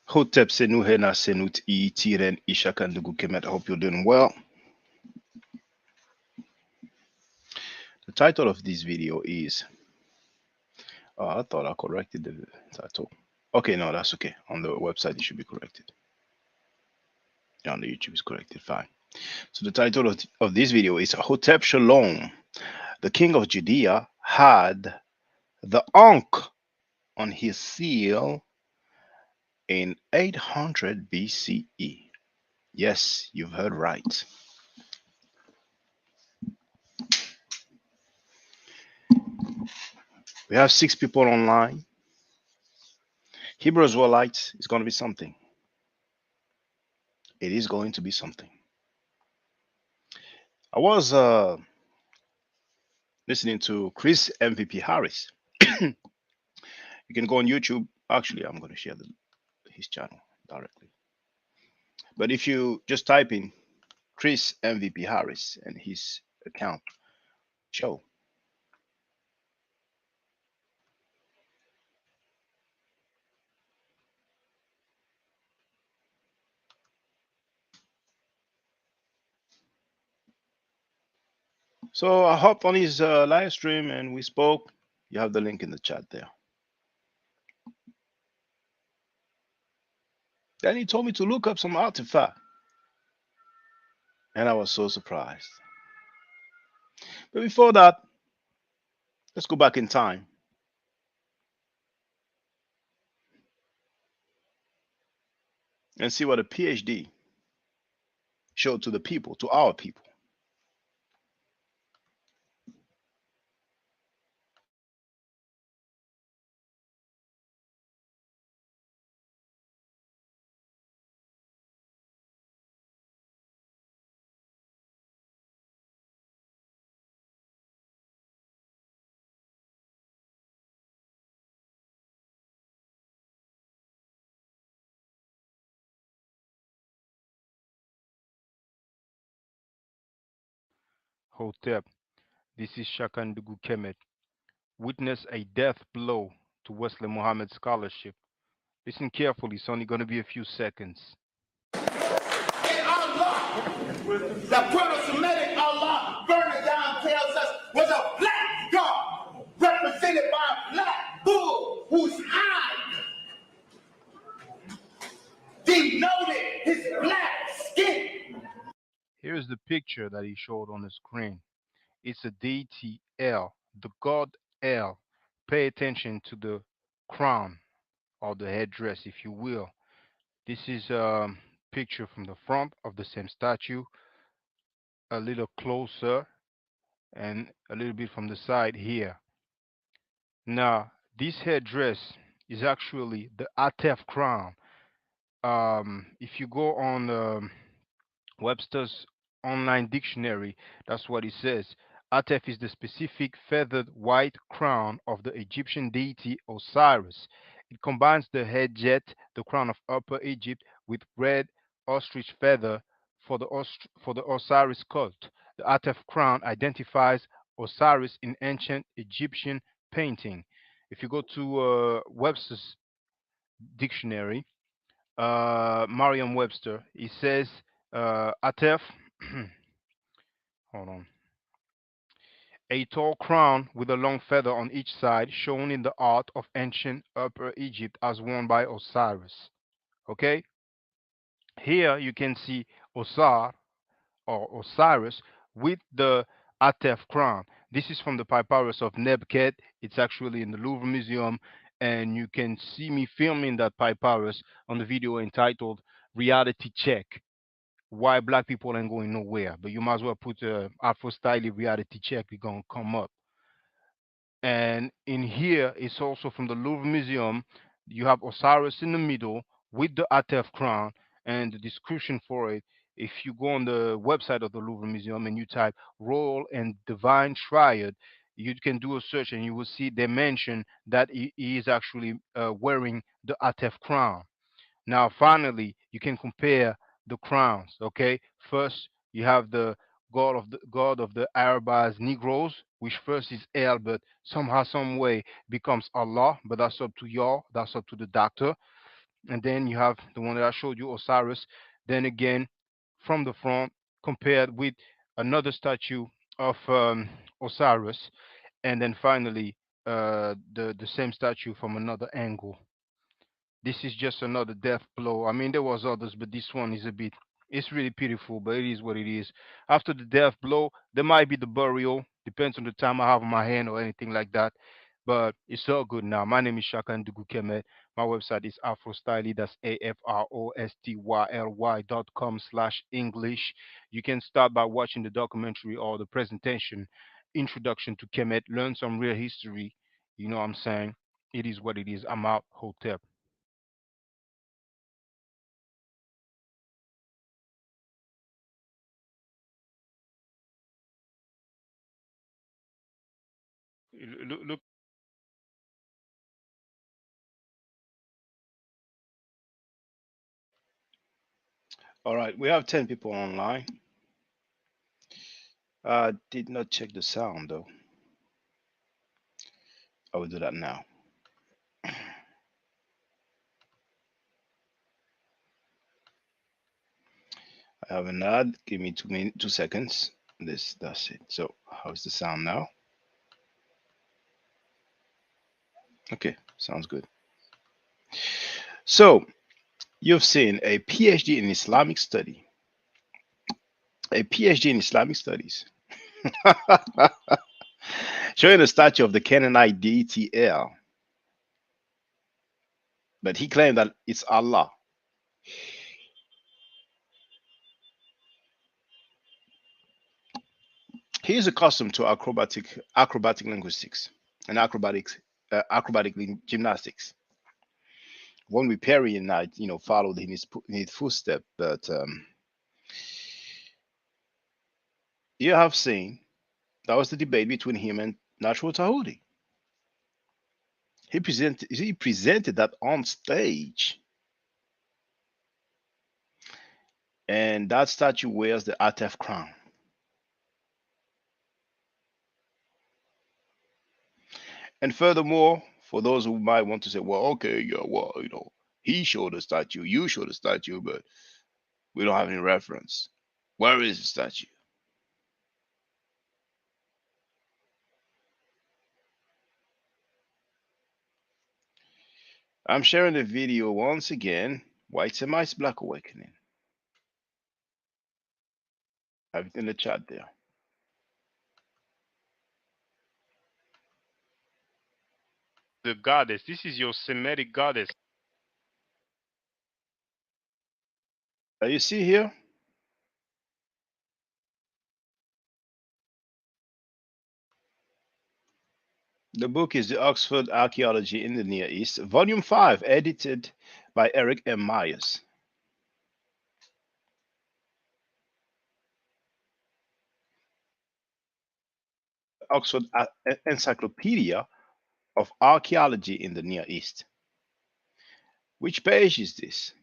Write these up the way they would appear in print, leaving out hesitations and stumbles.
Hotep Senu Hena Senut I Tiren Ishakandugu Kemet. I hope you're doing well. The title of this video is I thought I corrected the title. Okay, no, that's okay. On the website it should be corrected. Yeah, on the YouTube is corrected. Fine. So the title of this video is Hotep-Shalom, the king of Judea, had the Ankh on his seal in 800 BCE. Yes, you've heard right. We have 6 people online. Hebrew Israelites is going to be something. It is going to be something. I was listening to Chris MVP Harris. You can go on YouTube. Actually, I'm going to share his channel directly. But if you just type in Chris MVP Harris and his account, show. So I hopped on his live stream and we spoke. You have the link in the chat there. Then he told me to look up some artifact. And I was so surprised. But before that, let's go back in time. And see what a PhD showed to the people, to our people. Hotep, this is Shakandugu Kemet. Witness a death blow to Wesley Muhammad's scholarship. Listen carefully, it's only going to be a few seconds. And Allah, the Proto-Semitic Allah, burning down tells us, was a black god represented by a black bull whose hide denoted his black skin. Here's the picture that he showed on the screen. It's a deity El, the god El. Pay attention to the crown or the headdress, if you will. This is a picture from the front of the same statue, a little closer, and a little bit from the side here. Now, this headdress is actually the Atef crown. If you go on Webster's online dictionary, that's what it says. Atef is the specific feathered white crown of the Egyptian deity Osiris. It combines the head jet, the crown of Upper Egypt, with red ostrich feather for the Osiris cult. The Atef crown identifies Osiris in ancient Egyptian painting. If you go to Webster's dictionary, Merriam-Webster. It says Atef. Hold on. A tall crown with a long feather on each side, shown in the art of ancient Upper Egypt as worn by Osiris. Okay, here you can see Osar or Osiris with the Atef crown. This is from the papyrus of Nebket. It's actually in the Louvre Museum, and you can see me filming that papyrus on the video entitled "Reality Check." Why black people ain't going nowhere? But you might as well put Afro Style reality check. It's gonna come up. And in here, it's also from the Louvre Museum. You have Osiris in the middle with the Atef crown and the description for it. If you go on the website of the Louvre Museum and you type Royal and Divine Triad, you can do a search and you will see they mention that he is actually wearing the Atef crown. Now, finally, you can compare the crowns. Okay, first you have the God of the Arabs Negroes, which first is El, but somehow, some way becomes Allah. But that's up to y'all. That's up to the doctor. And then you have the one that I showed you, Osiris. Then again, from the front, compared with another statue of Osiris, and then finally the same statue from another angle. This is just another death blow. I mean, there was others, but this one is a bit. It's really pitiful, but it is what it is. After the death blow, there might be the burial. Depends on the time I have on my hand or anything like that. But it's all good now. My name is Shaka Ndugu Kemet. My website is AfroStyly. That's AFROSTYLY.com/English. You can start by watching the documentary or the presentation, Introduction to Kemet. Learn some real history. You know what I'm saying? It is what it is. I'm out. Hotep. Look, All right, we have 10 people online. Did not check the sound though. I will do that now. I have an ad. Give me 2 minutes, 2 seconds. That's it. So how's the sound now? Okay, sounds good. So you've seen a PhD in Islamic study, a PhD in Islamic studies, showing the statue of the Canaanite deity El, but he claimed that it's Allah. He is accustomed to acrobatic linguistics and acrobatic gymnastics. One we Perry and I, followed in his footstep. But you have seen that was the debate between him and Natural Tahuti. He presented that on stage, and that statue wears the Atef crown. And furthermore, for those who might want to say, well, okay, yeah, well, he showed a statue, you showed a statue, but we don't have any reference. Where is the statue? I'm sharing the video once again. White Semites Black Awakening. Have it in the chat there. the goddess. This is your Semitic goddess. You see here? The book is the Oxford Archaeology in the Near East, Volume 5, edited by Eric M. Myers. Oxford Encyclopedia of Archaeology in the Near East. Which page is this?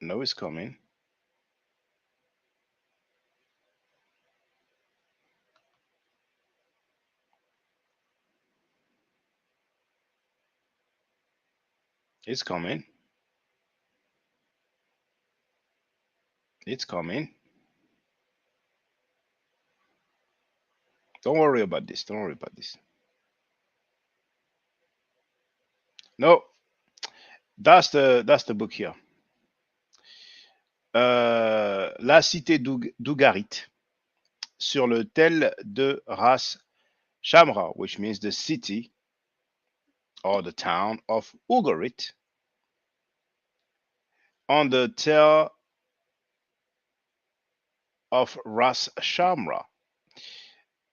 No, it's coming. It's coming. It's coming. Don't worry about this. Don't worry about this. No, that's the book here. La cité d'Ougarit sur le tel de Ras Shamra, which means the city or the town of Ugarit on the tel of Ras Shamra.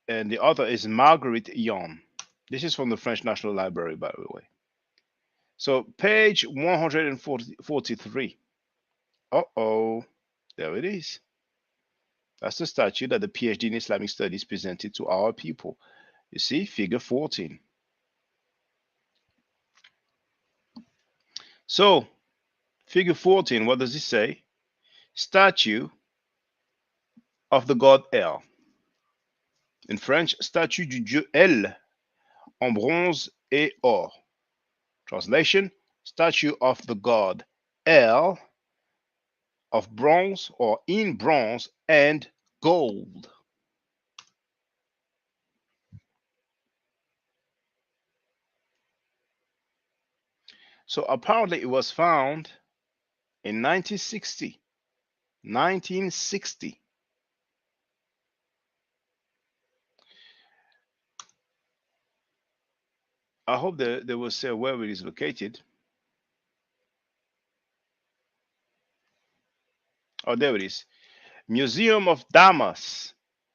And the author is Marguerite Yon. This is from the French National Library, by the way. So, page 143. Uh-oh. There it is. That's the statue that the PhD in Islamic Studies presented to our people. You see, figure 14. So, figure 14, what does it say? Statue of the god El. In French, statue du dieu El en bronze et or. Translation, statue of the god El of bronze or in bronze and gold. So apparently it was found in 1960. 1960. I hope they will say where it is located. Oh, there it is. Museum of Damas.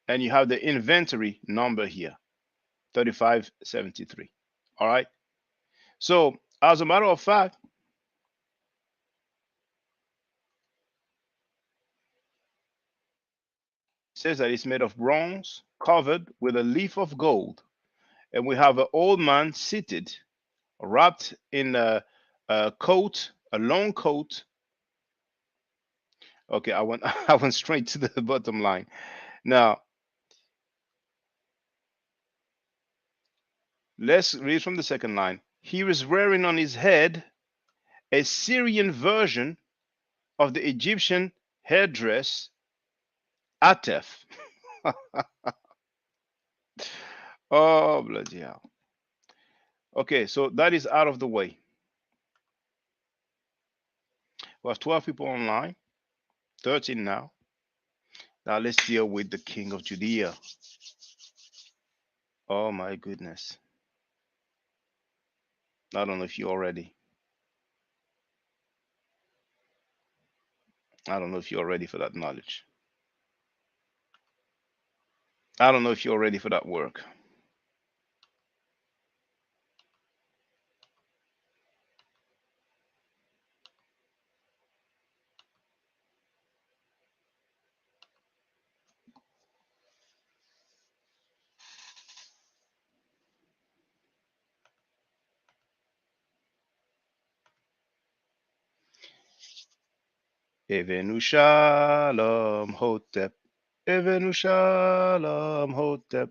And you have the inventory number here, 3573. All right. So, as a matter of fact, it says that it's made of bronze covered with a leaf of gold. And we have an old man seated, wrapped in a coat, a long coat. Okay, I went I went straight to the bottom line. Now, let's read from the second line. He was wearing on his head a Syrian version of the Egyptian headdress Atef. Oh, bloody hell. Okay, so that is out of the way. We have 12 people online, 13 now. Now let's deal with the king of Judea. Oh my goodness. I don't know if you're ready. I don't know if you're ready for that knowledge. I don't know if you're ready for that work. Evenu Shalom Hotep. Evenu Shalom Hotep.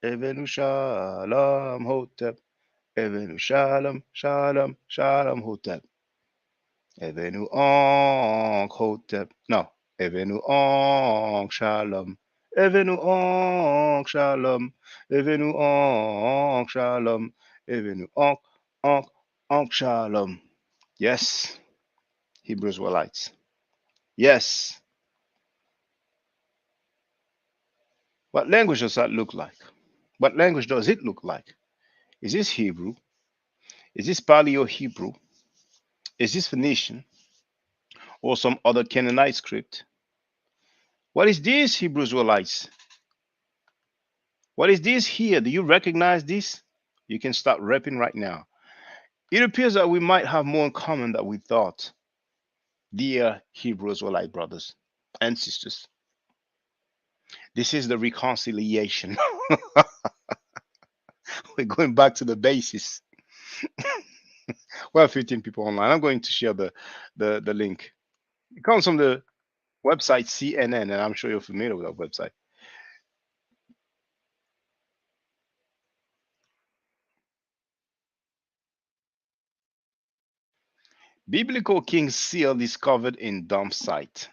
Evenu Shalom Hotep. Evenu Shalom, Shalom, Shalom Hotep. Evenu Ankh Hotep. No. Evenu Ankh Shalom. Evenu Ankh Shalom. Evenu Ankh Shalom. Evenu Ankh Shalom. Yes, Hebrew Israelites. Yes. What language does that look like? What language does it look like? Is this Hebrew? Is this Paleo Hebrew? Is this Phoenician or some other Canaanite script? What is this, Hebrew Israelites? What is this here? Do you recognize this? You can start rapping right now. It appears that we might have more in common than we thought, dear Hebrew Israelite brothers and sisters. This is the reconciliation. We're going back to the basis. We have 15 people online. I'm going to share the link. It comes from the website CNN, and I'm sure you're familiar with that website. Biblical king seal discovered in dump site.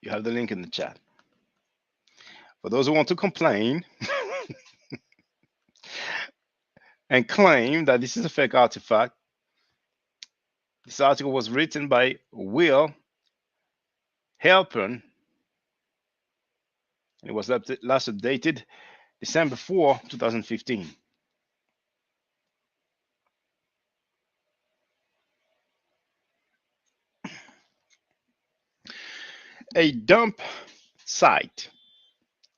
You have the link in the chat. For those who want to complain and claim that this is a fake artifact, this article was written by Will Halpern, and it was last updated December 4, 2015. A dump site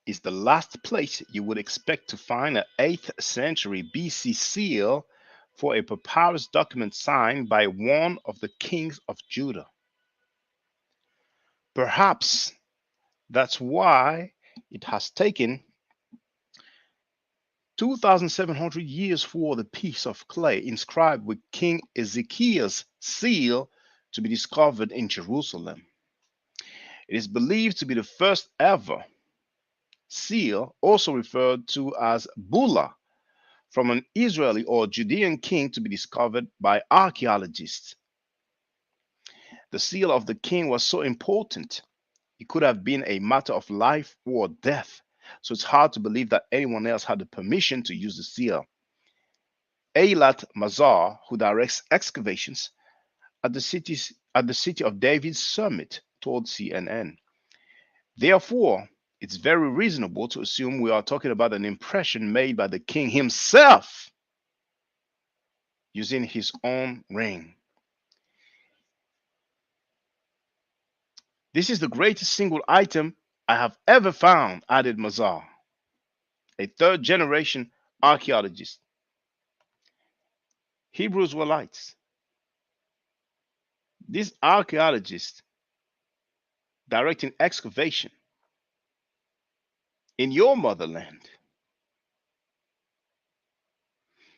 is the last place you would expect to find an 8th century BC seal for a papyrus document signed by one of the kings of Judah. Perhaps that's why it has taken 2,700 years for the piece of clay inscribed with King Hezekiah's seal to be discovered in Jerusalem. It is believed to be the first ever seal, also referred to as bulla, from an Israeli or Judean king to be discovered by archaeologists. The seal of the king was so important, it could have been a matter of life or death, so it's hard to believe that anyone else had the permission to use the seal. Eilat Mazar, who directs excavations at the city of David's summit, told CNN. Therefore, it's very reasonable to assume we are talking about an impression made by the king himself using his own ring. This is the greatest single item I have ever found, added Mazar, a third generation archaeologist. Hebrews were lights. This archaeologist directing excavation in your motherland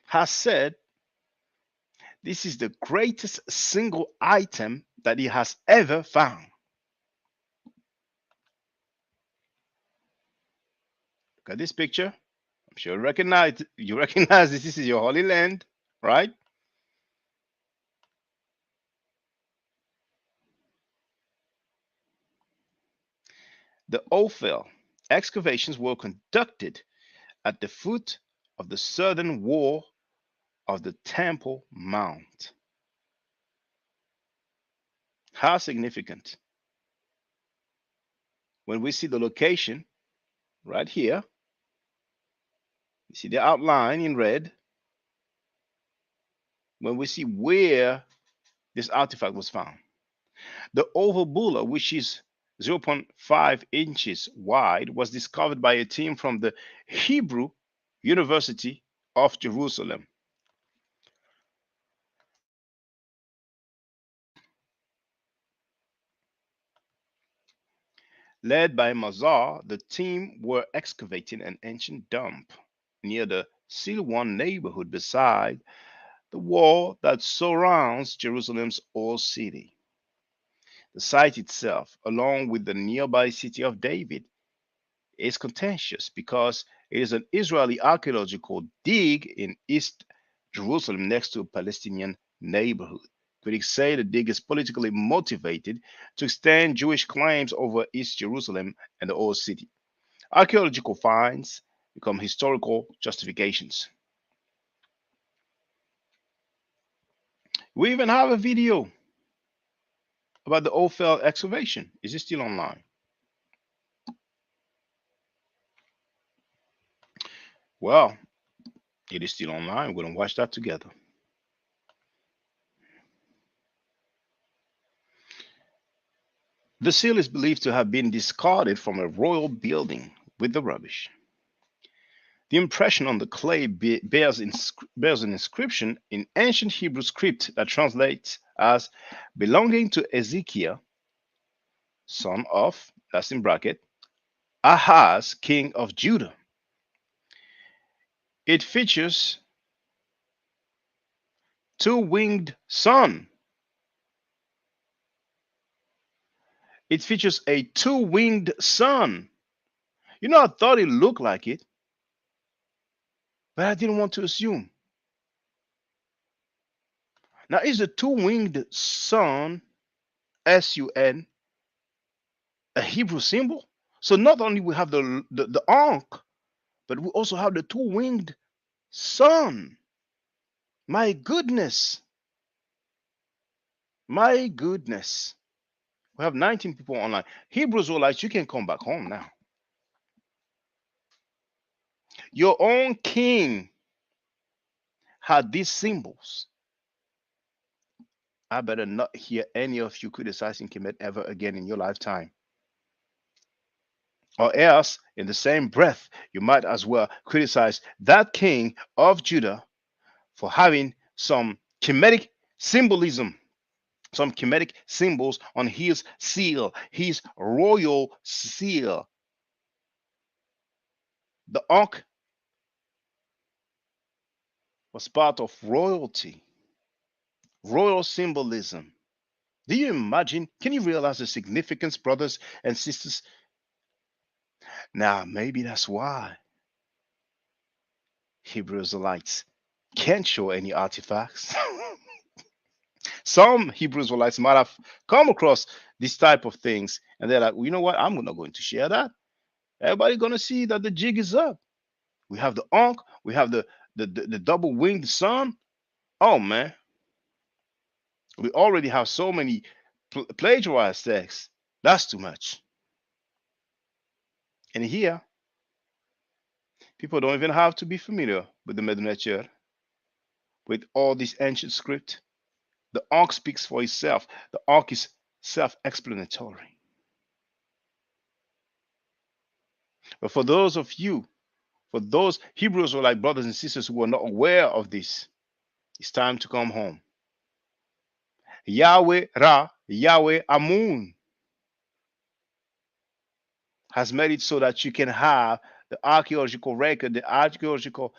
has said this is the greatest single item that he has ever found. Look at this picture. I'm sure you recognize this is your Holy Land, right? The Ophel excavations were conducted at the foot of the southern wall of the Temple Mount. How significant. When we see the location right here, you see the outline in red. When we see where this artifact was found, the oval bulla, which is 0.5 inches wide, was discovered by a team from the Hebrew University of Jerusalem. Led by Mazar, the team were excavating an ancient dump near the Silwan neighborhood beside the wall that surrounds Jerusalem's old city. The site itself, along with the nearby city of David, is contentious because it is an Israeli archaeological dig in East Jerusalem next to a Palestinian neighborhood. Critics say the dig is politically motivated to extend Jewish claims over East Jerusalem and the old city. Archaeological finds become historical justifications. We even have a video about the Ophel excavation. Is it still online? Well, it is still online. We're going to watch that together. The seal is believed to have been discarded from a royal building with the rubbish. The impression on the clay bears an inscription in ancient Hebrew script that translates as belonging to Hezekiah, son of, that's in bracket, Ahaz, king of Judah. It features two-winged sun, It features a two-winged sun. You know, I thought it looked like it, but I didn't want to assume. Now, is the two-winged sun, S-U-N, a Hebrew symbol? So not only we have the Ankh, but we also have the two-winged sun. My goodness. My goodness. We have 19 people online. Hebrews were like, you can come back home now. Your own king had these symbols. I better not hear any of you criticizing Kemet ever again in your lifetime. Or else, in the same breath, you might as well criticize that king of Judah for having some Kemetic symbolism, some Kemetic symbols on his seal, his royal seal. The Ankh was part of royalty, royal symbolism. Do you imagine? Can you realize the significance, brothers and sisters? Now, maybe that's why Hebrew Israelites can't show any artifacts. Some Hebrew Israelites might have come across this type of things, and they're like, well, you know what? I'm not going to share that. Everybody's going to see that the jig is up. We have the Ankh, we have the double winged sun. Oh man, we already have so many plagiarized texts. That's too much. And here, people don't even have to be familiar with the Medunachir, with all this ancient script. The Ankh speaks for itself. The Ankh is self-explanatory. But for those of you, for those Hebrews or like brothers and sisters who are not aware of this, it's time to come home. Yahweh Ra, Yahweh Amun has made it so that you can have the archaeological record, the archaeological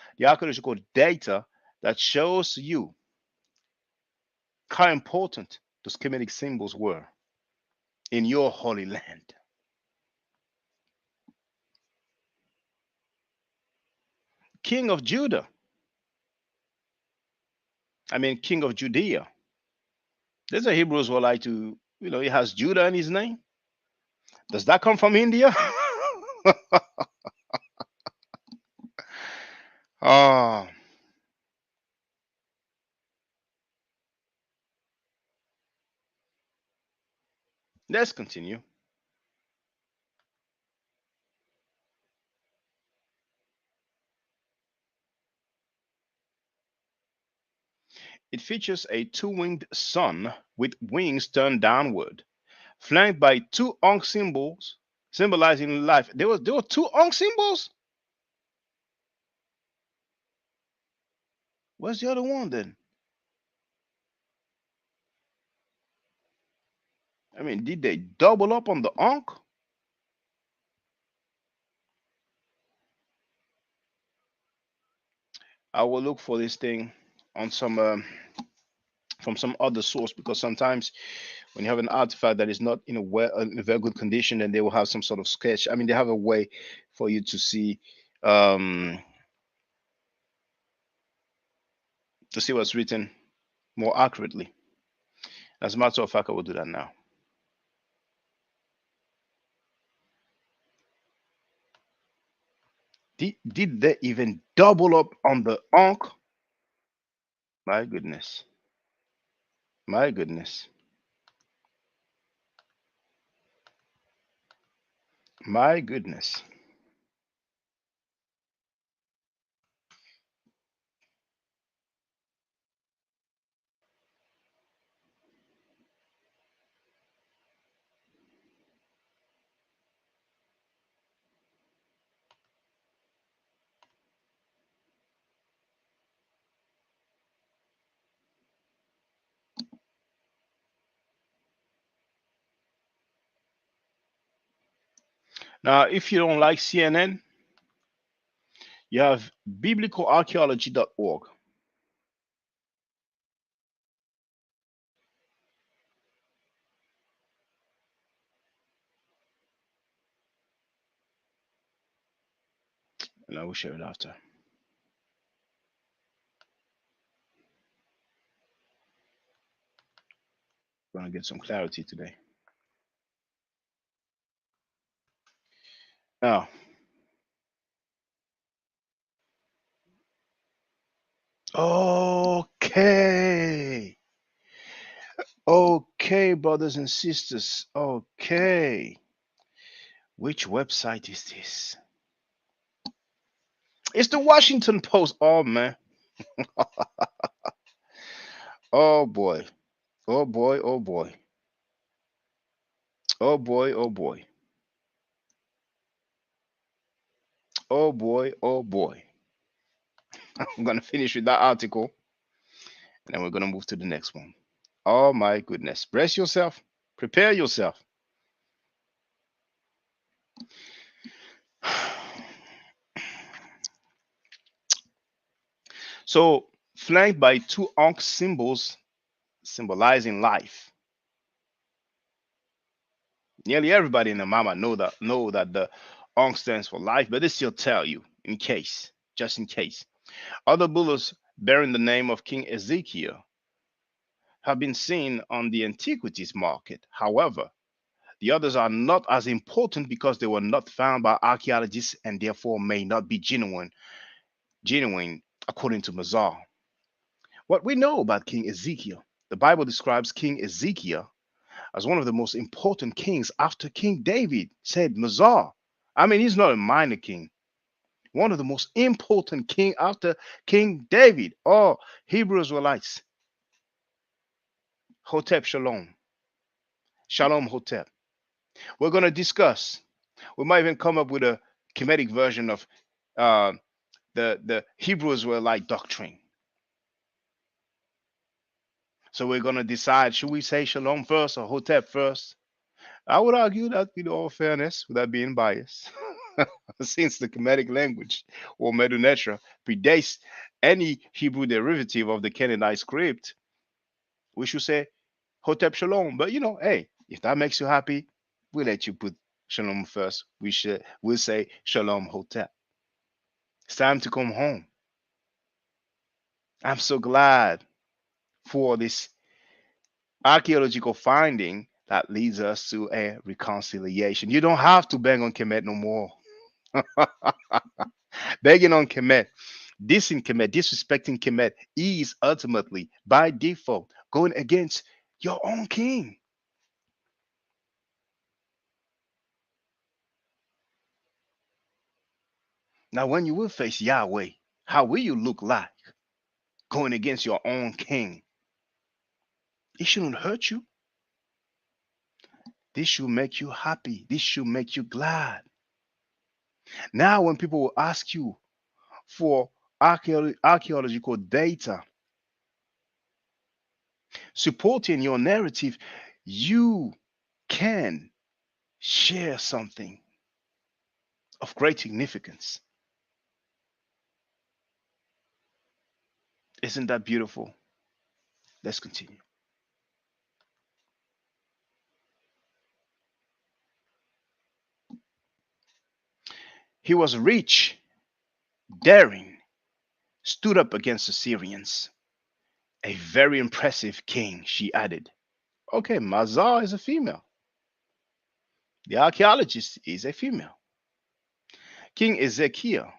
data that shows you how important those Kemetic symbols were in your holy land. King of Judah, King of Judea. There's a Hebrews who like to, he has Judah in his name. Does that come from India? Ah, let's continue. It features a two-winged sun with wings turned downward, flanked by two Ankh symbols symbolizing life. There were two Ankh symbols. Where's the other one then? Did they double up on the Ankh? I will look for this thing on some from some other source, because sometimes when you have an artifact that is not in a very good condition, then they will have some sort of sketch. They have a way for you to see um, what's written more accurately. As a matter of fact, I will do that now. Did they even double up on the Ankh? My goodness. My goodness. My goodness. Now, if you don't like CNN, you have biblicalarchaeology.org. and I will share it after. Gonna get some clarity today. Now, okay, okay, brothers and sisters. Okay, which website is this? It's the Washington Post. Oh man. Oh boy. Oh boy. Oh boy. Oh boy. Oh boy. Oh boy. Oh boy. I'm gonna finish with that article, and then we're gonna move to the next one. Oh my goodness. Brace yourself. Prepare yourself. So, flanked by two Ankh symbols symbolizing life. Nearly everybody in the Mama know that the Ankh stands for life, but they still tell you in case, just in case. Other bullets bearing the name of King Ezekiel have been seen on the antiquities market. However, the others are not as important because they were not found by archaeologists and therefore may not be genuine according to Mazar. What we know about King Ezekiel, the Bible describes King Ezekiel as one of the most important kings after King David, said Mazar. I mean, he's not a minor king. One of the most important king after King David. Oh, Hebrew Israelites. Hotep-Shalom. Shalom Hotep. We're going to discuss. We might even come up with a Kemetic version of uh, the Hebrew Israelite doctrine. So we're going to decide, should we say Shalom first or Hotep first? I would argue that, with all fairness, without being biased, since the Kemetic language or Medu Neter predates any Hebrew derivative of the Canaanite script, we should say Hotep Shalom. But hey, if that makes you happy, we'll let you put Shalom first. We'll say Shalom Hotep. It's time to come home. I'm so glad for this archaeological finding that leads us to a reconciliation. You don't have to bang on Kemet no more. Begging on Kemet, dissing Kemet, disrespecting Kemet is ultimately, by default, going against your own king. Now, when you will face Yahweh, how will you look like going against your own king? It shouldn't hurt you. This should make you happy. This should make you glad. Now, when people will ask you for archaeological data supporting your narrative, you can share something of great significance. Isn't that beautiful? Let's continue. He was rich, daring, stood up against the Syrians. A very impressive king, she added. Okay, Mazar is a female. The archaeologist is a female. King Ezekiel,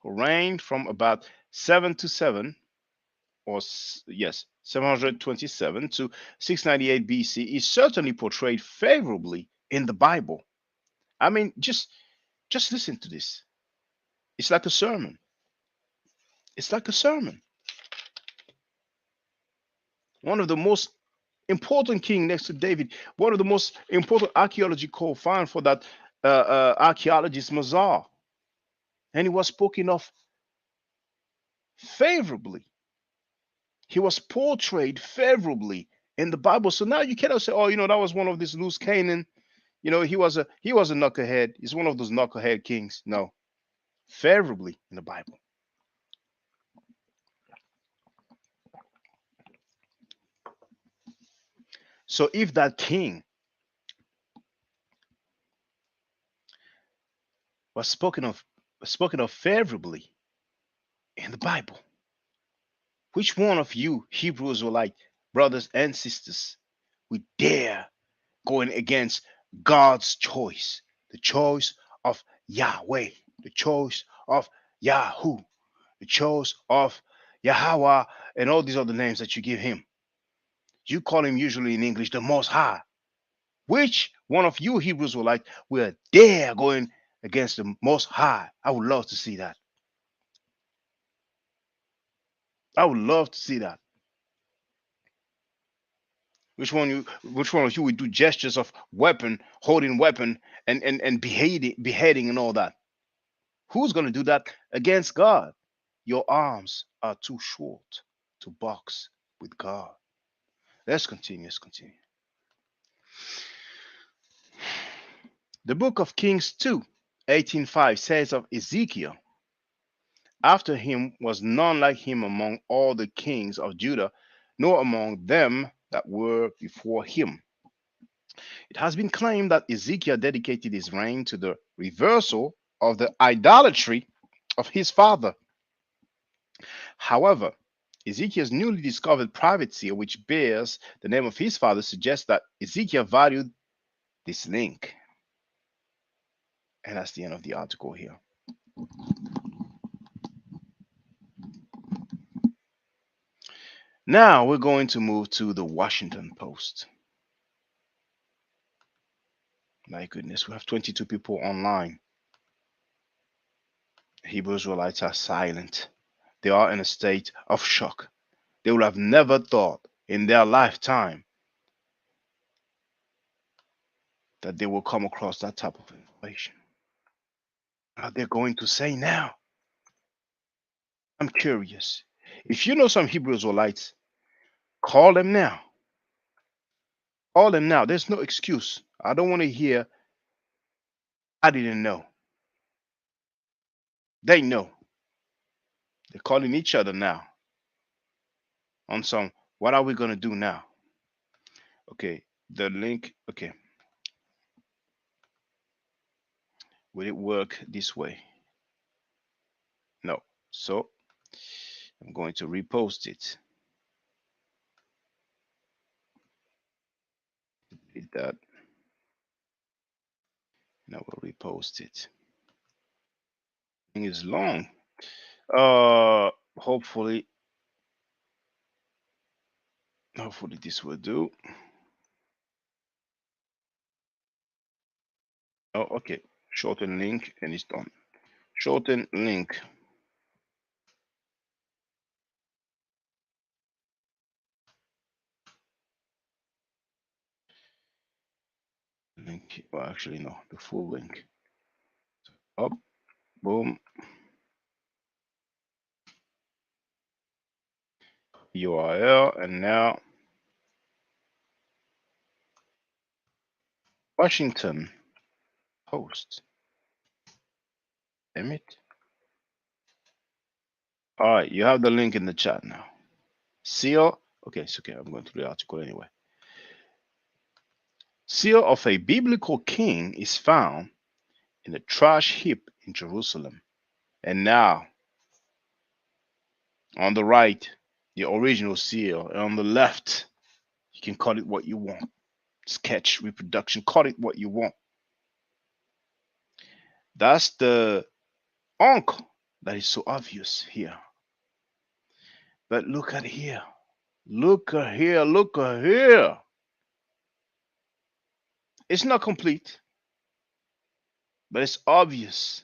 who reigned from about 727 or yes, 727 to 698 BC, is certainly portrayed favorably in the Bible. I mean, just listen to this. It's like a sermon. It's like a sermon. One of the most important king next to David, one of the most important archaeological find for that archaeologist Mazar, and he was spoken of favorably. He was portrayed favorably in the Bible. So now you cannot say, oh, that was one of these loose Canaan. He was a knucklehead. He's one of those knucklehead kings. No, favorably in the Bible. So if that king was spoken of spoken of favorably in the Bible. Which one of you Hebrew Israelite brothers and sisters would dare going against God's choice, the choice of Yahweh, the choice of Yahoo, the choice of Yahweh, and all these other names that you give him? You call him usually in English the Most High. Which one of you Hebrews will like will dare going against the Most High? I would love to see that. I would love to see that. Which one of you would do gestures of weapon, holding weapon, and beheading and all that? Who's gonna do that against God? Your arms are too short to box with God. Let's continue. Let's continue. The book of Kings 2:18-5 says of Ezekiel, after him was none like him among all the kings of Judah, nor among them that were before him. It has been claimed that Ezekiel dedicated his reign to the reversal of the idolatry of his father. However, Ezekiel's newly discovered private seal, which bears the name of his father, suggests that Ezekiel valued this link. And that's the end of the article here. Now we're going to move to the Washington Post. My goodness, we have 22 people online. Hebrew Israelites are silent. They are in a state of shock. They would have never thought in their lifetime that they will come across that type of information. What are they going to say now? I'm curious. If you know some Hebrew Israelites, call them now. Call them now. There's no excuse. I don't want to hear, I didn't know. They know. They're calling each other now on some, what are we going to do now? Okay, the link, okay. Will it work this way? No. So I'm going to repost it. Did that. Now we'll repost it. Thing is long. Hopefully this will do. Oh, okay. Shorten link and it's done. Shorten link. Link. Well, actually, no. The full link. Up. Boom. URL. And now Washington Post. Damn it. All right. You have the link in the chat now. Seal. Okay, it's okay. I'm going to the article anyway. Seal of a biblical king is found in a trash heap in Jerusalem. And now, on the right, the original seal, and on the left, you can call it what you want. Sketch, reproduction, call it what you want. That's the Ankh that is so obvious here. But look at here. Look at here. Look at here. It's not complete, but it's obvious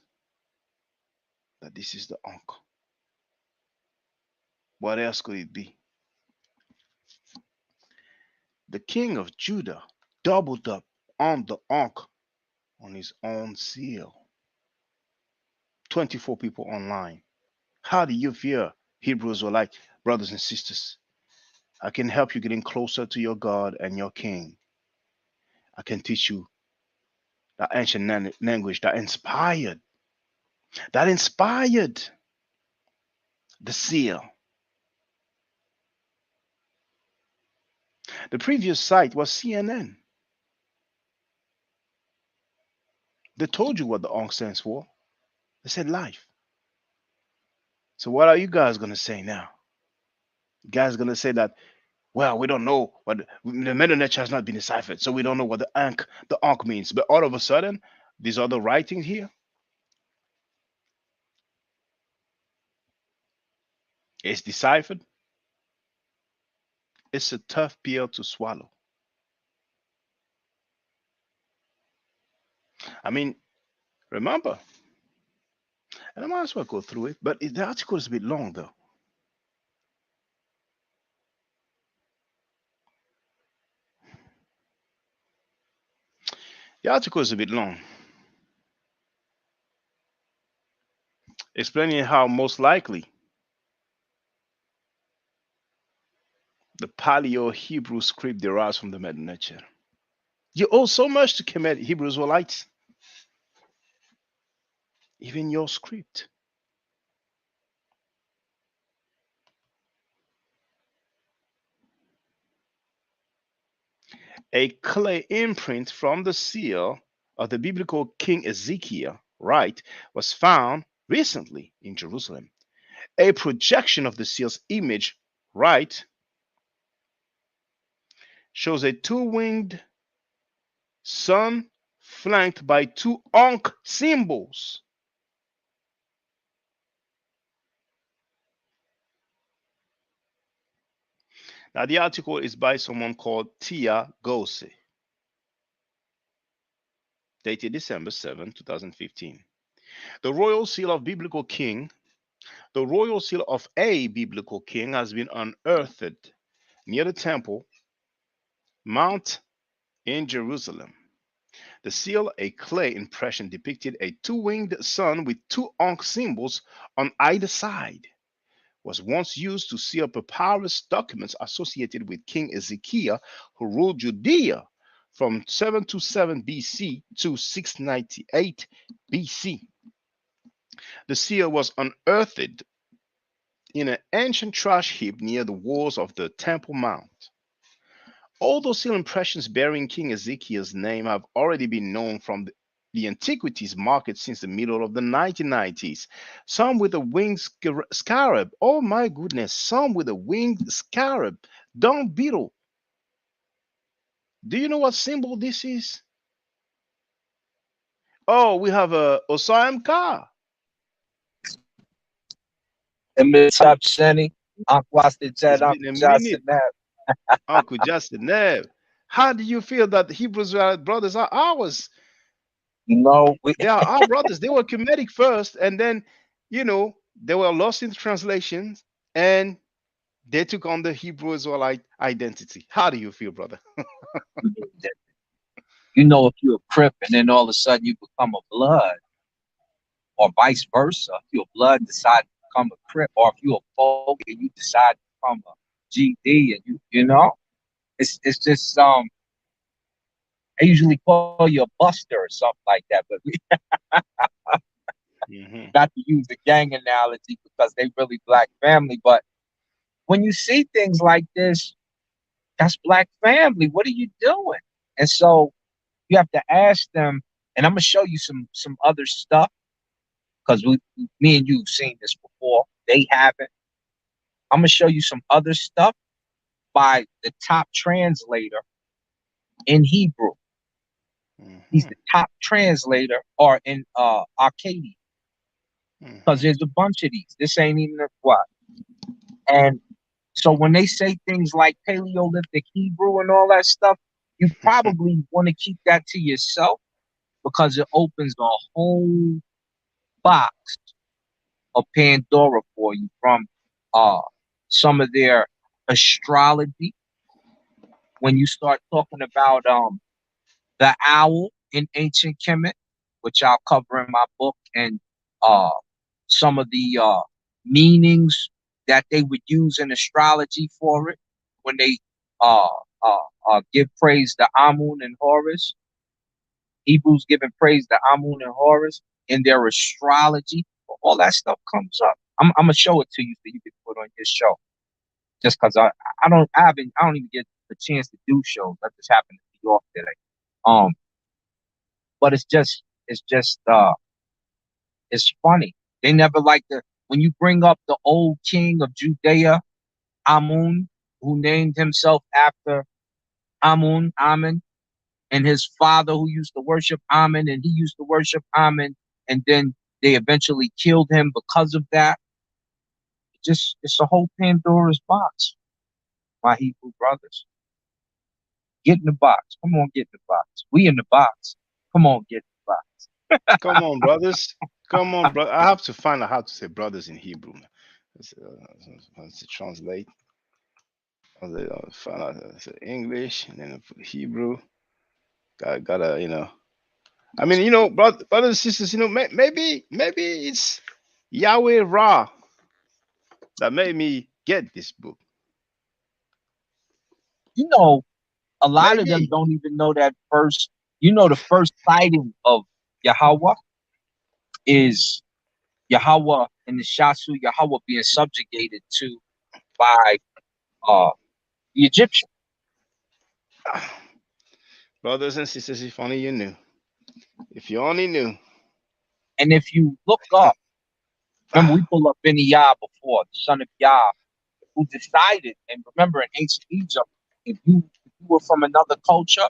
that this is the Ankh. What else could it be? The king of Judah doubled up on the Ankh on his own seal. 24 people online. How do you feel, Hebrews or like brothers and sisters? I can help you getting closer to your God and your King. I can teach you that ancient language that inspired the seal. The previous site was CNN. They told you what the Ankh stands for. They said life. So what are you guys gonna say now? You guys gonna say that, well, we don't know what the Mennonite has not been deciphered, so we don't know what the Ankh means. But all of a sudden, these other writings here, it's deciphered. It's a tough pill to swallow. I mean, remember, and I might as well go through it, but the article is a bit long though. The article is a bit long, explaining how most likely the Paleo Hebrew script derives from the Mennonite. You owe so much to Kemet Hebrew Israelites, even your script. A clay imprint from the seal of the biblical King Hezekiah, right, was found recently in Jerusalem. A projection of the seal's image, right, shows a two-winged sun flanked by two Ankh symbols. Now, the article is by someone called Tia Gose, dated December 7, 2015. The royal seal of biblical king, the royal seal of a biblical king has been unearthed near the Temple Mount in Jerusalem. The seal, a clay impression, depicted a two-winged sun with two Ankh symbols on either side, was once used to seal papyrus documents associated with King Hezekiah, who ruled Judea from 727 BC to 698 BC. The seal was unearthed in an ancient trash heap near the walls of the Temple Mount. Although seal impressions bearing King Hezekiah's name have already been known from the antiquities market since the middle of the 1990s, some with a winged scarab, oh my goodness, some with a winged scarab, dung beetle. Do you know what symbol this is? Oh, we have a Osam Ka. Top Shenny, Aquasti It's Jet, been a Johnson minute, Uncle Justin. How do you feel that Hebrews brothers are ours? You know, we, They are our brothers. They were Kemetic first, and then, they were lost in translations, and they took on the Hebrew Israelite identity. How do you feel, brother? you know, if you're a Crip and then all of a sudden you become a Blood, or vice versa, if you're a Blood and decide to become a Crip, or if you're a Folk and you decide to become a GD, and you know, it's just I usually call you a Buster or something like that, but we Hmm. not to use the gang analogy because they really Black family, but when you see things like this, that's Black family. What are you doing? And so you have to ask them, and I'm gonna show you some other stuff because me and you've seen this before. They haven't. I'm gonna show you some other stuff by the top translator in Hebrew. He's Hmm. the top translator, or in Arcadia, because Hmm. there's a bunch of these. This ain't even a what. And so when they say things like Paleolithic Hebrew and all that stuff, you probably want to keep that to yourself because it opens a whole box of Pandora for you from uh some of their astrology. When you start talking about the owl in ancient Kemet, which I'll cover in my book, and uh some of the meanings that they would use in astrology for it when they uh give praise to Amun and Horus. Hebrews giving praise to Amun and Horus in their astrology. All that stuff comes up. I'm gonna show it to you so you can put on your show. Just because I don't even get the chance to do shows. I just happen to be off today. Um, but it's just It's funny. They never like when you bring up the old king of Judea, Amun, who named himself after Amun, and his father who used to worship Amun, and he used to worship Amun, and then they eventually killed him because of that. It's a whole Pandora's box, my Hebrew brothers. Get in the box. Come on, get in the box. We in the box. Come on, get in the box. Come on, brothers. Come on, bro. I have to find out how to say brothers in Hebrew. Let's translate. Find out English and then for Hebrew. Gotta, I mean, brothers and sisters, maybe it's Yahweh Ra that made me get this book. You know, a lot of them Maybe. don't even know that first. The first sighting of Yahweh is Yahweh and the Shasu Yahweh being subjugated to by the Egyptian. Brothers and sisters, if only you knew. If you only knew. And if you look up, remember we pulled up Benny Yah before, the son of Yah, who decided, and remember in ancient Egypt, if you were from another culture,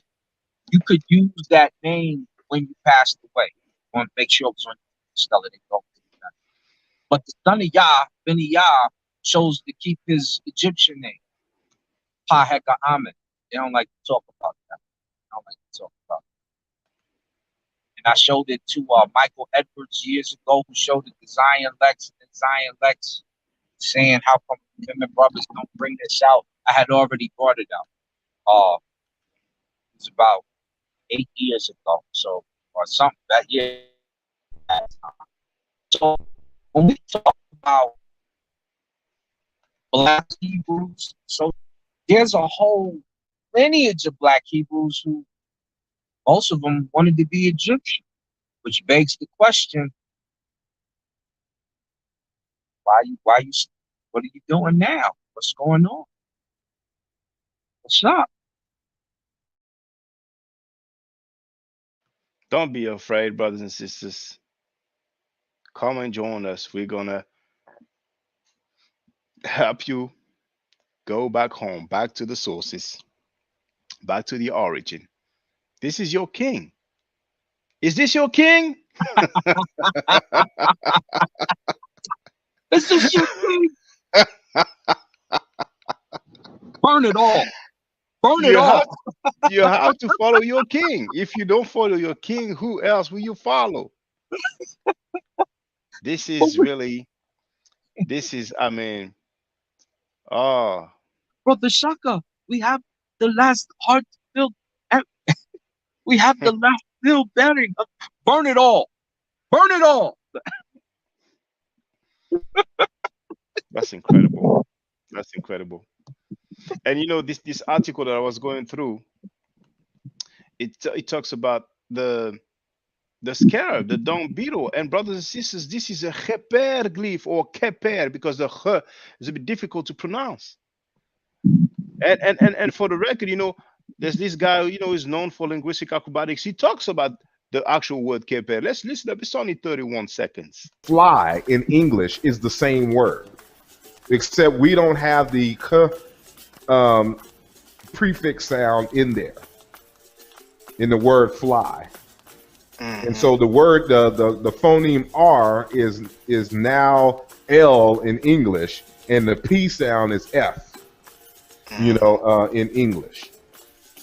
you could use that name when you passed away. I want to make sure it was on Stella. They go. But the son of Yah, Benny Yah, chose to keep his Egyptian name, Paheka Amen. They don't like to talk about that. They don't like to talk about it. And I showed it to Michael Edwards years ago, who showed it to Zion Lex, and Zion Lex saying, how come women brothers don't bring this out? I had already brought it out. It was about 8 years ago, so, or something that year. So when we talk about Black Hebrews, so there's a whole lineage of Black Hebrews who most of them wanted to be Egyptian, which begs the question: what are you doing now? What's going on? What's up? Don't be afraid, brothers and sisters. Come and join us. We're gonna help you go back home, back to the sources, back to the origin. This is your king. Is this your king? This is your thing. Burn it all. Burn it all. You have to follow your king. If you don't follow your king, who else will you follow? This is really, I mean, oh, Brother Shaka, we have the last heart filled. We have the last filled bearing. Burn it all. Burn it all. that's incredible. That's incredible. And this article that I was going through, it talks about the scarab, the dung beetle. And brothers and sisters, this is a cheper glyph or keper because the ch is a bit difficult to pronounce. And for the record, there's this guy, who's known for linguistic acrobatics. He talks about the actual word keper. Let's listen up. It's only 31 seconds. Fly in English is the same word, except we don't have the k prefix sound in there in the word fly. And so the word, the phoneme R is now L in English, and the P sound is F, in English.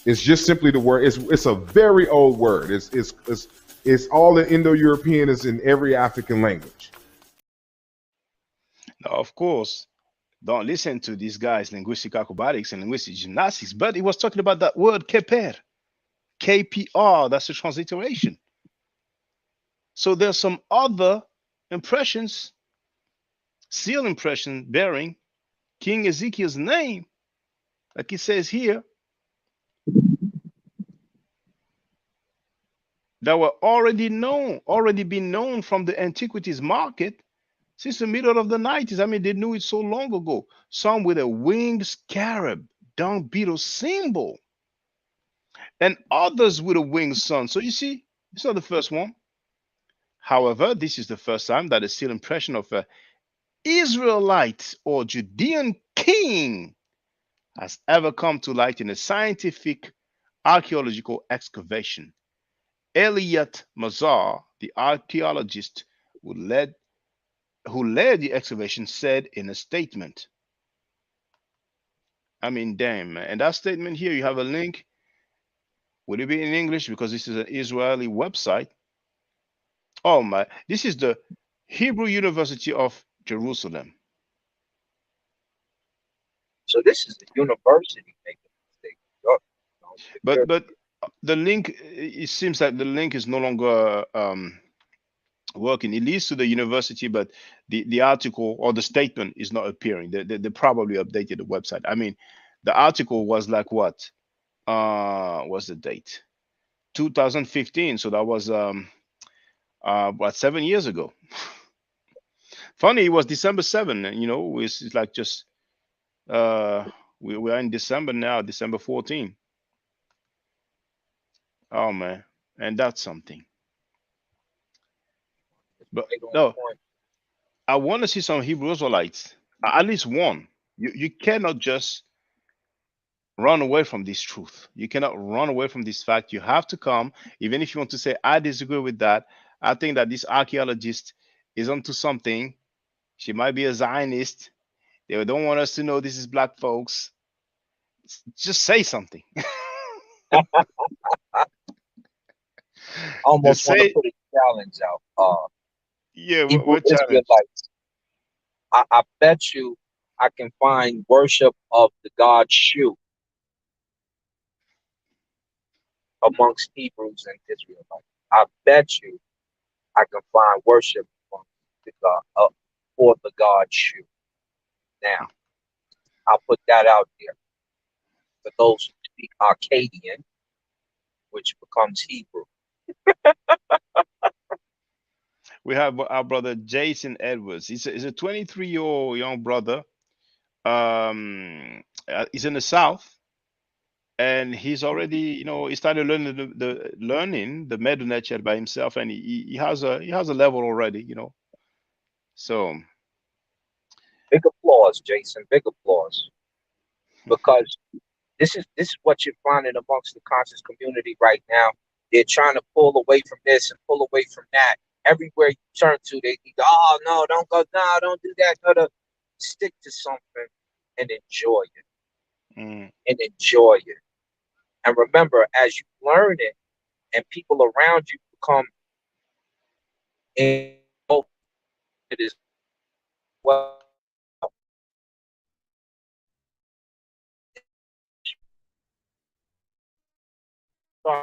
It's just simply the word. It's a very old word. It's all the Indo-European is in every African language. Now, of course, don't listen to these guys, linguistic acrobatics and linguistic gymnastics, but he was talking about that word keper, KPR. That's the transliteration. So there's some other impressions, seal impression bearing King Ezekiel's name, like it says here, that were already been known from the antiquities market since the middle of the 90s. I mean, they knew it so long ago. Some with a winged scarab, dung beetle symbol, and others with a winged sun. So you see, it's not the first one. However, this is the first time that a still impression of a Israelite or Judean king has ever come to light in a scientific archaeological excavation. Elliot Mazar, the archaeologist who led the excavation, said in a statement. I mean, damn, man. And that statement here, you have a link. Would it be in English? Because this is an Israeli website. Oh my, this is the Hebrew University of Jerusalem. So this is the university making mistakes. But the link, it seems like the link is no longer working. It leads to the university, but the article or the statement is not appearing. They probably updated the website. I mean, the article was like what? What's the date? 2015. So that was what, 7 years ago. Funny, it was December 7. And, it's like just uh we are in December now, December 14. Oh man, and that's something. But Right on no, point. I want to see some Hebrew Israelites, at least one. You cannot just run away from this truth. You cannot run away from this fact. You have to come, even if you want to say, I disagree with that. I think that this archaeologist is onto something. She might be a Zionist. They don't want us to know this is black folks. Just say something. I Just almost want to say, put a challenge out. yeah, Hebrew what challenge? Israelites. I bet you I can find worship of the god Shu amongst Hebrews and Israelites. I bet you I can find worship amongst the god for the god Shu. Now I'll put that out there for those who speak Akkadian, which becomes Hebrew. We have our brother Jason Edwards. He's a 23-year-old young brother. He's in the South, and he's already, he started learning the Medu by himself, and he has a level already. So Big applause, Jason. Big applause. Because this is what you're finding amongst the conscious community right now. They're trying to pull away from this and pull away from that. Everywhere you turn to, they go, oh no, don't go, no, don't do that. No, stick to something and enjoy it. mm, And enjoy it. And remember, as you learn it and people around you become involved, it is well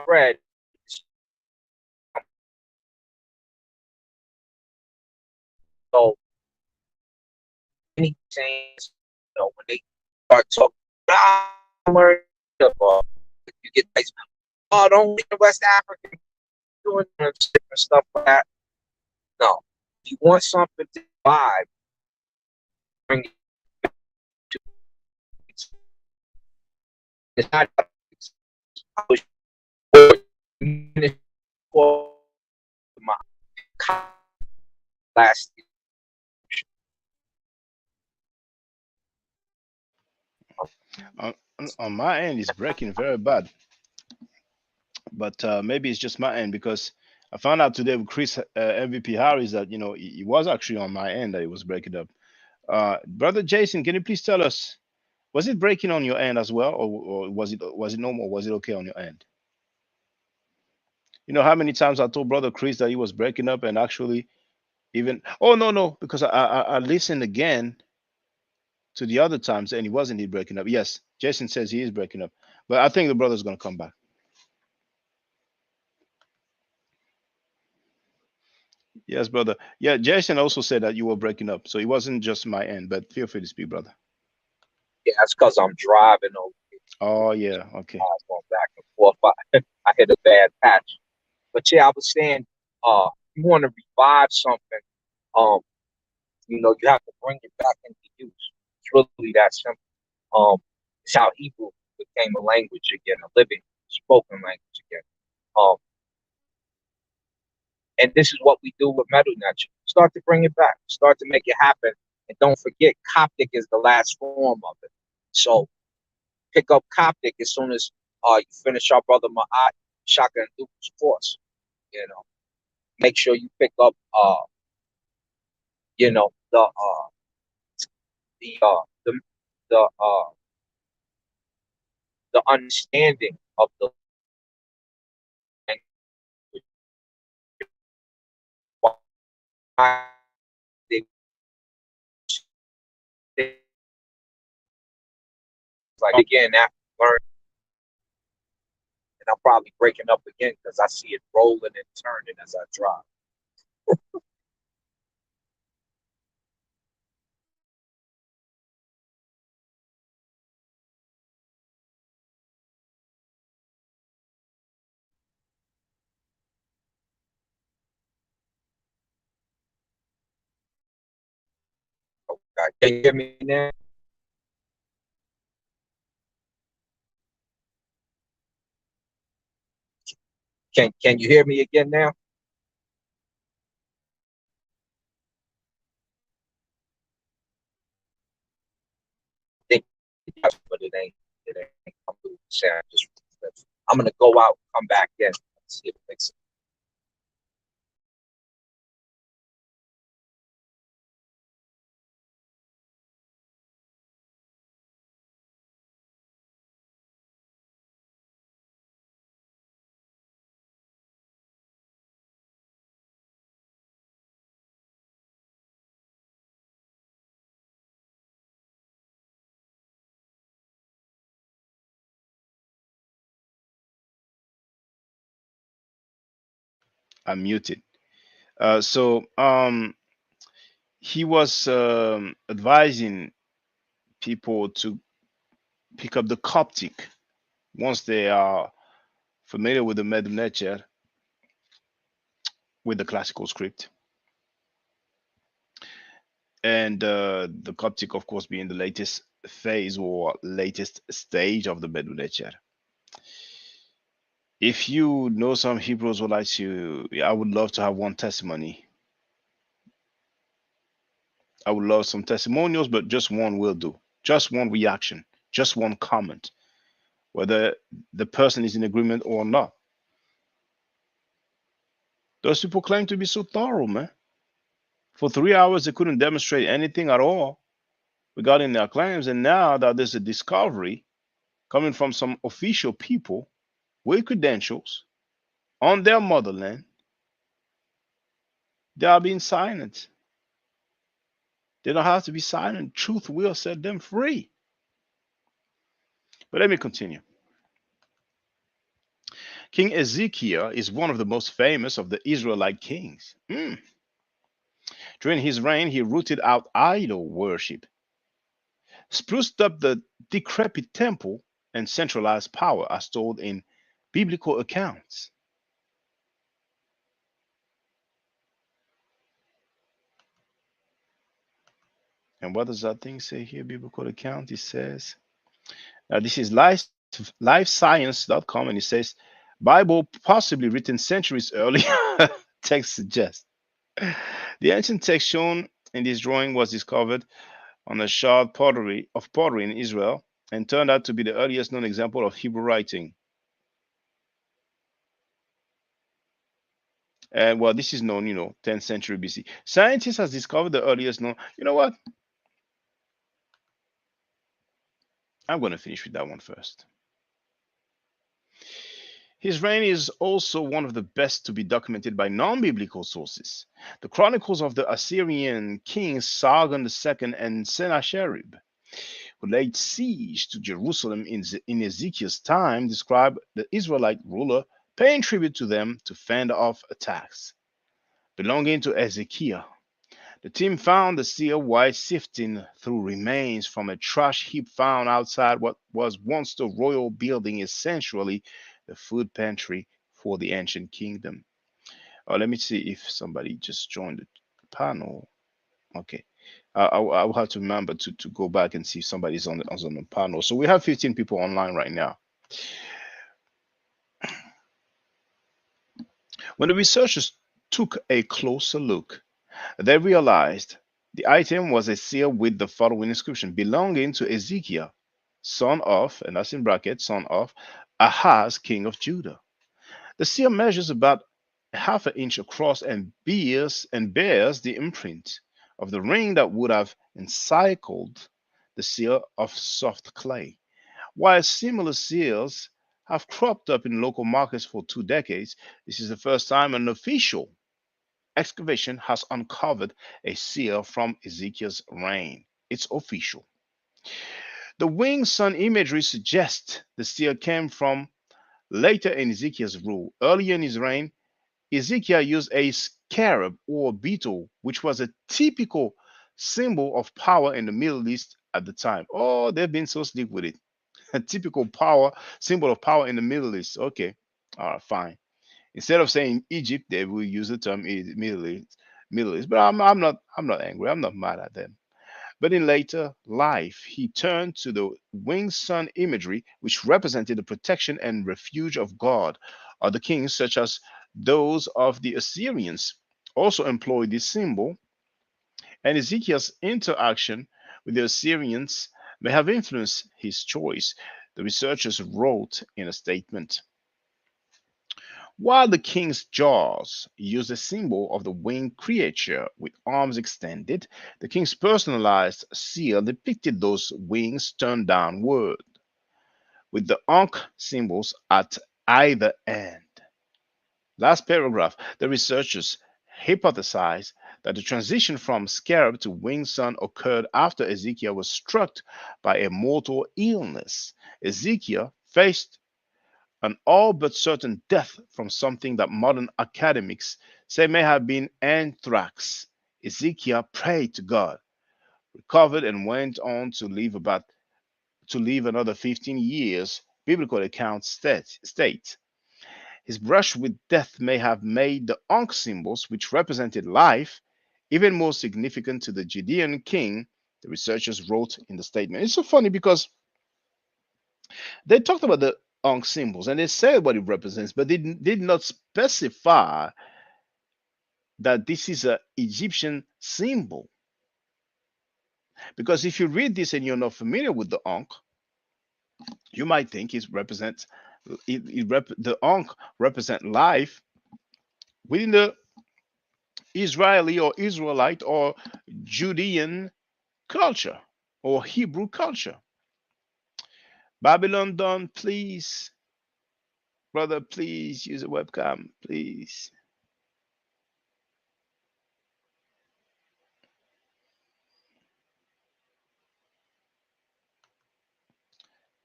spread. So many things, when they start talking, learn about, you get nice. Oh, don't leave West Africa doing different stuff like that. No, if you want something to vibe, bring it to it's not. I was for my last. on, on my end, it's breaking very bad, but maybe it's just my end because I found out today with Chris MVP Harris that it was actually on my end that it was breaking up. Brother Jason, can you please tell us, was it breaking on your end as well, or was it normal? Was it okay on your end? You know how many times I told Brother Chris that he was breaking up, and actually even, oh no, because I listened again to the other times, and he wasn't he breaking up. Yes, Jason says he is breaking up, but I think the brother's gonna come back. Yes, brother. Yeah, Jason also said that you were breaking up, so it wasn't just my end. But feel free to speak, brother. Yeah, that's because I'm driving over here. Oh yeah, okay. Going back and forth. I hit a bad patch. But yeah, I was saying, you want to revive something, um, you have to bring it back into use. It's really that simple. It's how Hebrew became a language again, a living spoken language again. Um, And this is what we do with metal nurture. Start to bring it back. Start to make it happen. And don't forget, Coptic is the last form of it. So pick up Coptic as soon as you finish our brother Ma'at, Shaka and Duke's course. You know, make sure you pick up you know, the uh the the uh the understanding of the language. Why they like again after learn, and I'm probably breaking up again because I see it rolling and turning as I drive. Okay. Can you hear me now? Can you hear me again now? I think yes, but it ain't come through the sound. I'm gonna go out, come back in, and see if it makes sense. I'm muted. So he was advising people to pick up the Coptic once they are familiar with the Medu Neter, with the classical script, and the Coptic, of course, being the latest phase or latest stage of the Medu Neter. If you know some Hebrews would like to, I would love to have one testimony. I would love some testimonials, but just one will do. Just one reaction, just one comment, whether the person is in agreement or not. Those people claim to be so thorough, man. For 3 hours, they couldn't demonstrate anything at all regarding their claims. And now that there's a discovery coming from some official people with credentials on their motherland, they are being silent. They don't have to be silent. Truth will set them free. But let me continue. King Hezekiah is one of the most famous of the Israelite kings. During his reign, he rooted out idol worship, spruced up the decrepit temple, and centralized power as told in biblical accounts. And what does that thing say here, biblical account? It says, this is lifescience.com, and it says, Bible possibly written centuries earlier, text suggests. The ancient text shown in this drawing was discovered on a shard pottery in Israel and turned out to be the earliest known example of Hebrew writing. And well, this is known, 10th century BC. Scientists has discovered the earliest known. You know what? I'm going to finish with that one first. His reign is also one of the best to be documented by non-biblical sources. The chronicles of the Assyrian kings Sargon II and Sennacherib, who laid siege to Jerusalem in Ezekiel's time, describe the Israelite ruler paying tribute to them to fend off attacks. Belonging to Hezekiah, the team found the seal while sifting through remains from a trash heap found outside what was once the royal building, essentially the food pantry for the ancient kingdom. Let me see if somebody just joined the panel. Okay. I will have to remember to go back and see if somebody's on the panel. So we have 15 people online right now. When the researchers took a closer look. They realized the item was a seal with the following inscription: belonging to Hezekiah, son of, and that's in brackets, son of Ahaz, king of Judah. The seal measures about half an inch across and bears the imprint of the ring that would have encircled the seal of soft clay. While similar seals have cropped up in local markets for 2 decades, this is the first time an official excavation has uncovered a seal from Ezekiel's reign. It's official. The winged sun imagery suggests the seal came from later in Ezekiel's rule. Earlier in his reign, Ezekiel used a scarab or beetle, which was a typical symbol of power in the Middle East at the time. Oh, they've been so slick with it. A typical power symbol of power in the Middle East. Okay, all right, fine. Instead of saying Egypt, they will use the term Middle East. Middle East. But I'm not angry. I'm not mad at them. But in later life, he turned to the winged sun imagery, which represented the protection and refuge of God. Other kings, such as those of the Assyrians, also employed this symbol, and Ezekiel's interaction with the Assyrians may have influenced his choice, the researchers wrote in a statement. While the king's jaws used a symbol of the winged creature with arms extended, the king's personalized seal depicted those wings turned downward, with the Ankh symbols at either end. Last paragraph, the researchers hypothesized that the transition from scarab to winged sun occurred after Ezekiel was struck by a mortal illness. Ezekiel faced an all but certain death from something that modern academics say may have been anthrax. Ezekiel prayed to God, recovered, and went on to live another 15 years. Biblical accounts state his brush with death may have made the Ankh symbols, which represented life, even more significant to the Judean king, the researchers wrote in the statement. It's so funny because they talked about the Ankh symbols and they said what it represents, but they did not specify that this is an Egyptian symbol. Because if you read this and you're not familiar with the Ankh, you might think the Ankh represent life within the Israeli or Israelite or Judean culture or Hebrew culture. Babylon Dawn, please, brother, please use a webcam, please.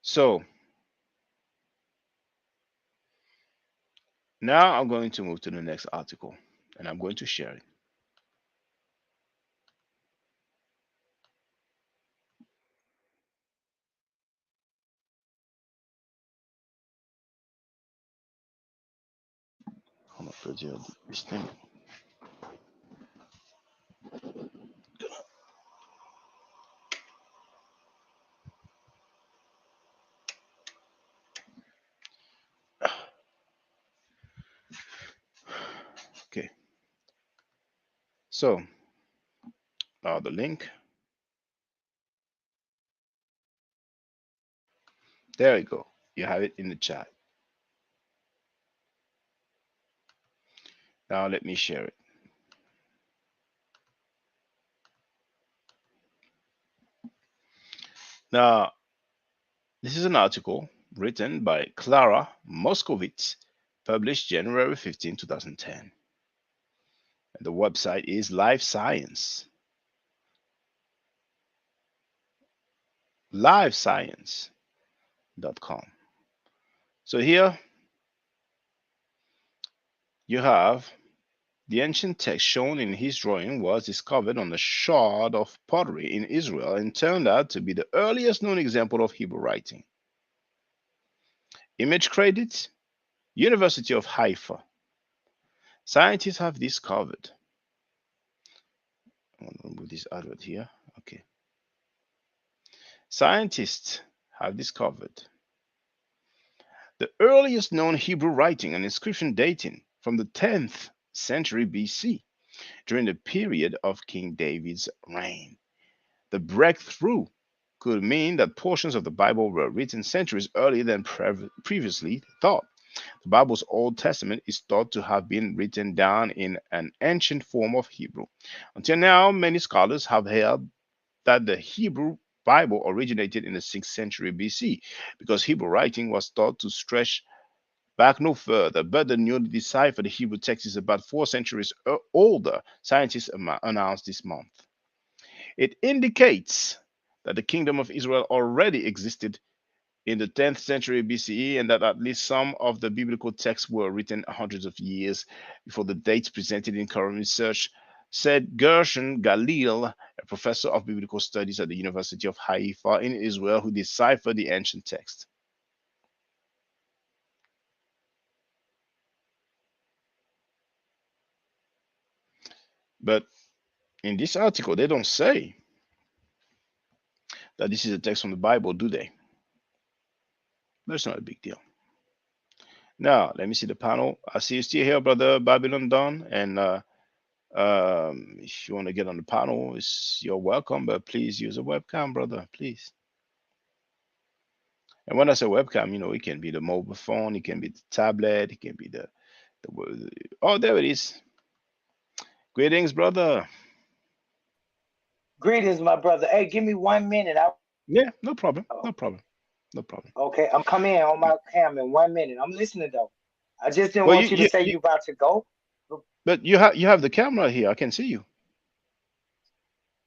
So now I'm going to move to the next article and I'm going to share it. On va pas dire this thing. Okay. So now the link. There you go. You have it in the chat. Now let me share it. Now, this is an article written by Clara Moskowitz, published January 15, 2010. And the website is Life Science. Livescience.com. So here you have the ancient text shown in his drawing was discovered on a shard of pottery in Israel and turned out to be the earliest known example of Hebrew writing. Image credits, University of Haifa. Scientists have discovered. I'm going to remove this advert here. Okay. Scientists have discovered the earliest known Hebrew writing, an inscription dating from the 10th century BC, during the period of King David's reign. The breakthrough could mean that portions of the Bible were written centuries earlier than previously thought. The Bible's Old Testament is thought to have been written down in an ancient form of Hebrew. Until now, many scholars have held that the Hebrew Bible originated in the 6th century BC because Hebrew writing was thought to stretch back no further, but the newly deciphered Hebrew text is about 4 centuries older, scientists announced this month. It indicates that the kingdom of Israel already existed in the 10th century BCE and that at least some of the biblical texts were written hundreds of years before the dates presented in current research, said Gershon Galil, a professor of biblical studies at the University of Haifa in Israel, who deciphered the ancient text. But in this article, they don't say that this is a text from the Bible, do they? That's not a big deal. Now, let me see the panel. I see you still here, brother Babylon Don. And if you want to get on the panel, you're welcome, but please use a webcam, brother, please. And when I say webcam, it can be the mobile phone, it can be the tablet, it can be the oh, there it is. Greetings, brother. Greetings, my brother. Hey, give me 1 minute. Yeah, no problem. No problem. No problem. Okay, I'm coming in on my cam in 1 minute. I'm listening though. I just didn't Well, want you to say you about to go. But you have the camera here. I can see you.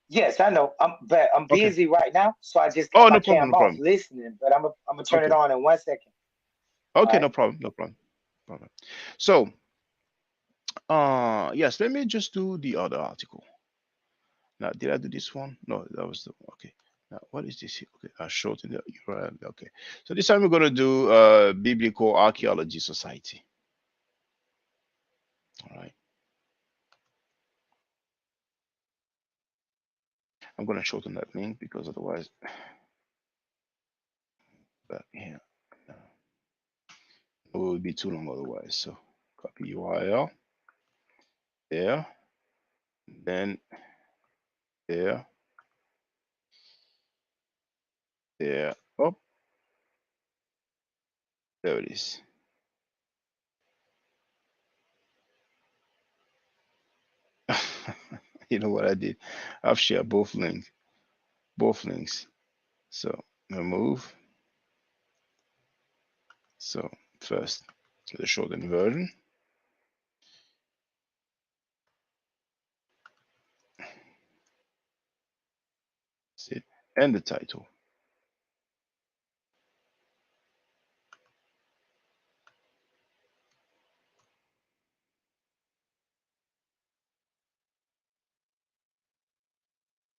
Yes, I know. I'm Okay. busy right now, so I just Oh, got my no problem, cam no off problem. listening. But I'm gonna turn it Okay. on in 1 second. Okay, All no right. problem, no problem. Problem. So, yes, let me just do the other article. Now, did I do this one? No, that was the okay. Now, what is this here? Okay, I shortened the URL. Okay, so this time we're gonna do Biblical Archaeology Society. All right. I'm gonna shorten that link because otherwise, back here, it will be too long otherwise. So, copy URL there, then there, there. Oh, there it is. You know what I did? I've shared both links. So remove. So first the shortened version. That's it. And the title.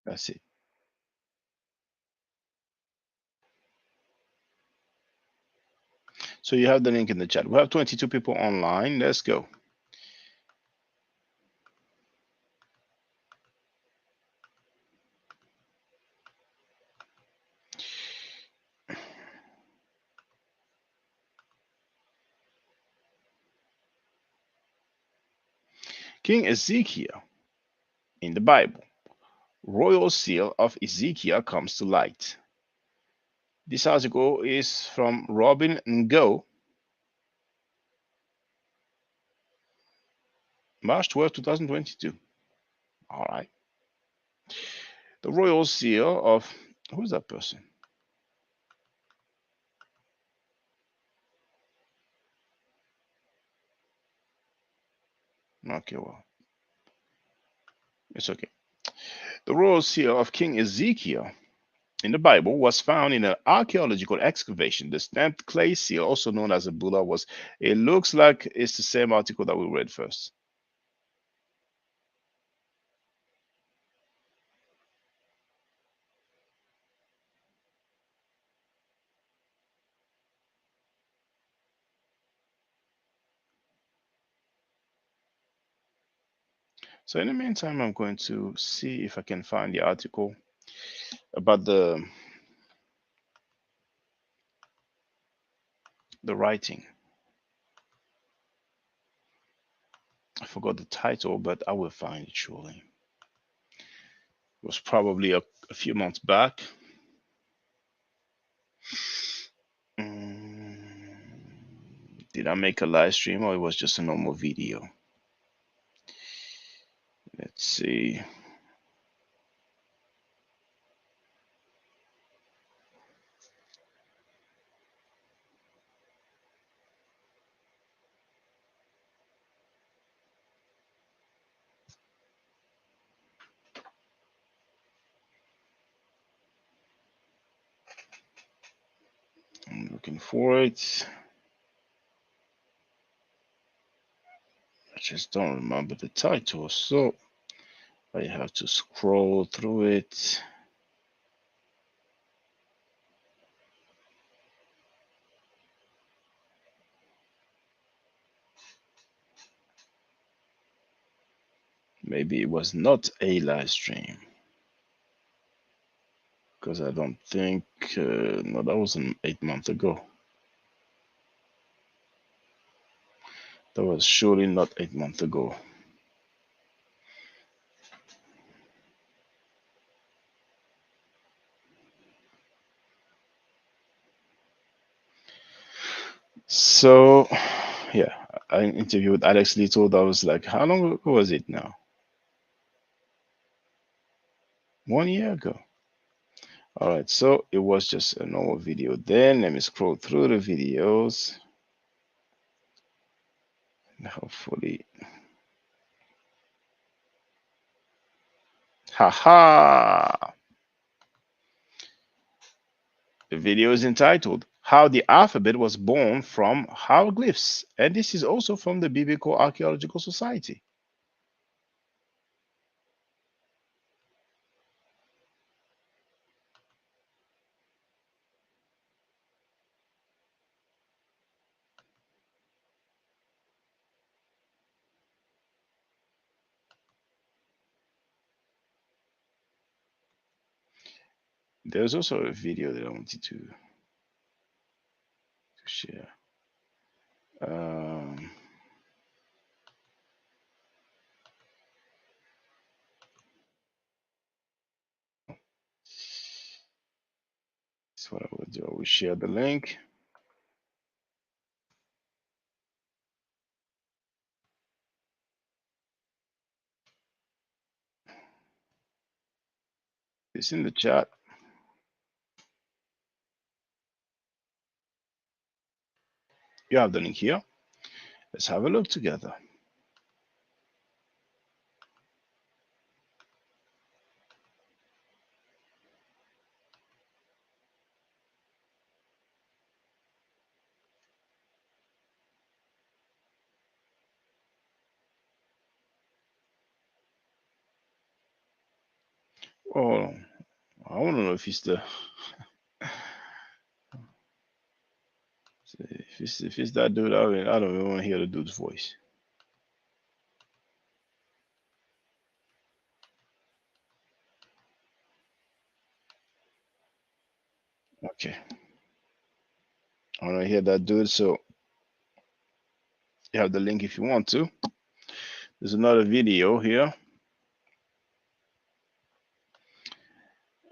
That's it. So you have the link in the chat. We have 22 people online. Let's go. King Ezekiel in the Bible. Royal seal of Ezekiel comes to light. This article is from Robin Ngo, March 12, 2022. All right. The royal seal of, who's that person? Okay, well, it's okay. The royal seal of King Ezekiel in the Bible was found in an archaeological excavation. The stamped clay seal, also known as a bulla, was. It looks like it's the same article that we read first. So in the meantime, I'm going to see if I can find the article about the writing. forgot the title, but I will find it surely. It was probably a few months back. Did I make a live stream or it was just a normal video? Let's see. I'm looking for it. I just don't remember the title, so I have to scroll through it. Maybe it was not a live stream, because I don't think, no, that was 8 months ago. That was surely not 8 months ago. So, yeah, I interviewed Alex Little. That was like, how long ago was it now? 1 year ago. All right, so it was just a normal video then. Let me scroll through the videos. Hopefully. Haha! The video is entitled How the Alphabet Was Born from Hieroglyphs. And this is also from the Biblical Archaeological Society. There's also a video that I wanted to share. That's what I will do. I will share the link. It's in the chat. You have the link here. Let's have a look together. Oh, I want to know if it's the if it's that dude. I don't even want to hear the dude's voice. Okay, I want to hear that dude. So you have the link if you want to. There's another video here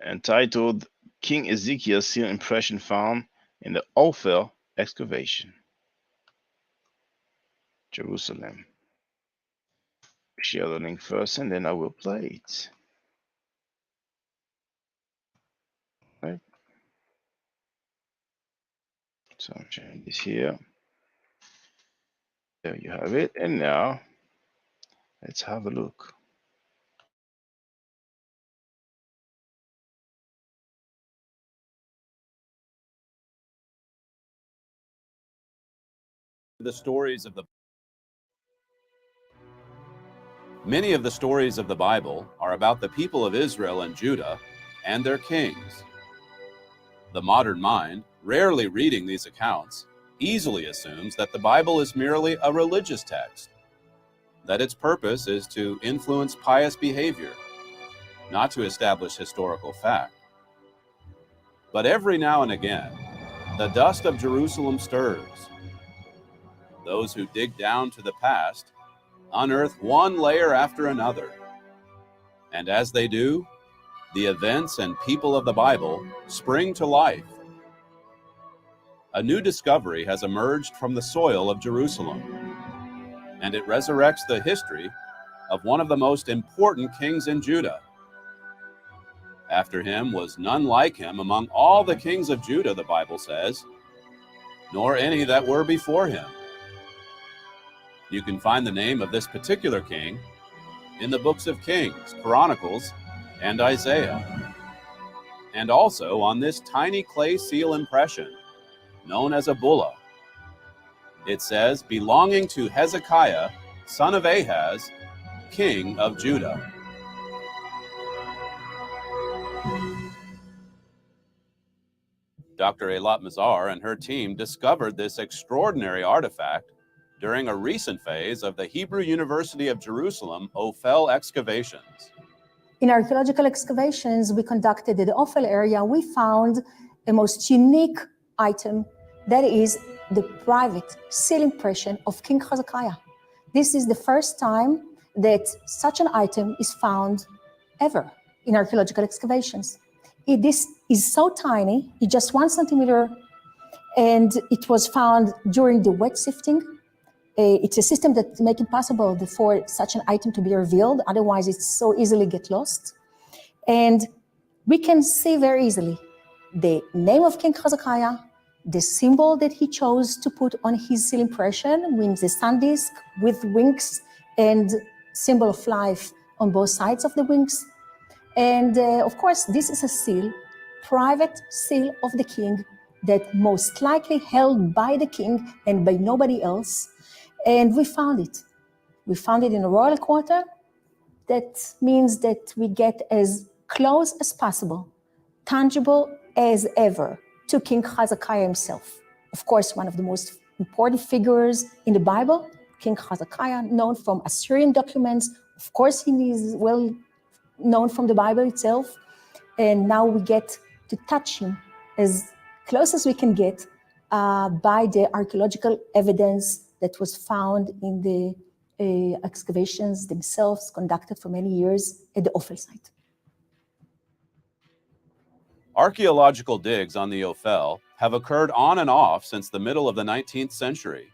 entitled King Ezekiel Seal Impression Found in the Ophel Excavation, Jerusalem. Share the link first and then I will play it. Right. So I'm sharing this here. There you have it. And now let's have a look. The stories of the Many of the stories of the Bible are about the people of Israel and Judah and their kings. The modern mind, rarely reading these accounts, easily assumes that the Bible is merely a religious text, that its purpose is to influence pious behavior, not to establish historical fact. But every now and again, the dust of Jerusalem stirs. Those who dig down to the past unearth one layer after another. And as they do, the events and people of the Bible spring to life. A new discovery has emerged from the soil of Jerusalem, and it resurrects the history of one of the most important kings in Judah. After him was none like him among all the kings of Judah, the Bible says, nor any that were before him. You can find the name of this particular king in the books of Kings, Chronicles, and Isaiah, and also on this tiny clay seal impression known as a bulla. It says, belonging to Hezekiah, son of Ahaz, king of Judah. Dr. Eilat Mazar and her team discovered this extraordinary artifact during a recent phase of the Hebrew University of Jerusalem Ophel excavations. In archaeological excavations we conducted in the Ophel area, we found a most unique item, that is the private seal impression of King Hezekiah. This is the first time that such an item is found ever in archaeological excavations. This is so tiny, it's just 1 centimeter, and it was found during the wet sifting. It's a system that makes it possible for such an item to be revealed, otherwise it's so easily get lost. And we can see very easily the name of King Hezekiah, the symbol that he chose to put on his seal impression, with the sun disk with wings and symbol of life on both sides of the wings. And of course, this is a seal, private seal of the king, that most likely held by the king and by nobody else. And we found it. We found it in a royal quarter. That means that we get as close as possible, tangible as ever, to King Hezekiah himself. Of course, one of the most important figures in the Bible, King Hezekiah, known from Assyrian documents. Of course, he is well known from the Bible itself. And now we get to touch him as close as we can get by the archaeological evidence that was found in the excavations themselves, conducted for many years at the Ophel site. Archaeological digs on the Ophel have occurred on and off since the middle of the 19th century.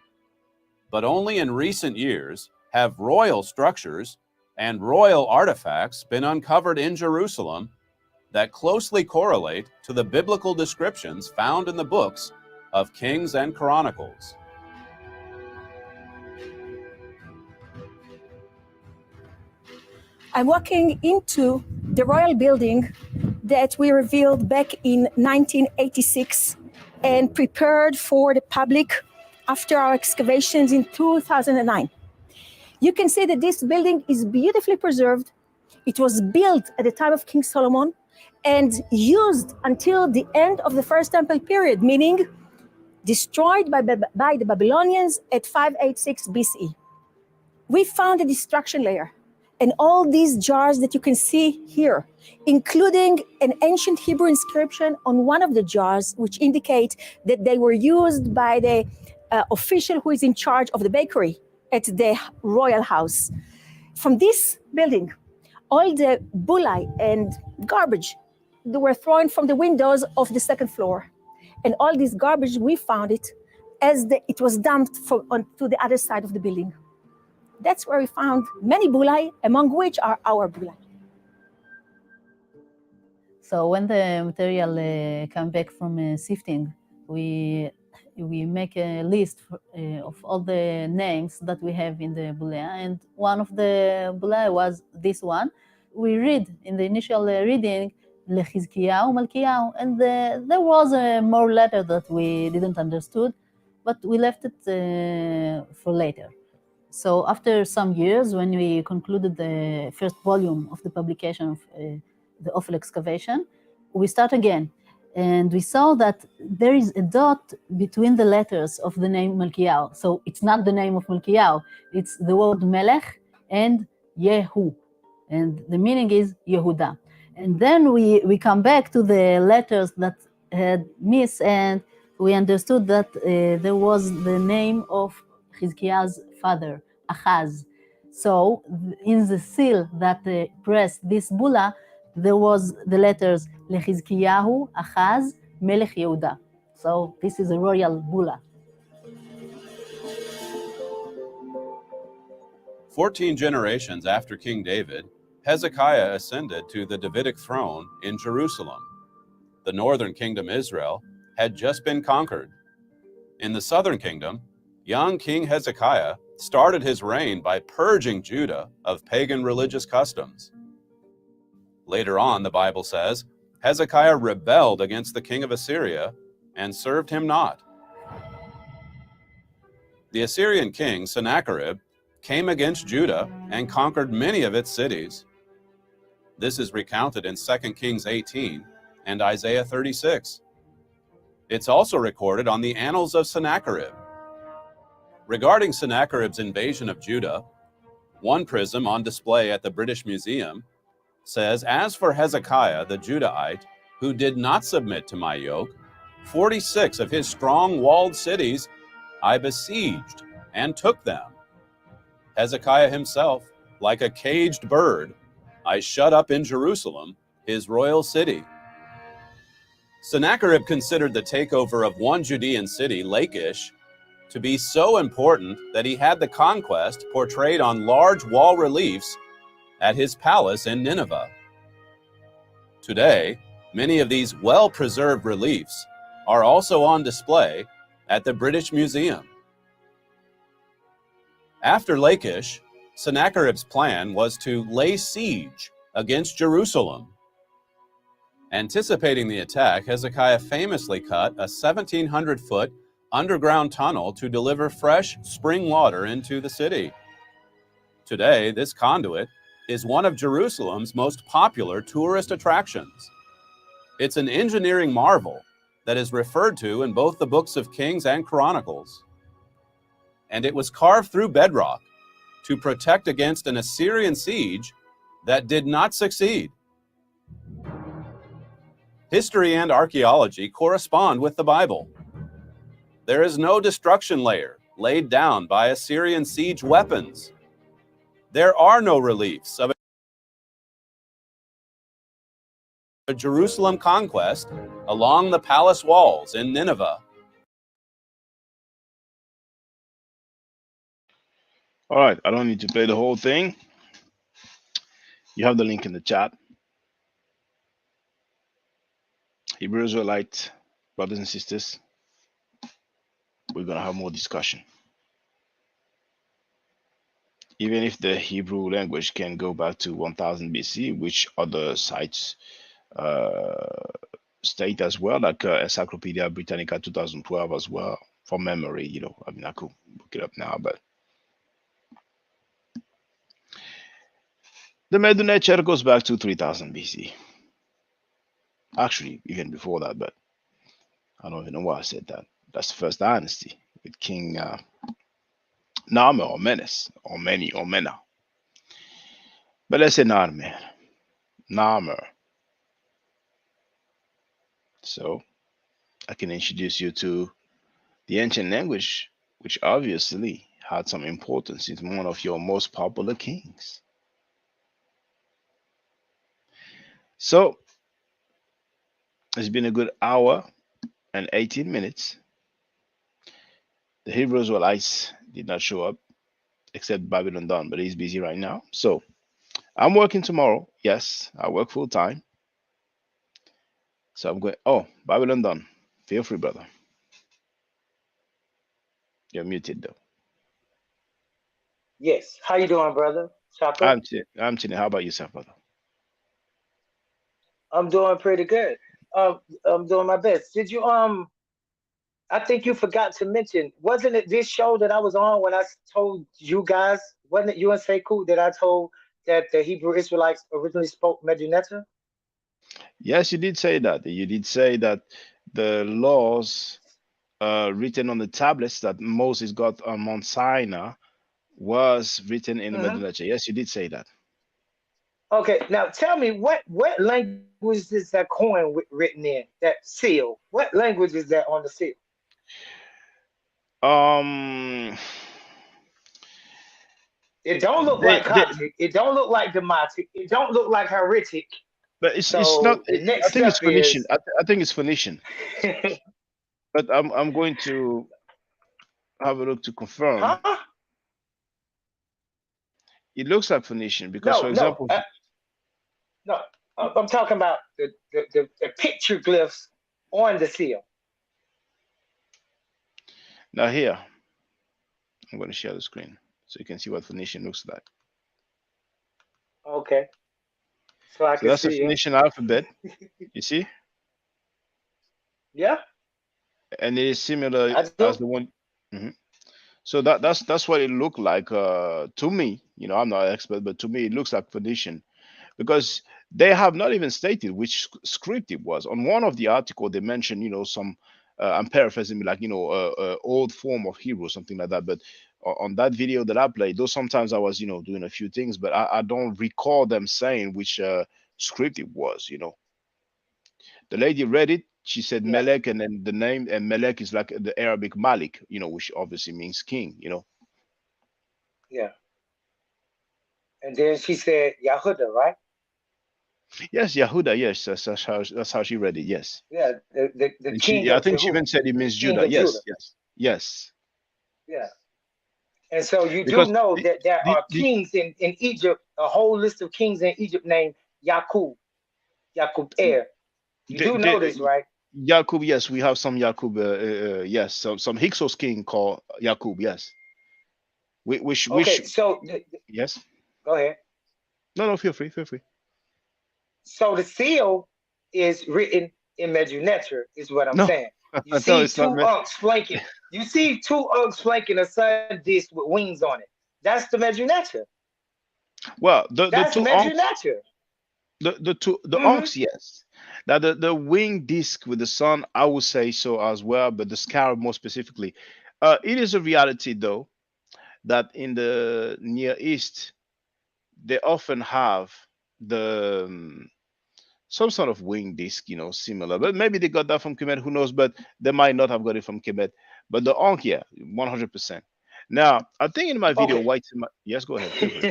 But only in recent years have royal structures and royal artifacts been uncovered in Jerusalem that closely correlate to the biblical descriptions found in the books of Kings and Chronicles. I'm walking into the royal building that we revealed back in 1986 and prepared for the public after our excavations in 2009. You can see that this building is beautifully preserved. It was built at the time of King Solomon and used until the end of the First Temple period, meaning destroyed by the Babylonians at 586 BCE. We found a destruction layer. And all these jars that you can see here, including an ancient Hebrew inscription on one of the jars, which indicate that they were used by the official who is in charge of the bakery at the royal house. From this building, all the bullae and garbage that were thrown from the windows of the second floor. And all this garbage, we found it as it was dumped onto the other side of the building. That's where we found many bullae, among which are our bullae. So when the material come back from sifting, we make a list of all the names that we have in the bullae, and one of the bullae was this one. We read in the initial reading, Hezekiah, Malkiah, and there was a more letter that we didn't understood, but we left it for later. So after some years, when we concluded the first volume of the publication of the Ophel excavation, we start again. And we saw that there is a dot between the letters of the name Malkiah. So it's not the name of Malkiah, it's the word Melech and Yehu. And the meaning is Yehuda. And then we come back to the letters that had missed, and we understood that there was the name of Hezekiah's father, Ahaz. So in the seal that pressed this bulla, there was the letters Lehizkiyahu, Achaz, Melech Yehuda. So this is a royal bulla. 14 generations after King David, Hezekiah ascended to the Davidic throne in Jerusalem. The northern kingdom Israel had just been conquered. In the southern kingdom, young King Hezekiah started his reign by purging Judah of pagan religious customs. Later on, the Bible says, Hezekiah rebelled against the king of Assyria and served him not. The Assyrian king Sennacherib came against Judah and conquered many of its cities. This is recounted in 2 Kings 18 and Isaiah 36. It's also recorded on the Annals of Sennacherib. Regarding Sennacherib's invasion of Judah, one prism on display at the British Museum says, "As for Hezekiah the Judahite, who did not submit to my yoke, 46 of his strong walled cities I besieged and took them. Hezekiah himself, like a caged bird, I shut up in Jerusalem, his royal city." Sennacherib considered the takeover of one Judean city, Lachish, to be so important that he had the conquest portrayed on large wall reliefs at his palace in Nineveh. Today, many of these well-preserved reliefs are also on display at the British Museum. After Lachish, Sennacherib's plan was to lay siege against Jerusalem. Anticipating the attack, Hezekiah famously cut a 1,700-foot underground tunnel to deliver fresh spring water into the city. Today, this conduit is one of Jerusalem's most popular tourist attractions. It's an engineering marvel that is referred to in both the books of Kings and Chronicles. And it was carved through bedrock to protect against an Assyrian siege that did not succeed. History and archaeology correspond with the Bible. There is no destruction layer laid down by Assyrian siege weapons. There are no reliefs of a Jerusalem conquest along the palace walls in Nineveh. All right, I don't need to play the whole thing. You have the link in the chat. Hebrew Israelite brothers and sisters, we're going to have more discussion. Even if the Hebrew language can go back to 1000 BC, which other sites state as well, like Encyclopedia Britannica 2012 as well, from memory, you know, I mean, I could look it up now, but the Medu Neter goes back to 3000 BC. Actually, even before that, but I don't even know why I said that. That's the first dynasty with King Narmer or Menes or Meni or Mena. But let's say Narmer. So I can introduce you to the ancient language, which obviously had some importance in one of your most popular kings. So it's been a good hour and 18 minutes. The Hebrew Israelites did not show up, except Babylon Dawn, but he's busy right now. So I'm working tomorrow. Yes, I work full time. So I'm going. Oh, Babylon Dawn. Feel free, brother. You're muted though. Yes. How you doing, brother? Chop up? I'm chilling. How about yourself, brother? I'm doing pretty good. I'm doing my best. Did you I think you forgot to mention, wasn't it this show that I was on when I told you guys, wasn't it you and Sekou that I told that the Hebrew Israelites originally spoke Meduneta? Yes, you did say that. You did say that the laws written on the tablets that Moses got on Mount Sinai was written in the Medu-Neter. Yes, you did say that. Okay, now tell me what language is that coin written in, that seal? What language is that on the seal? It don't look like Coptic. It don't look like Demotic. It don't look like Heretic. but it's not. So the next I think it's step Phoenician. is I think it's Phoenician. But I'm going to have a look to confirm. huh? It looks like Phoenician because, for No, no, example, no. I'm talking about the picture glyphs on the seal. now here I'm going to share the screen so you can see what Phoenician looks like. Okay. So I So can that's the see it. Phoenician alphabet. You see, Yeah, and it is similar I do. as the one. Mhm. So that's what it looked like to me. You know, I'm not an expert, but to me it looks like Phoenician because they have not even stated which script it was. On one of the article, they mentioned, you know, some. I'm paraphrasing, like, you know, old form of Hebrew, something like that. But on that video that I played, though sometimes I was, you know, doing a few things, but I don't recall them saying which script it was. You know, the lady read it. She said Yeah, Melek, and then the name, and Melek is like the Arabic Malik, you know, which obviously means king. You know. yeah. And then she said Yahuda, right? Yes, Yehuda. Yes, that's how she read it. Yes, Yeah, the and king she, I of think she Jehu, even said it the means king Judah. of Judah. Yes, yes, yes. Yeah. And so you do Because know that there are the kings in Egypt, a whole list of kings in Egypt named Yakub, Yakub Er. You do know this, the right? Yakub, yes, we have some Yakub. Yes, some Hyksos king called Yakub. Yes, which Okay, so yes. go ahead. No, no, feel free, feel free. So the seal is written in Meduneter, is what I'm No, saying. You no, see it's not two meant. unks flanking. You see two unks flanking a sun disk with wings on it. That's the Meduneter. Well, the That's two onks, Meduneter. the Mm-hmm. onks, yes. Now the wing disc with the sun, I would say so as well, but the scarab more specifically, it is a reality though that in the Near East they often have the some sort of wing disc, you know, similar. But maybe they got that from Kemet, who knows? But they might not have got it from Kemet. But the Ankh, yeah, 100%. Now, I think in my video, Okay. White, yes, go ahead, feel free.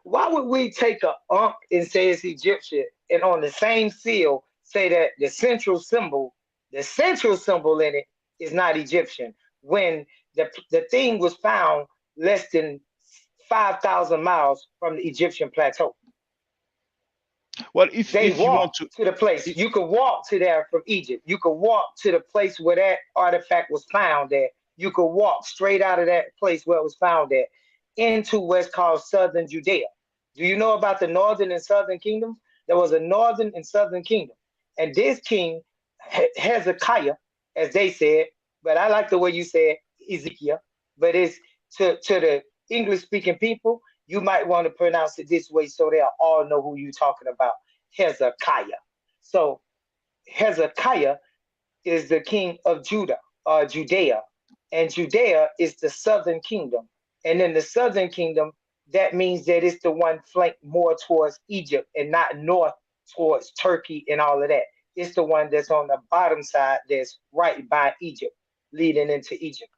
Why would we take a unk and say it's Egyptian, and on the same seal say that the central symbol in it is not Egyptian, when the thing was found less than 5,000 miles from the Egyptian plateau? Well, They if you want walked to, to the place. if, You could walk to there from Egypt. You could walk to the place where that artifact was found at. You could walk straight out of that place where it was found at into what's called southern Judea. Do you know about the northern and southern kingdoms? There was a northern and southern kingdom. And this king, Hezekiah, as they said, but I like the way you said Ezekiel, but it's to the English speaking people, you might want to pronounce it this way so they'll all know who you're talking about. Hezekiah. So Hezekiah is the king of Judah, Judea, and Judea is the southern kingdom. And in the southern kingdom, that means that it's the one flanked more towards Egypt and not north towards Turkey and all of that. It's the one that's on the bottom side that's right by Egypt, leading into Egypt.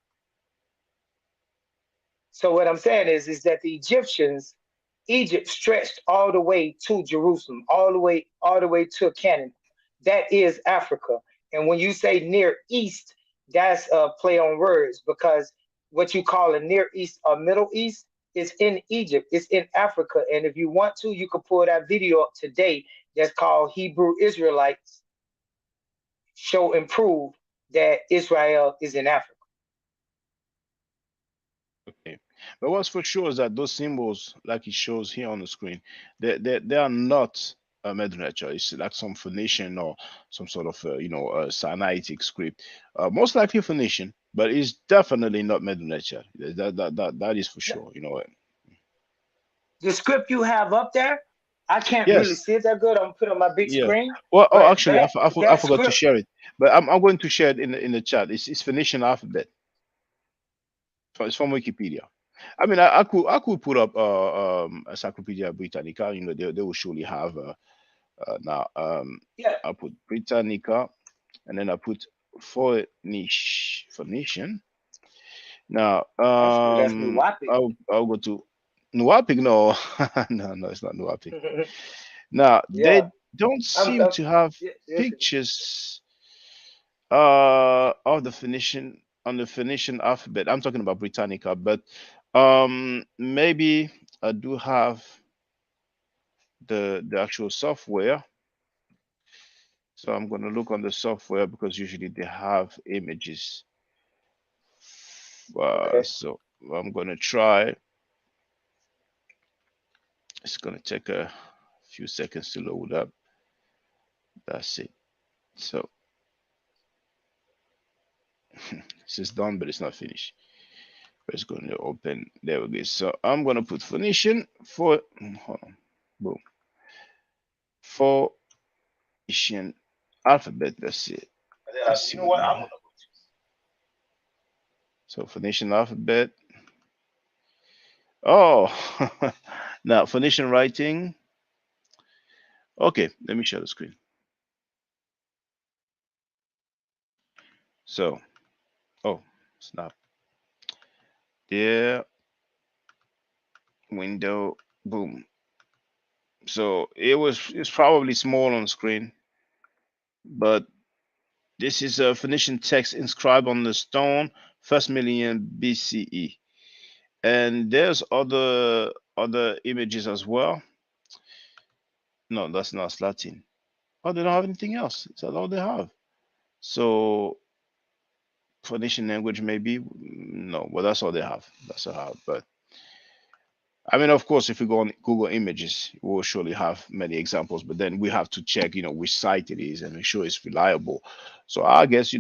So what I'm saying is that the Egyptians, Egypt stretched all the way to Jerusalem, all the way to Canaan. That is Africa. And when you say Near East, that's a play on words, because what you call a Near East or Middle East is in Egypt, it's in Africa. And if you want to, you can pull that video up today that's called Hebrew Israelites Show and Prove that Israel is in Africa. okay. But what's for sure is that those symbols, like it shows here on the screen, they are not Medunachar. It's like some Phoenician or some sort of, you know, Sinaitic script. Most likely Phoenician, but it's definitely not Medunachar. That is for sure, you know. The script you have up there, I can't really Yes. see it that good. I'm put on my big Yeah. screen, Well, oh, but actually, I that forgot to script, share it, but I'm going to share it in the chat. It's Phoenician alphabet. It's from Wikipedia. I mean, I could put up Encyclopedia Britannica. You know, they will surely have now. yeah. I put Britannica, and then I put Phoenician. Now, That's me. Whop it. I'll go to Nuapic, no. No, it's not Nuapic. Now, Yeah, they don't I'm, seem to have yes, pictures of the Phoenician on the Phoenician alphabet. I'm talking about Britannica, but maybe I do have the actual software. So I'm going to look on the software because usually they have images. okay. So I'm going to try. It's going to take a few seconds to load up. That's it. So this is done, but it's not finished. It's going to open. There we go. So I'm going to put Phoenician for, hold on, boom, Phoenician alphabet. Let's see. Let's see what we have. So Phoenician alphabet. Oh, now Phoenician writing. Okay, let me share the screen. So, oh, snap. There, window, boom. So it's probably small on the screen, but this is a Phoenician text inscribed on the stone, first millennium BCE. And there's other images as well. No, that's not Latin. Oh, they don't have anything else. That's all they have. So Phoenician language, maybe no, but that's all they have. That's all they have. But I mean, of course, if we go on Google Images, we'll surely have many examples. But then we have to check, which site it is and make sure it's reliable. So I guess,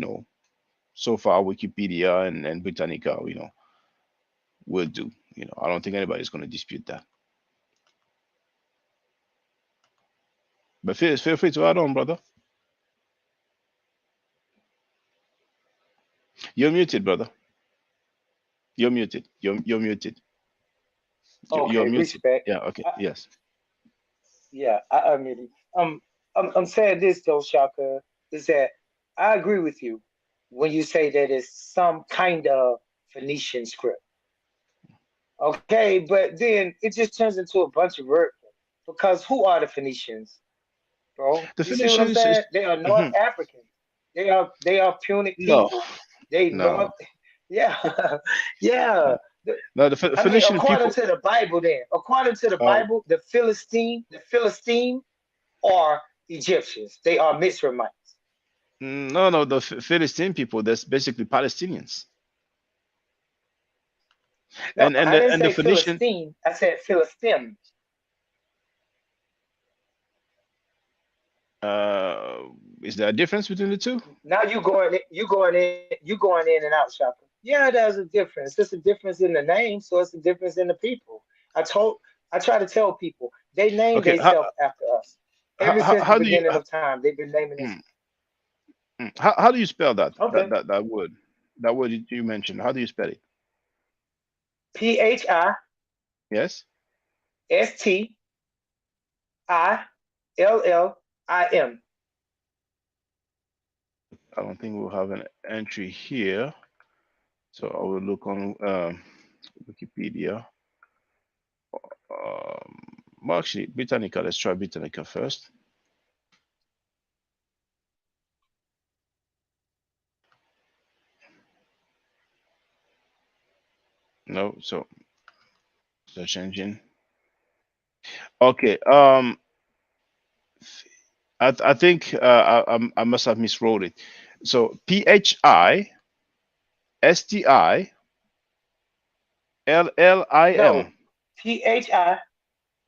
so far Wikipedia and Britannica, will do. I don't think anybody's going to dispute that. But feel free to add on, brother. You're muted, brother. You're muted. You're muted. You're Okay, muted. respect. Yeah. Okay. Yes. Yeah, I admit it. I'm saying this though, Shaka, is that I agree with you when you say that it's some kind of Phoenician script. Okay, but then it just turns into a bunch of work because who are the Phoenicians, bro? The You see what I'm Phoenicians is saying? They are North mhm. Africans. They are Punic No, people. They no, North, yeah, yeah. no. The I mean, Phoenician according people. to the Bible, then, according to the Uh, Bible, the Philistine are Egyptians. They are Mitzraymites. no, no. The Philistine people. That's basically Palestinians. No, And I didn't the say Phoenician. Philistine. I said Philistine. Uh, is there a difference between the two? Now you going in and out, Shaka. Yeah, there's a difference. It's a difference in the name, so it's a difference in the people. I told, I try to tell people they name Okay. How themselves after us. Ever since the how do you beginning of time, they've been naming this. mm, how do you spell that Okay, word? That word you mentioned. How do you spell it? Yes. Philstim. I don't think we'll have an entry here. So I will look on Wikipedia. Well, actually, Britannica. Let's try Britannica first. No, so search engine. Okay. I think I must have miswrote it. So Philstim. No, Thi.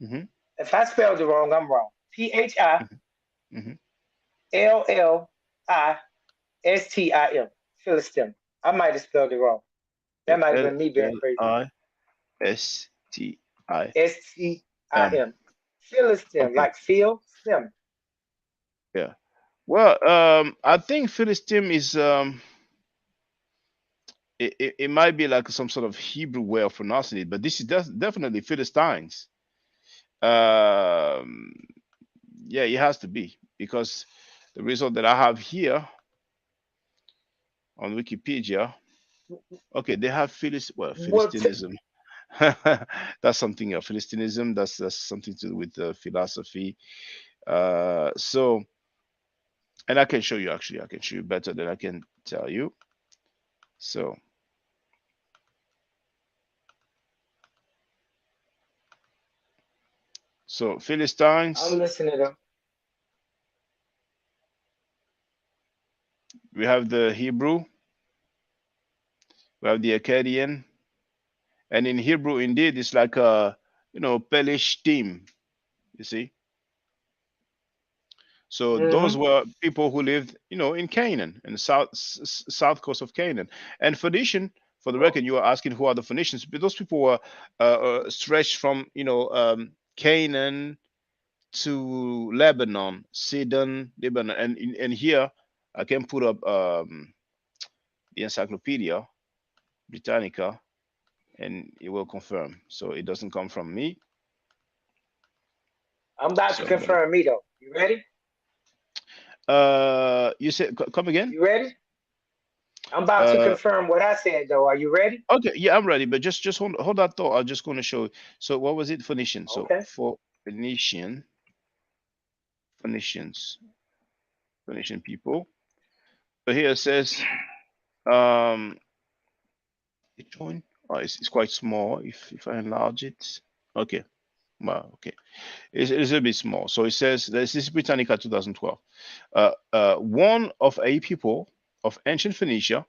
Mm-hmm, If I spelled it wrong, I'm wrong. Phillistim. mm-hmm. Philistim. I might have spelled it wrong. That might have been me being crazy. Philstim. Stim. Philistim, Okay. like Phil Stim. Yeah. Well, I think Philistine is it might be like some sort of Hebrew way of pronouncing it, but this is definitely Philistines. Um, yeah, it has to be because the result that I have here on Wikipedia, okay, they have What? Philistinism. That's something of Philistinism. That's something to do with philosophy. So, and I can show you actually. I can show you better than I can tell you. So, Philistines. I'm listening to them. We have the Hebrew. We have the Akkadian. And in Hebrew, indeed, it's like a Pelishtim. You see. So those Mm-hmm. were people who lived, in Canaan, in the south coast of Canaan. And Phoenician, for the record, you are asking who are the Phoenicians, but those people were stretched from, Canaan to Lebanon, Sidon, Lebanon, and here I can put up the Encyclopedia Britannica, and it will confirm. So it doesn't come from me. I'm about So to I'm gonna. confirm me though. You ready? You said come again? You ready? I'm about to Uh, confirm what I said though. Are you ready? okay, yeah, I'm ready, but just hold that thought. I'm just going to show you. So what was it? Phoenician. So Okay. for Phoenicians, Phoenician people. So here it says, um, it join. Oh, it's quite small. If I enlarge it, okay. Well, okay, it's a bit small. So it says this is Britannica 2012. One of a people of ancient Phoenicia.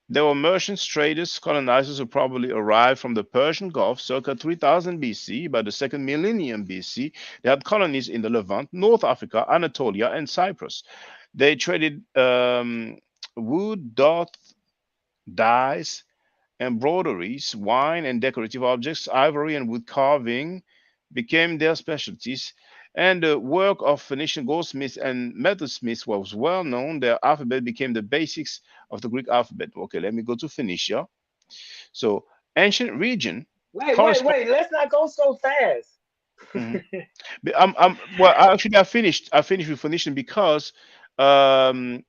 There were merchants, traders, colonizers who probably arrived from the Persian Gulf circa 3000 BC. By the second millennium BC, they had colonies in the Levant, North Africa, Anatolia, and Cyprus. They traded wood, doth, dyes, embroideries, wine and decorative objects, ivory and wood carving became their specialties. And the work of Phoenician goldsmiths and metalsmiths was well known. Their alphabet became the basics of the Greek alphabet. Okay, let me go to Phoenicia. So, ancient region correspond. Wait. Let's not go so fast. Mhm. Well, actually, I finished with Phoenician because um,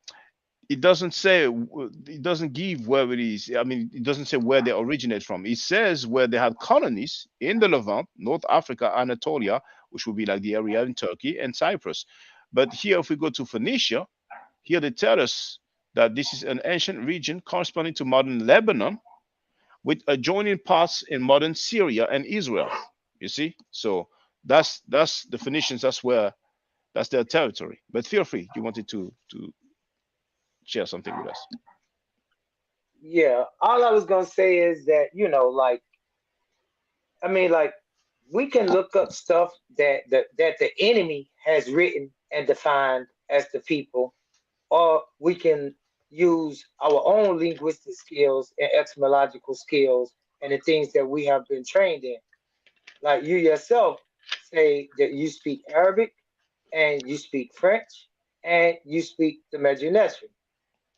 it doesn't say, it doesn't give where it is. I mean, it doesn't say where they originate from. It says where they had colonies in the Levant, North Africa, Anatolia, which would be like the area in Turkey, and Cyprus. But here, if we go to Phoenicia, here they tell us that this is an ancient region corresponding to modern Lebanon with adjoining parts in modern Syria and Israel. You see, so that's the Phoenicians. That's their territory. But feel free, you wanted to share something with us. Yeah. All I was gonna say is that, like, I mean, like, we can look up stuff that the enemy has written and defined as the people, or we can use our own linguistic skills and etymological skills and the things that we have been trained in. Like you yourself say that you speak Arabic and you speak French and you speak the Medjugorje.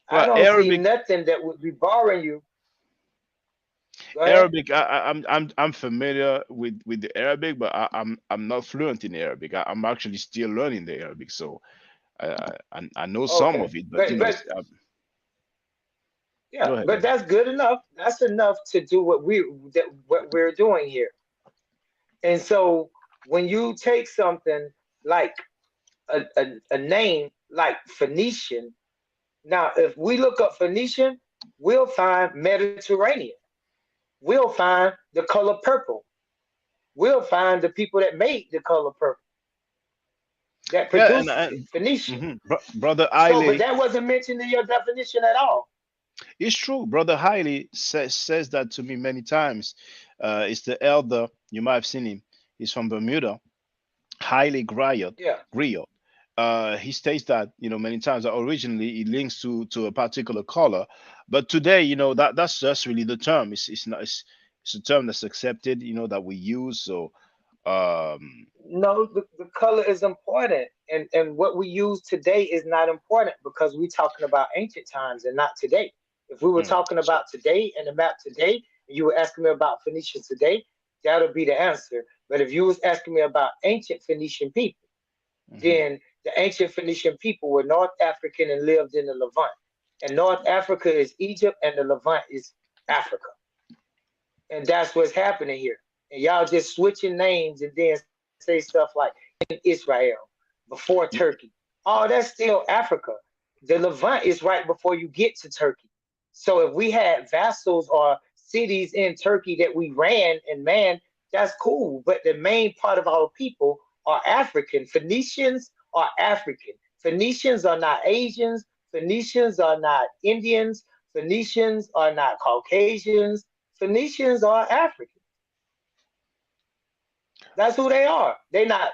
I Well, don't see Arabic, nothing that would be barring you. Go ahead. Arabic. I'm familiar with the Arabic, but I'm not fluent in Arabic. I'm actually still learning the Arabic, so I know some Okay, of it, but but yeah, go ahead, but brother. that's good enough. That's enough to do what we're doing here. And so when you take something like a name like Phoenician, now if we look up Phoenician, we'll find Mediterranean. We'll find the color purple. We'll find the people that made the color purple, that Yeah, produced it, Phoenician. Brother So, but Haile, that wasn't mentioned in your definition at all. it's true. Brother Haile says that to me many times. It's the elder. You might have seen him. He's from Bermuda. Haile Griot. Yeah. Griot. He states that many times that originally it links to a particular color, but today that's just really the term. It's not it's a term that's accepted. That we use. So No, the color is important. And what we use today is not important because we're talking about ancient times and not today. If we were talking so about today and the map today, and you were asking me about Phoenicians today, that'll be the answer. But if you was asking me about ancient Phoenician people, mhm. then the ancient Phoenician people were North African and lived in the Levant. And North Africa is Egypt and the Levant is Africa. And that's what's happening here. And y'all just switching names and then say stuff like in Israel, before Turkey. Oh, that's still Africa. The Levant is right before you get to Turkey. So if we had vassals or cities in Turkey that we ran and manned, that's cool. But the main part of our people are African. Phoenicians are African. Phoenicians are not Asians. Phoenicians are not Indians. Phoenicians are not Caucasians. Phoenicians are African. That's who they are. They're not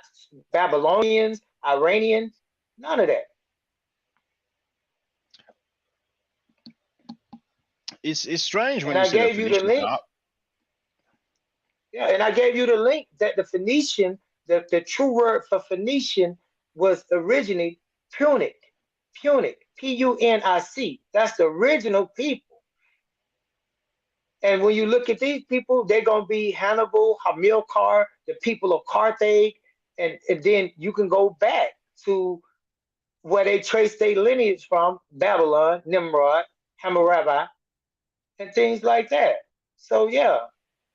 Babylonians, Iranians, none of that. It's strange when And you I say the gave you the Phoenicians link. are. Yeah, and I gave you the link that the Phoenician, the true word for Phoenician was originally Punic. Punic, Punic. That's the original people. And when you look at these people, they're going to be Hannibal, Hamilcar, the people of Carthage. And then you can go back to where they trace their lineage from, Babylon, Nimrod, Hammurabi, and things like that. So, yeah,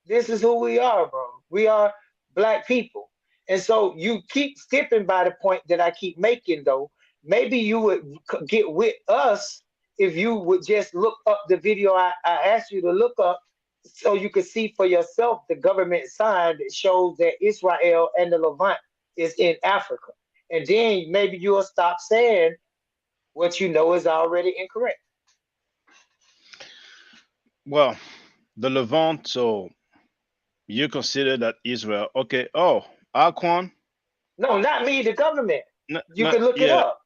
this is who we are, bro. We are black people. And so you keep skipping by the point that I keep making, though. Maybe you would get with us if you would just look up the video I asked you to look up so you could see for yourself the government sign that shows that Israel and the Levant is in Africa. And then maybe you'll stop saying what you know is already incorrect. Well, the Levant, so you consider that Israel, okay. Oh, Aquan. No, not me, the government. You No, can look it yeah. up.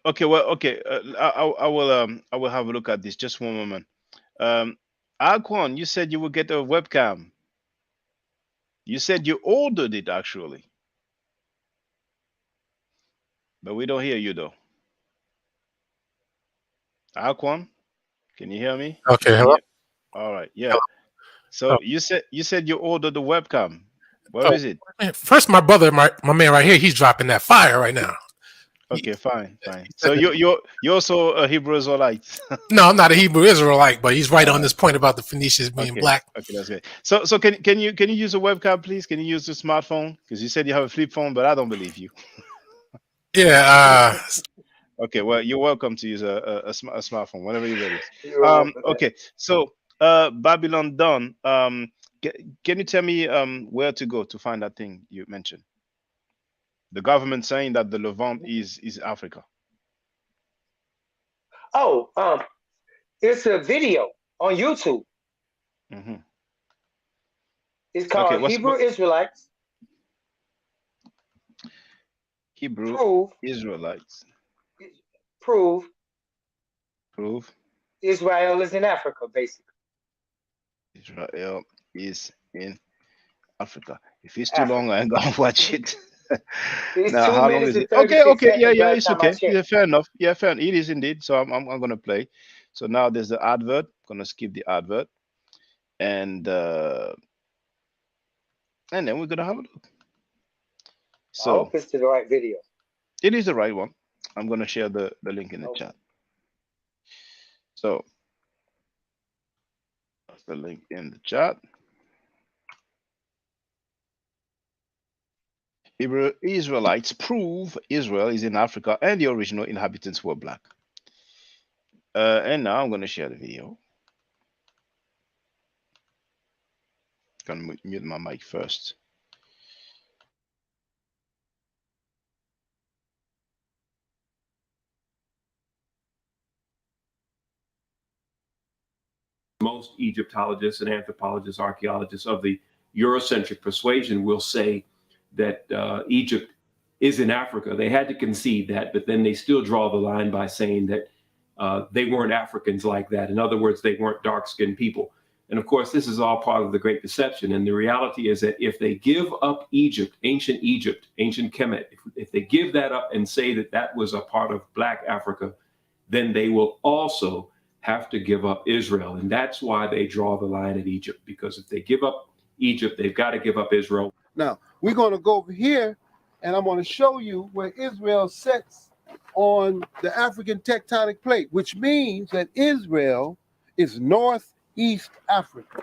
Okay, well, okay. I will have a look at this. Just one moment. Aquan, you said you would get a webcam. You said you ordered it actually, but we don't hear you though. Aquan, can you hear me? Okay, Can hello. you? All right, yeah. So Oh, you said you ordered the webcam. Where oh, is it? man, first, my brother, my man right here, he's dropping that fire right now. Okay, fine, fine. He So said that- you're also a Hebrew Israelite. no, I'm not a Hebrew Israelite, but he's right All on right. this point about the Phoenicians being Okay. black. Okay, that's good. So can you use a webcam, please? Can you use the smartphone? Because you said you have a flip phone, but I don't believe you. Yeah, Okay, well, you're welcome to use a smartphone whenever you're ready. You're welcome. Okay, so Babylon done. Can you tell me where to go to find that thing you mentioned? The government saying that the Levant is Africa. Oh, it's a video on YouTube. Hmm. It's Okay, called Hebrew what Israelites Hebrew Prove Israelites Prove prove Israel is in Africa, basically. Israel is in Africa. If it's too long, Africa. I ain't gonna watch it. It's Now, two how long minutes is and it? Okay, 36 okay, yeah, seconds yeah, last it's time I okay. checked. Yeah, fair enough. Yeah, fair. It is indeed. So I'm gonna play. So now there's the advert. Gonna skip the advert, and then we're gonna have a look. I So hope it's the right video. it is the right one. I'm gonna share the link in the Okay. chat. So that's the link in the chat. Hebrew Israelites prove Israel is in Africa and the original inhabitants were black. And now I'm gonna share the video. Gonna mute my mic first. Most Egyptologists and anthropologists, archaeologists of the Eurocentric persuasion will say that Egypt is in Africa. They had to concede that, but then they still draw the line by saying that they weren't Africans like that. In other words, they weren't dark-skinned people. And of course, this is all part of the Great Deception. And the reality is that if they give up Egypt, ancient Kemet, if they give that up and say that that was a part of Black Africa, then they will also have to give up Israel. And that's why they draw the line at Egypt, because if they give up Egypt, they've got to give up Israel. Now, we're going to go over here, and I'm going to show you where Israel sits on the African tectonic plate, which means that Israel is northeast Africa.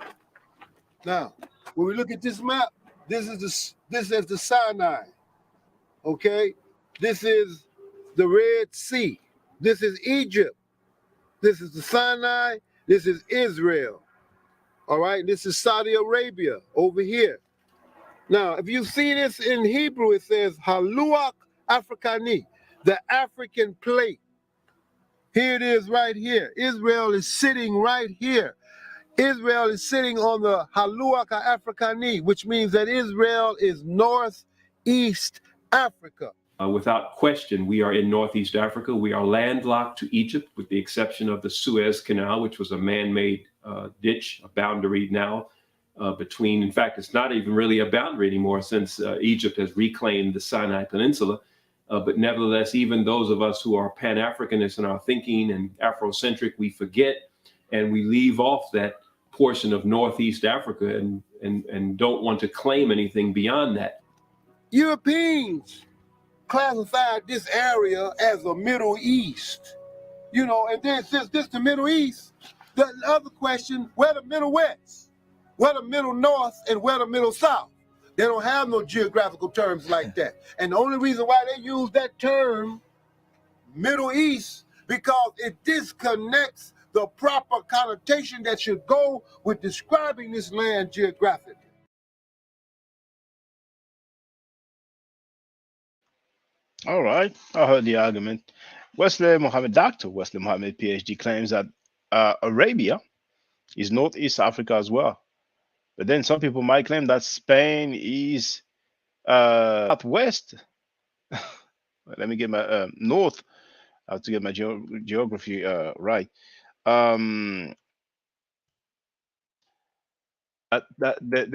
Now, when we look at this map, this is the Sinai. Okay, this is the Red Sea. This is Egypt. This is the Sinai. This is Israel. All right, this is Saudi Arabia over here. Now, if you see this in Hebrew, it says Haluach Afrikani, the African plate. Here it is right here. Israel is sitting right here. Israel is sitting on the Haluach Afrikani, which means that Israel is northeast Africa. Without question, we are in Northeast Africa. We are landlocked to Egypt, with the exception of the Suez Canal, which was a man-made ditch, a boundary now between, in fact, it's not even really a boundary anymore since Egypt has reclaimed the Sinai Peninsula. But nevertheless, even those of us who are Pan-Africanists in our thinking and Afrocentric, we forget and we leave off that portion of Northeast Africa and don't want to claim anything beyond that. Europeans classified this area as the Middle East, you know, and then since this the Middle East, the other question, where the Middle West, where the Middle North, and where the Middle South? They don't have no geographical terms like that. And the only reason why they use that term, Middle East, because it disconnects the proper connotation that should go with describing this land geographically. All right, I heard the argument. Wesley Mohammed, Dr. Wesley Mohammed, PhD, claims that Arabia is Northeast Africa as well. But then some people might claim that Spain is Southwest. Let me get my north. I have to get my geography right. They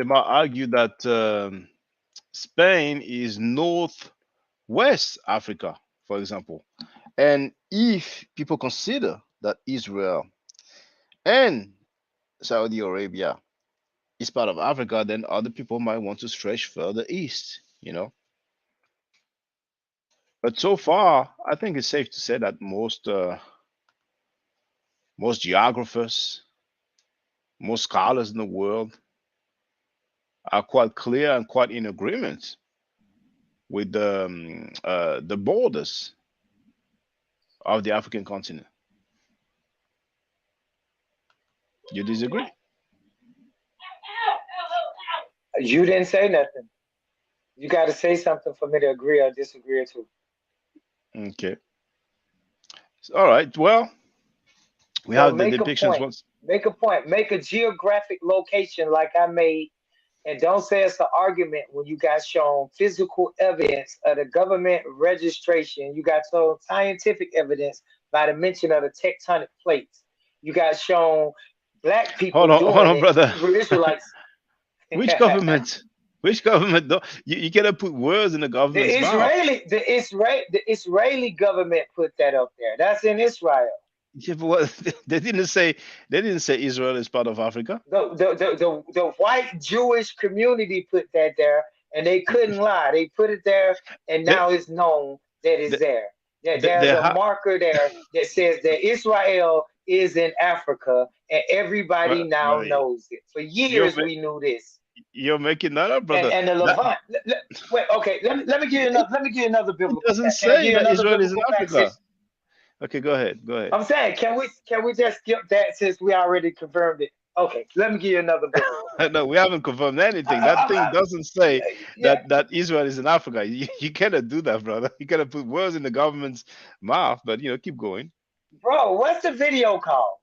might argue that Spain is Northwest Africa, for example. And if people consider that Israel and Saudi Arabia is part of Africa, then other people might want to stretch further east, you know. But so far, I think it's safe to say that most geographers, most scholars in the world are quite clear and quite in agreement with the borders of the African continent. You disagree? You didn't say nothing. You got to say something for me to agree or disagree to. Okay. All right. Well, we have the depictions. Make a point. Make a geographic location like I made, and don't say it's an argument when you got shown physical evidence of the government registration. You got shown scientific evidence by the mention of the tectonic plates. You got shown black people hold on, brother. Hebrew Israelites. Which government? Which government? Though you cannot put words in the government's mouth. The Israeli government put that up there. That's in Israel. Yeah, but they didn't say Israel is part of Africa. The white Jewish community put that there, and they couldn't lie. They put it there, and now it's known that it's there. There's a marker there that says that Israel is in Africa, and everybody now knows it. For years, we knew this. You're making that up, brother. And the Levant. Wait, okay. Let me give you another biblical. It doesn't say that Israel is in Africa. Okay, go ahead. I'm saying, can we just skip that since we already confirmed it? Okay, let me give you another biblical. No, we haven't confirmed anything. That thing doesn't say that Israel is in Africa. You cannot do that, brother. You cannot put words in the government's mouth. But keep going. Bro, what's the video called?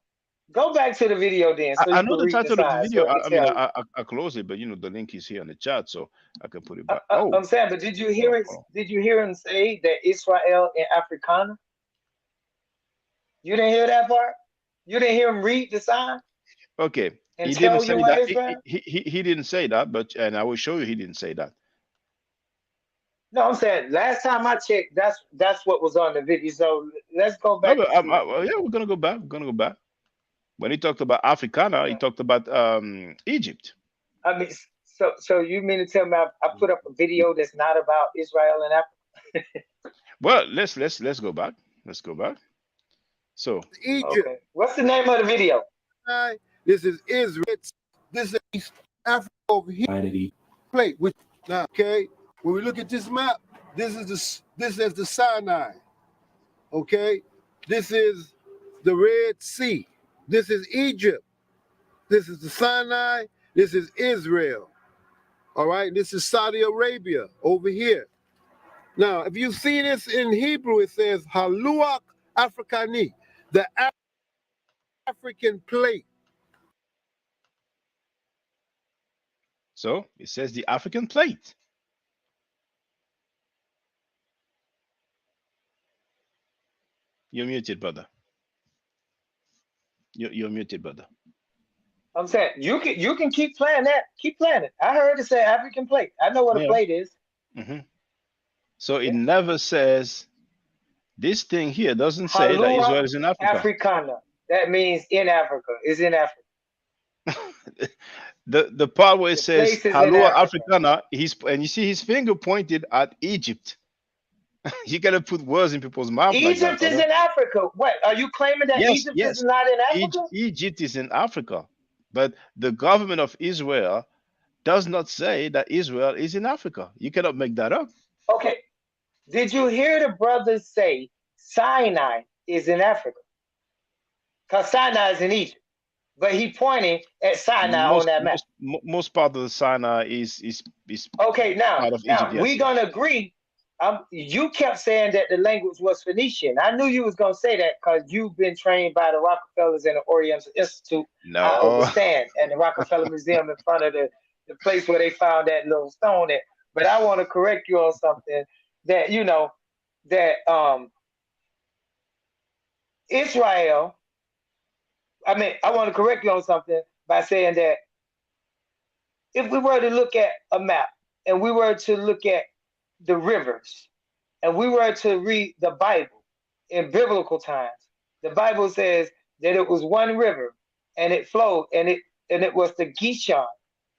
Go back to the video then. So I know the title of the video. I closed it, but the link is here in the chat, so I can put it back. I'm saying, but did you hear it? Did you hear him say that Israel in Africana? You didn't hear that part? You didn't hear him read the sign? Okay. And he didn't say that. He didn't say that, and I will show you he didn't say that. No, I'm saying last time I checked, that's what was on the video. So let's go back. Yeah, we're gonna go back. We're gonna go back. When he talked about Africana, he talked about Egypt. I mean, so you mean to tell me I put up a video that's not about Israel and Africa? Well, let's go back. Let's go back. So Egypt. Okay. What's the name of the video? This is Israel. This is East Africa over here Humanity. plate. Which now, okay, when we look at this map, this is the Sinai. Okay, this is the Red Sea. This is Egypt. This is the Sinai. This is Israel. All right, this is Saudi Arabia over here. Now, if you see this in Hebrew, it says Haluach Afrikani, the African plate. So it says the African plate. You're muted, brother. You're muted, brother. I'm saying you can keep playing that. Keep playing it. I heard it say African plate. I know what a plate is. Mm-hmm. So it never says, this thing here doesn't say that Halua Israel is in Africa. Africana. That means in Africa. Is in Africa. The part where it says place is in Halua Africa. Africana, and you see his finger pointed at Egypt. You gotta put words in people's mouth like that. Egypt is in Africa. What are you claiming that Yes, Egypt yes. is not in Africa? Egypt is in Africa, but the government of Israel does not say that Israel is in Africa. You cannot make that up. Okay. Did you hear the brothers say Sinai is in Africa? Because Sinai is in Egypt. But he pointing at Sinai on that map. Most part of the Sinai is okay. Now part of Egypt. Yes. We're gonna agree. You kept saying that the language was Phoenician. I knew you was gonna say that because you've been trained by the Rockefellers and the Oriental Institute. No. I understand, and the Rockefeller Museum in front of the place where they found that little stone at. But I want to correct you on something that Israel. I want to correct you on something by saying that if we were to look at a map and we were to look at the rivers and we were to read the Bible in biblical times, the Bible says that it was one river and it flowed and it was the Gishon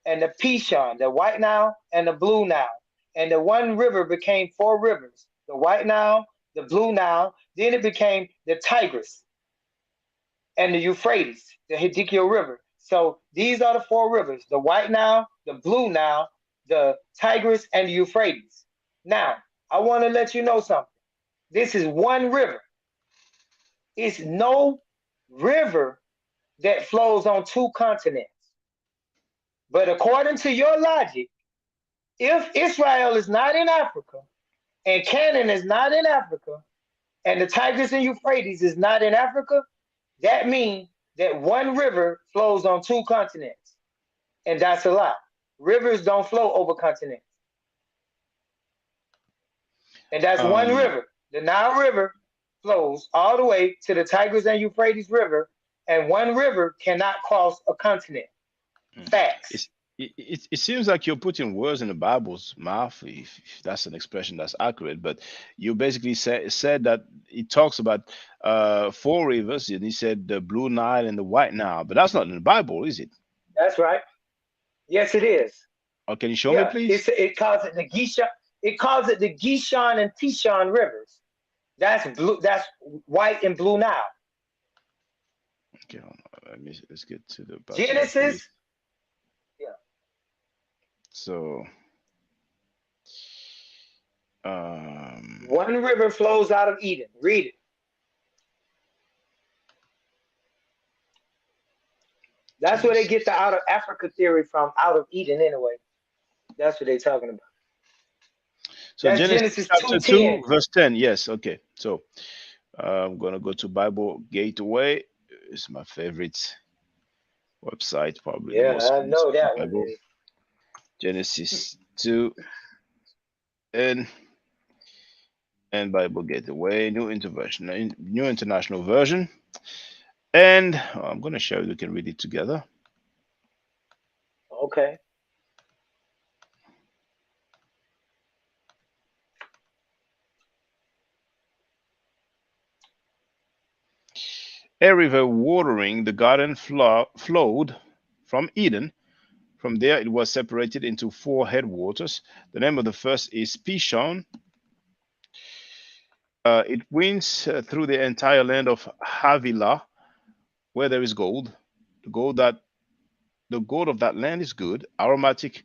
and the Pishon, the White Nile and the Blue Nile. And the one river became four rivers, the White Nile, the Blue Nile, then it became the Tigris and the Euphrates, the Hezekiah River. So these are the four rivers, the White Nile, the Blue Nile, the Tigris, and the Euphrates. Now, I want to let you know something. This is one river. It's no river that flows on two continents. But according to your logic, if Israel is not in Africa, and Canaan is not in Africa, and the Tigris and Euphrates is not in Africa, that means that one river flows on two continents. And that's a lie. Rivers don't flow over continents. And that's one river. The Nile River flows all the way to the Tigris and Euphrates River, and one river cannot cross a continent. Facts. It seems like you're putting words in the Bible's mouth, if that's an expression that's accurate, but you basically said that it talks about four rivers, and he said the Blue Nile and the White Nile, but that's not in the Bible, is it? That's right. Yes, it is. Oh, can you show me, please? It calls it the Gishon. It calls it the Gishon and Pishon rivers. That's blue. That's White and Blue Nile. Okay, let's get to the Bible, Genesis. please. Yeah. So, one river flows out of Eden. Read it. That's where they get the out of Africa theory from, out of Eden anyway. That's what they're talking about. So that's Genesis chapter 2, verse 10. Yes, okay. So I'm going to go to Bible Gateway. It's my favorite website, probably. Yeah, I know that Bible. one is. Genesis 2 and Bible Gateway, New International Version. And I'm going to show you, we can read it together. Okay. A river watering the garden flowed from Eden. From there, it was separated into four headwaters. The name of the first is Pishon. It winds through the entire land of Havilah, where there is gold. The gold that the gold of that land is good. Aromatic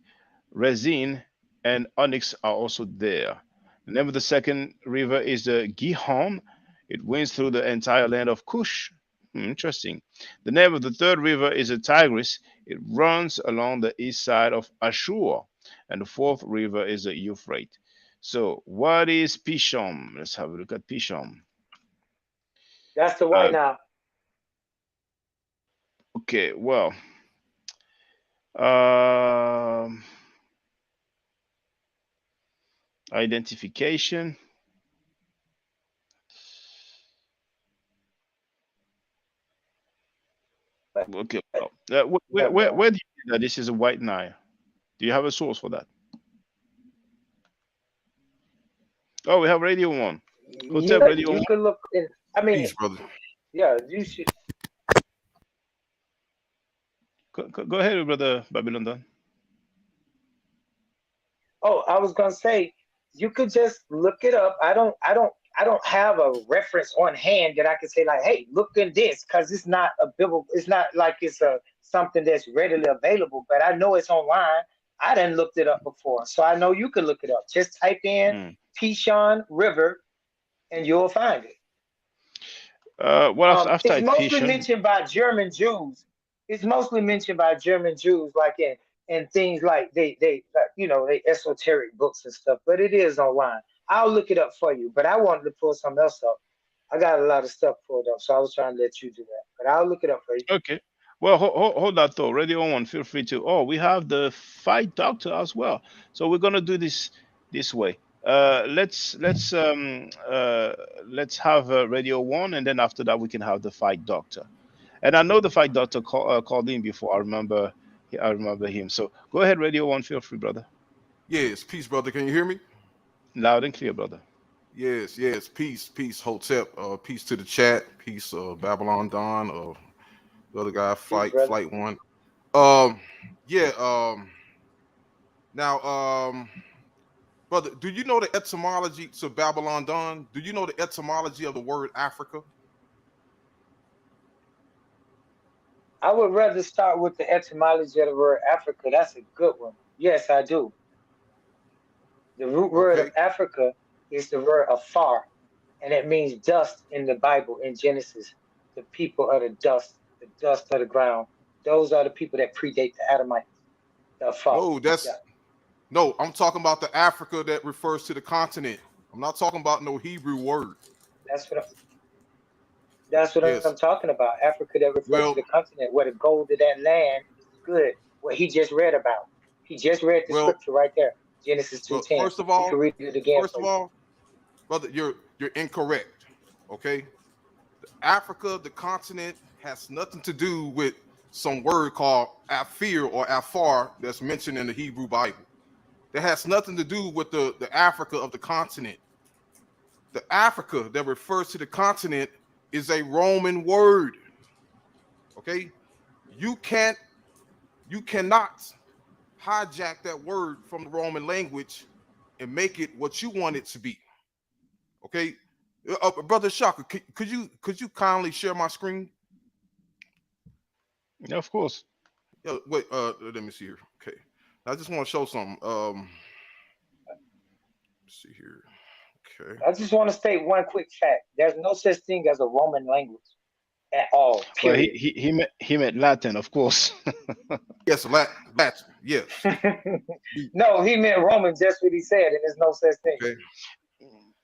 resin and onyx are also there. The name of the second river is the Gihon. It winds through the entire land of Cush. Interesting. The name of the third river is the Tigris. It runs along the east side of Ashur. And the fourth river is the Euphrates. So, what is Pishon? Let's have a look at Pishon. That's the White Nile. Okay, well, identification. Okay, well, where do you see that this is a White Nile? Do you have a source for that? Oh, we have Radio 1. Hotep Yeah, Radio you 1. could look in. I mean, Peace, brother. yeah, you should. Go ahead, brother Babylon Don. Oh, I was gonna say you could just look it up. I don't have a reference on hand that I can say like, hey, look in this, because it's not a biblical. It's not like it's a something that's readily available. But I know it's online. I didn't looked it up before, so I know you can look it up. Just type in Pishon River, and you'll find it. Well, I've It's typed mostly Pishon. mentioned by German Jews. It's mostly mentioned by German Jews, like in things like they like, they esoteric books and stuff. But it is online. I'll look it up for you. But I wanted to pull something else up. I got a lot of stuff pulled up, so I was trying to let you do that. But I'll look it up for you. Okay. Well, hold that thought. Radio 1, feel free to. Oh, we have the fight doctor as well. So we're gonna do this way. Let's have Radio 1, and then after that we can have the fight doctor. And I know the fight doctor called in before. I remember him. So go ahead, Radio 1. Feel free, brother. Yes, peace, brother. Can you hear me? Loud and clear, brother. Yes, peace, Hotep. Peace to the chat. Peace, Babylon Don. The other guy, Flight 1. Now, brother, do you know the etymology to Babylon Don? Do you know the etymology of the word Africa? I would rather start with the etymology of the word Africa. That's a good one. Yes, I do. The root word of Africa is the word afar, and it means dust in the Bible in Genesis. The people of the dust of the ground. Those are the people that predate the Adamites. The afar. No, I'm talking about the Africa that refers to the continent. I'm not talking about no Hebrew word. That's what I'm talking about. Africa that refers to the continent, where the gold of that land is good. What he just read about. He just read the scripture right there, Genesis 2:10. First of all, you can read it again. First of all, brother, you're incorrect. Okay, Africa, the continent, has nothing to do with some word called Afir or Afar that's mentioned in the Hebrew Bible. That has nothing to do with the Africa of the continent. The Africa that refers to the continent is a Roman word. Okay, you cannot hijack that word from the Roman language and make it what you want it to be. Okay, brother Shaka, could you kindly share my screen? Yeah, of course. Yeah, wait, let me see here. Okay, I just want to show something. Let's see here. Okay. I just want to state one quick fact. There's no such thing as a Roman language at all. Period. Well, he meant Latin, of course. Yes, Latin. Yes. No, he meant Roman. Just what he said, and there's no such thing. Okay.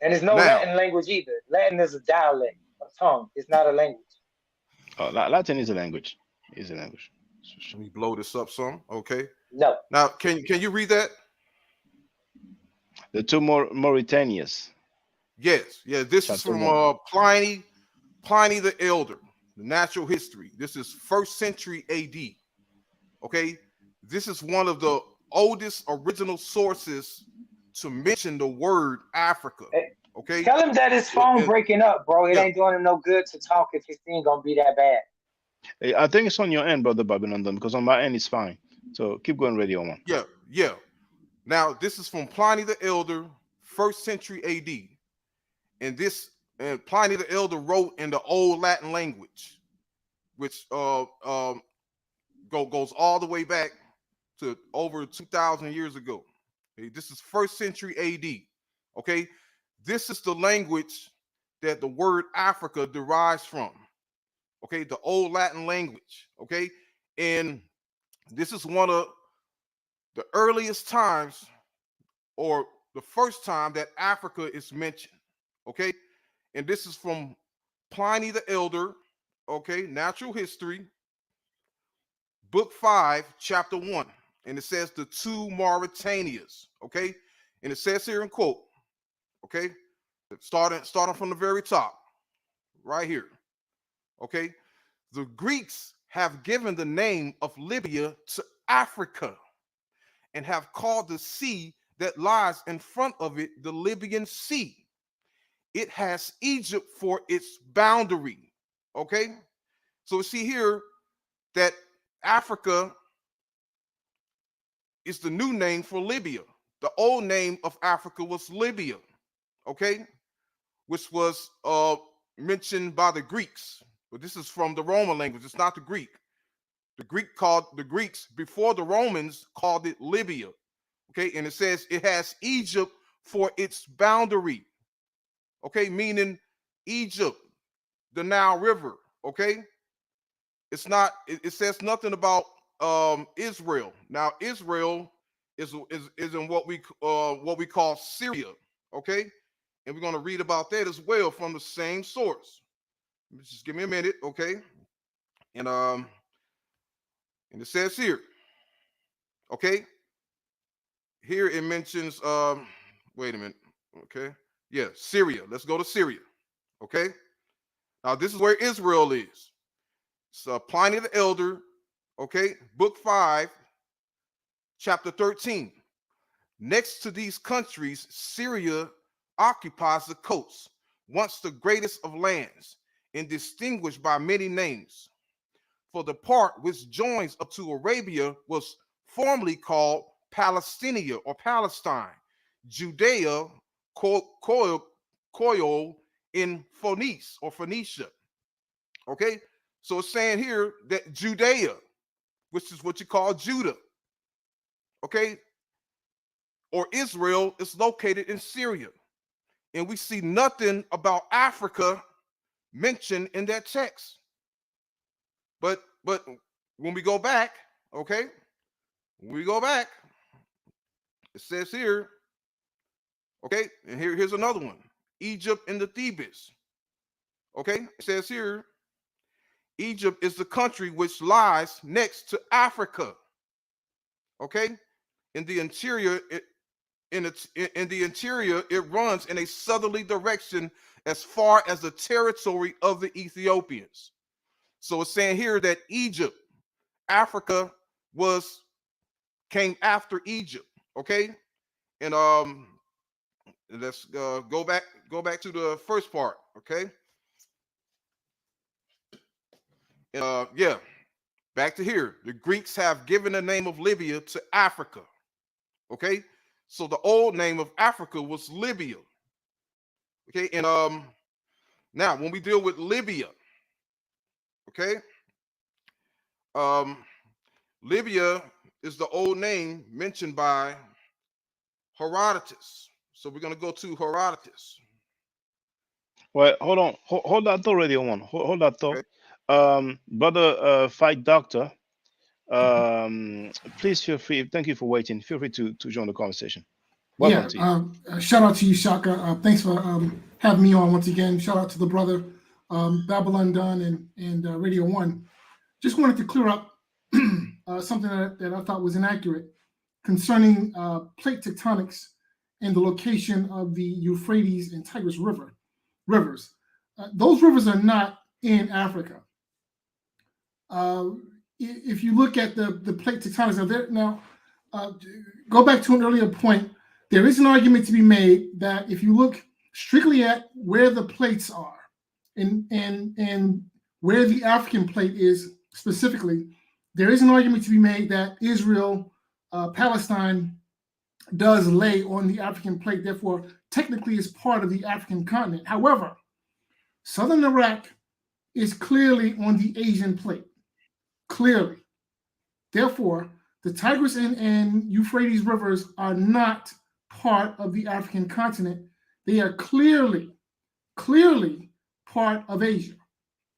And there's no Latin language either. Latin is a dialect, a tongue. It's not a language. Oh, Latin is a language. It's a language. Let me blow this up some. Okay. No. Now, can you read that? The two Mauritanias. Yes. Yeah. This is from Pliny the Elder, the natural history. This is 1st century AD. Okay. This is one of the oldest original sources to mention the word Africa. Okay. Tell him that his phone breaking up, bro. It ain't doing him no good to talk if his thing gonna be that bad. I think it's on your end, brother Babylon, because on my end it's fine. So keep going, Radio 1. Yeah. Now this is from Pliny the Elder, 1st century AD, and Pliny the Elder wrote in the Old Latin language, which goes all the way back to over 2,000 years ago. Okay, this is 1st century AD. Okay, this is the language that the word Africa derives from. Okay, the old Latin language. Okay, and this is one of the earliest times, or the first time, that Africa is mentioned. Okay, and this is from Pliny the Elder. Okay, Natural History, Book 5, Chapter 1, and it says the two Mauritanias. Okay, and it says here in quote. Okay, starting from the very top, right here. Okay, the Greeks have given the name of Libya to Africa and have called the sea that lies in front of it the Libyan Sea. It has Egypt for its boundary. Okay, so we see here that Africa is the new name for Libya. The old name of Africa was Libya. Okay, which was mentioned by the Greeks. But this is from the Roman language. It's not the Greek. The Greeks before the Romans called it Libya. Okay, and it says it has Egypt for its boundary. Okay, meaning Egypt, the Nile River. Okay, it's not. It says nothing about Israel. Now Israel is in what we call Syria. Okay, and we're going to read about that as well from the same source. Just give me a minute, okay? And it says here, okay? Here it mentions wait a minute, okay? Yeah, Syria. Let's go to Syria. Okay? Now this is where Israel is. It's Pliny the Elder, okay? Book 5, chapter 13. Next to these countries, Syria occupies the coast, once the greatest of lands, and distinguished by many names. For the part which joins up to Arabia was formerly called Palestinia or Palestine, Judea, Koyo in Phoenice or Phoenicia. Okay, so it's saying here that Judea, which is what you call Judah, okay, or Israel, is located in Syria. And we see nothing about Africa mentioned in that text. But when we go back, okay, when we go back, it says here, okay, and here's another one, Egypt and the Thebes. Okay, it says here, Egypt is the country which lies next to Africa. Okay, in the interior, in the interior, it runs in a southerly direction as far as the territory of the Ethiopians. So it's saying here that Egypt, Africa came after Egypt. Okay, and let's go back to the first part. Okay, and yeah, back to here. The Greeks have given the name of Libya to Africa. Okay, so the old name of Africa was Libya. Okay, and now when we deal with Libya, okay, Libya is the old name mentioned by Herodotus. So we're going to go to Herodotus. Well, hold on. Hold that thought, Radio One. Hold that thought. Okay. Brother Fight Doctor, please feel free. Thank you for waiting. Feel free to join the conversation. Welcome to you. Shout out to you, Shaka. Thanks for having me on once again. Shout out to the brother Babylon Dunn and Radio One. Just wanted to clear up something that I thought was inaccurate concerning plate tectonics and the location of the Euphrates and Tigris rivers. Those rivers are not in Africa. If you look at the plate tectonics, now go back to an earlier point. There is an argument to be made that if you look strictly at where the plates are and where the African plate is specifically, there is an argument to be made that Israel, Palestine does lay on the African plate, therefore technically is part of the African continent. However, southern Iraq is clearly on the Asian plate, clearly. Therefore, the Tigris and Euphrates rivers are not part of the African continent. They are clearly part of Asia.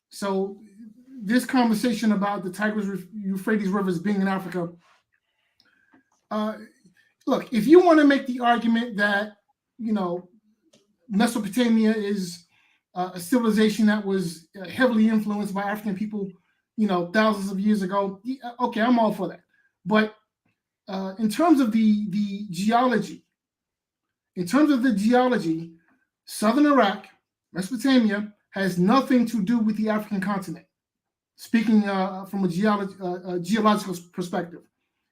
So this conversation about the Tigris Euphrates rivers being in Africa, look, if you want to make the argument that, you know, Mesopotamia is a civilization that was heavily influenced by African people, you know, thousands of years ago, okay, I'm all for that. But in terms of the geology, southern Iraq, Mesopotamia, has nothing to do with the African continent, speaking from a geological perspective.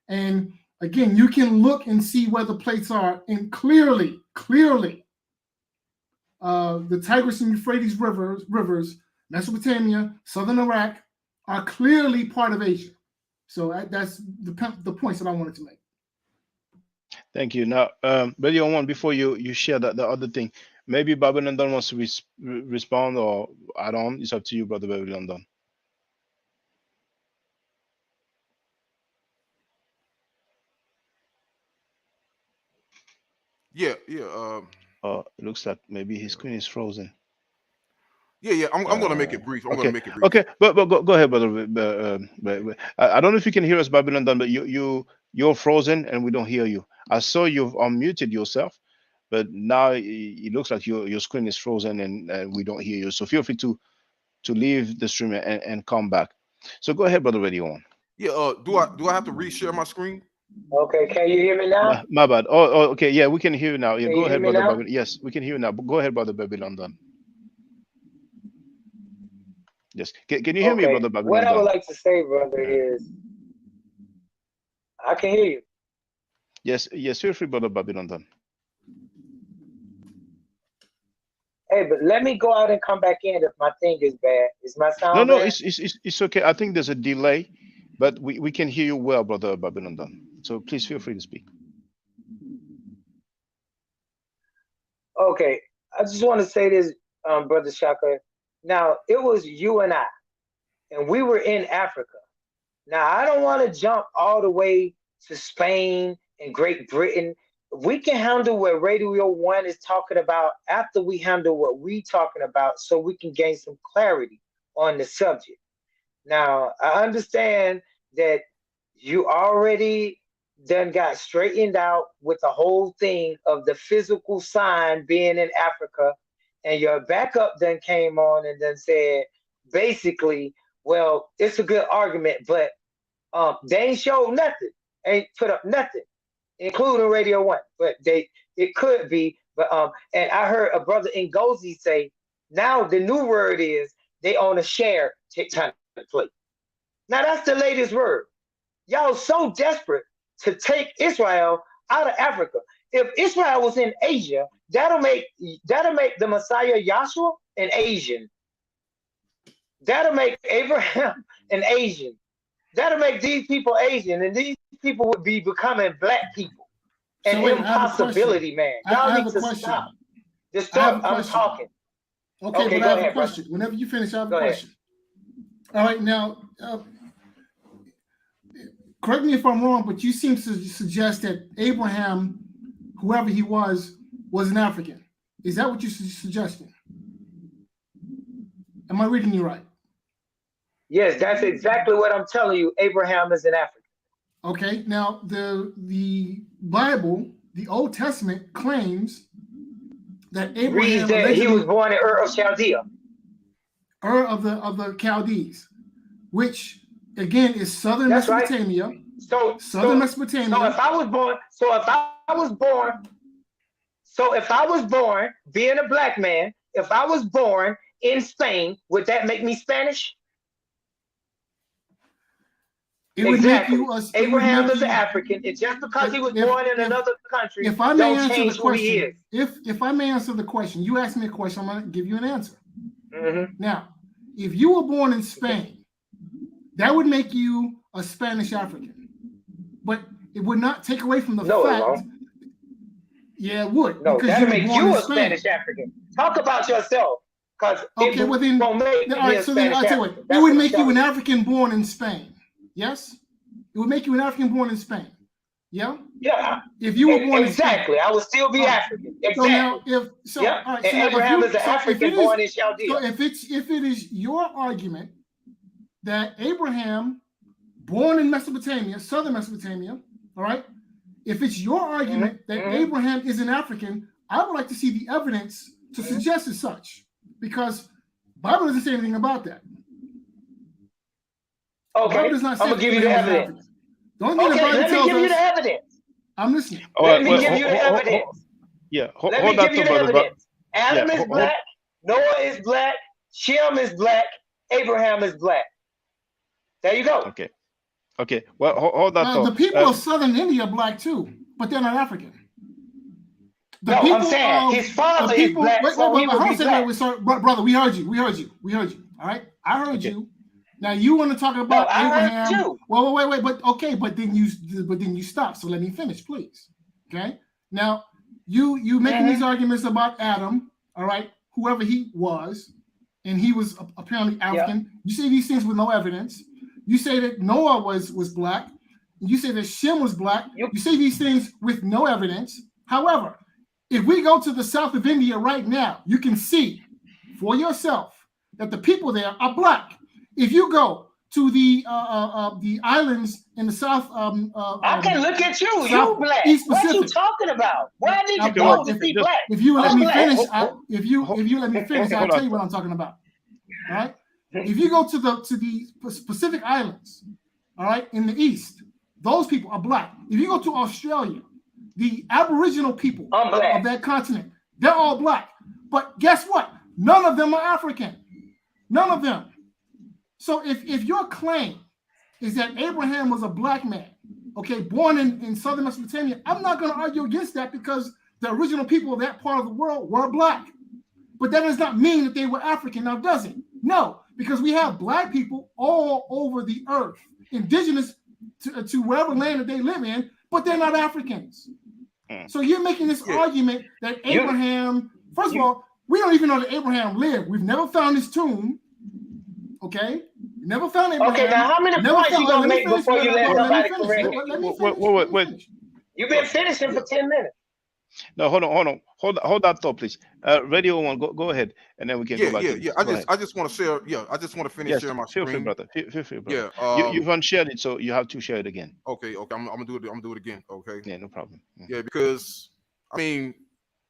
And again, you can look and see where the plates are, and clearly, the Tigris and Euphrates rivers, Mesopotamia, southern Iraq, are clearly part of Asia. So that's the points that I wanted to make. Thank you. Now, Brother Yohan, before you share the other thing, maybe Babylon Don wants to respond or add on. It's up to you, Brother Babylon Don. Yeah. It looks like maybe his screen is frozen. Yeah. I'm going to make it brief. I'm okay. going to make it brief. Okay, but go ahead, Brother. I don't know if you can hear us, Babylon Don, but you're frozen and we don't hear you. I saw you've unmuted yourself, but now it looks like your screen is frozen and we don't hear you. So feel free to leave the stream and come back. So go ahead, Brother Yohan. Yeah. Do I have to reshare my screen? Okay. Can you hear me now? My bad. Oh, okay. Yeah, we can hear you now. Yeah, Can go you ahead, hear me Brother now? Babylon. Yes, we can hear you now. But go ahead, Brother Babylon Don. Yes. Can you hear me, Brother Babylon? What I would like to say, brother, is I can hear you. Yes, feel free, Brother Babylon Don. Hey, but let me go out and come back in if my thing is bad. Is my sound No, bad? it's okay. I think there's a delay, but we can hear you well, Brother Babylon Don. So please feel free to speak. Okay, I just want to say this, Brother Shaka. Now, it was you and I, and we were in Africa. Now, I don't want to jump all the way to Spain and Great Britain. We can handle what Radio 1 is talking about after we handle what we're talking about so we can gain some clarity on the subject. Now, I understand that you already done got straightened out with the whole thing of the physical sign being in Africa, and your backup then came on and then said, basically, well, it's a good argument, but they ain't showed nothing, ain't put up nothing, including Radio 1, but it could be, but and I heard a brother Ngozi say, now the new word is they own a share tectonic plate. Now that's the latest word. Y'all so desperate to take Israel out of Africa. If Israel was in Asia, that'll make the Messiah Yahshua an Asian. That'll make Abraham an Asian. That'll make these people Asian, and these people would be becoming black people. An impossibility, man. Y'all need to stop. Just stop. I'm talking. Okay, but I have a question. Whenever you finish, I have a question. All right, now, correct me if I'm wrong, but you seem to suggest that Abraham, whoever he was an African. Is that what you're suggesting? Am I reading you right? Yes, that's exactly what I'm telling you. Abraham is an African. Okay, now the Bible, the Old Testament, claims that Abraham he was born in Ur of Chaldea. Ur of the Chaldees, which again is southern Mesopotamia. Right. Mesopotamia. So if I was born being a black man, if I was born in Spain, would that make me Spanish? Exactly. Abraham is an African. It's just because he was born in another country. If I may answer the question, if I may answer the question, you asked me a question, I'm going to give you an answer. Mm-hmm. Now, if you were born in Spain, that would make you a Spanish African, but it would not take away from the fact. Yeah, it would. No, that would make you a Spanish African. Talk about yourself. Okay, well then, all right. So then I'll tell you what. It would make you an African born in Spain. Yes. It would make you an African born in Spain. Yeah. Yeah. If you were born exactly, in Spain, I would still be African. Exactly. So now, all right, and so now Abraham is an so African born in so Chaldea. if it is your argument that Abraham, born in Mesopotamia, southern Mesopotamia, all right, if it's your argument that Abraham is an African, I would like to see the evidence to suggest as such, because Bible doesn't say anything about that. Okay, Bible does not say I'm gonna give you the evidence. The only thing the Bible let me tells give you us, the evidence. I'm listening. Let me give you the evidence. Let me give you the evidence. Adam is black, Noah is black, Shem is black, Abraham is black. There you go. Okay. Well, hold that thought. The people of southern India are black too, but they're not African. I'm saying his father is black, so he would be black. Sorry, brother, we heard you. All right, I heard you. Now you want to talk about Abraham? I heard you. Well, wait, but then you stop. So let me finish, please. Okay. Now you making these arguments about Adam, all right, whoever he was, and he was apparently African. You say these things with no evidence. You say that Noah was black. You say that Shem was black. You say these things with no evidence. However, if we go to the south of India right now, you can see for yourself that the people there are black. If you go to the islands in the south, I can look at you. You black. East What Pacific. you talking about? Where did you go to see black? If you let me finish, if you let me finish, I'll tell you what I'm talking about. All right. If you go to the Pacific Islands, all right, in the east, those people are black. If you go to Australia, the Aboriginal people of that continent, they're all black. But guess what? None of them are African. None of them. So if your claim is that Abraham was a black man, okay, born in southern Mesopotamia, I'm not going to argue against that because the original people of that part of the world were black. But that does not mean that they were African, now does it? No, because we have black people all over the earth, indigenous to wherever land that they live in, but they're not Africans. So you're making this argument that Abraham, first of all, we don't even know that Abraham lived. We've never found his tomb. Okay? We never found Abraham. Okay, now how many points you gonna make before you let somebody correct you? Wait. You've been finishing for 10 minutes. No, hold on. Hold that thought, please. Radio one, go ahead, and then we can go back. I just want to share. I just want to finish sharing my screen. Feel free, brother. Feel free, brother. Yeah. You've unshared it, so you have to share it again. Okay. I'm gonna do it. I'm gonna do it again. Okay. Yeah, no problem. Yeah, because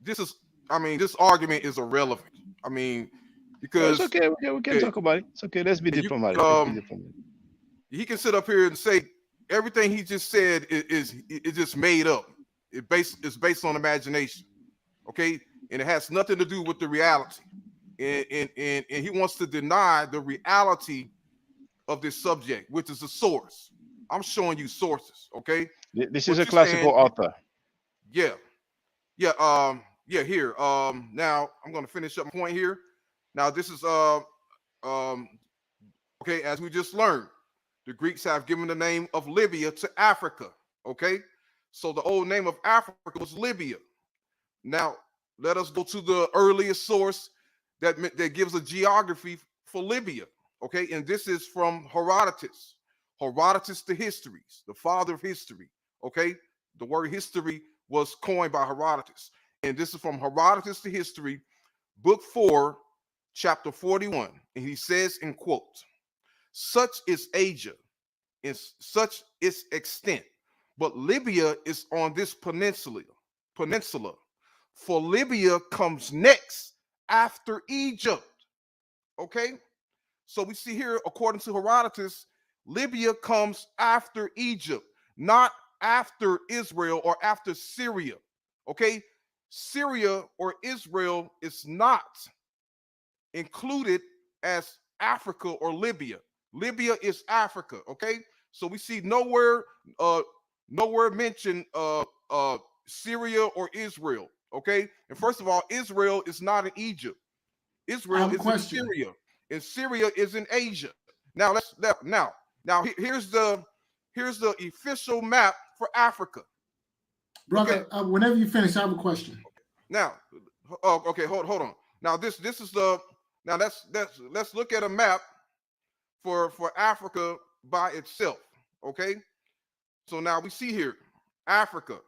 this argument is irrelevant. Because it's okay. We can talk about it. It's okay. Let's be diplomatic. He can sit up here and say everything he just said is just made up. It's based on imagination, okay, and it has nothing to do with the reality. And he wants to deny the reality of this subject, which is the source. I'm showing you sources, okay. This is a classical author. Yeah. Here. Now I'm going to finish up my point here. Now this is okay. As we just learned, the Greeks have given the name of Libya to Africa, okay. So the old name of Africa was Libya. Now let us go to the earliest source that gives a geography for Libya. Okay, and this is from Herodotus. Herodotus the Histories, the father of history. Okay, the word history was coined by Herodotus, and this is from Herodotus the History, book 4, chapter 41, and he says in quote, "Such is Asia, and such its extent. But Libya is on this peninsula. For Libya comes next after Egypt." Okay, so we see here, according to Herodotus, Libya comes after Egypt, not after Israel or after Syria. Okay, Syria or Israel is not included as Africa or Libya. Libya is Africa. Okay, so we see nowhere mention Syria or Israel. Okay, and first of all, Israel is not in Egypt. Israel is in Syria, and Syria is in Asia. Now here's the official map for Africa. Brother, okay. Whenever you finish, I have a question. Now, okay, hold on. Now this is let's look at a map for Africa by itself. Okay, So now we see here Africa.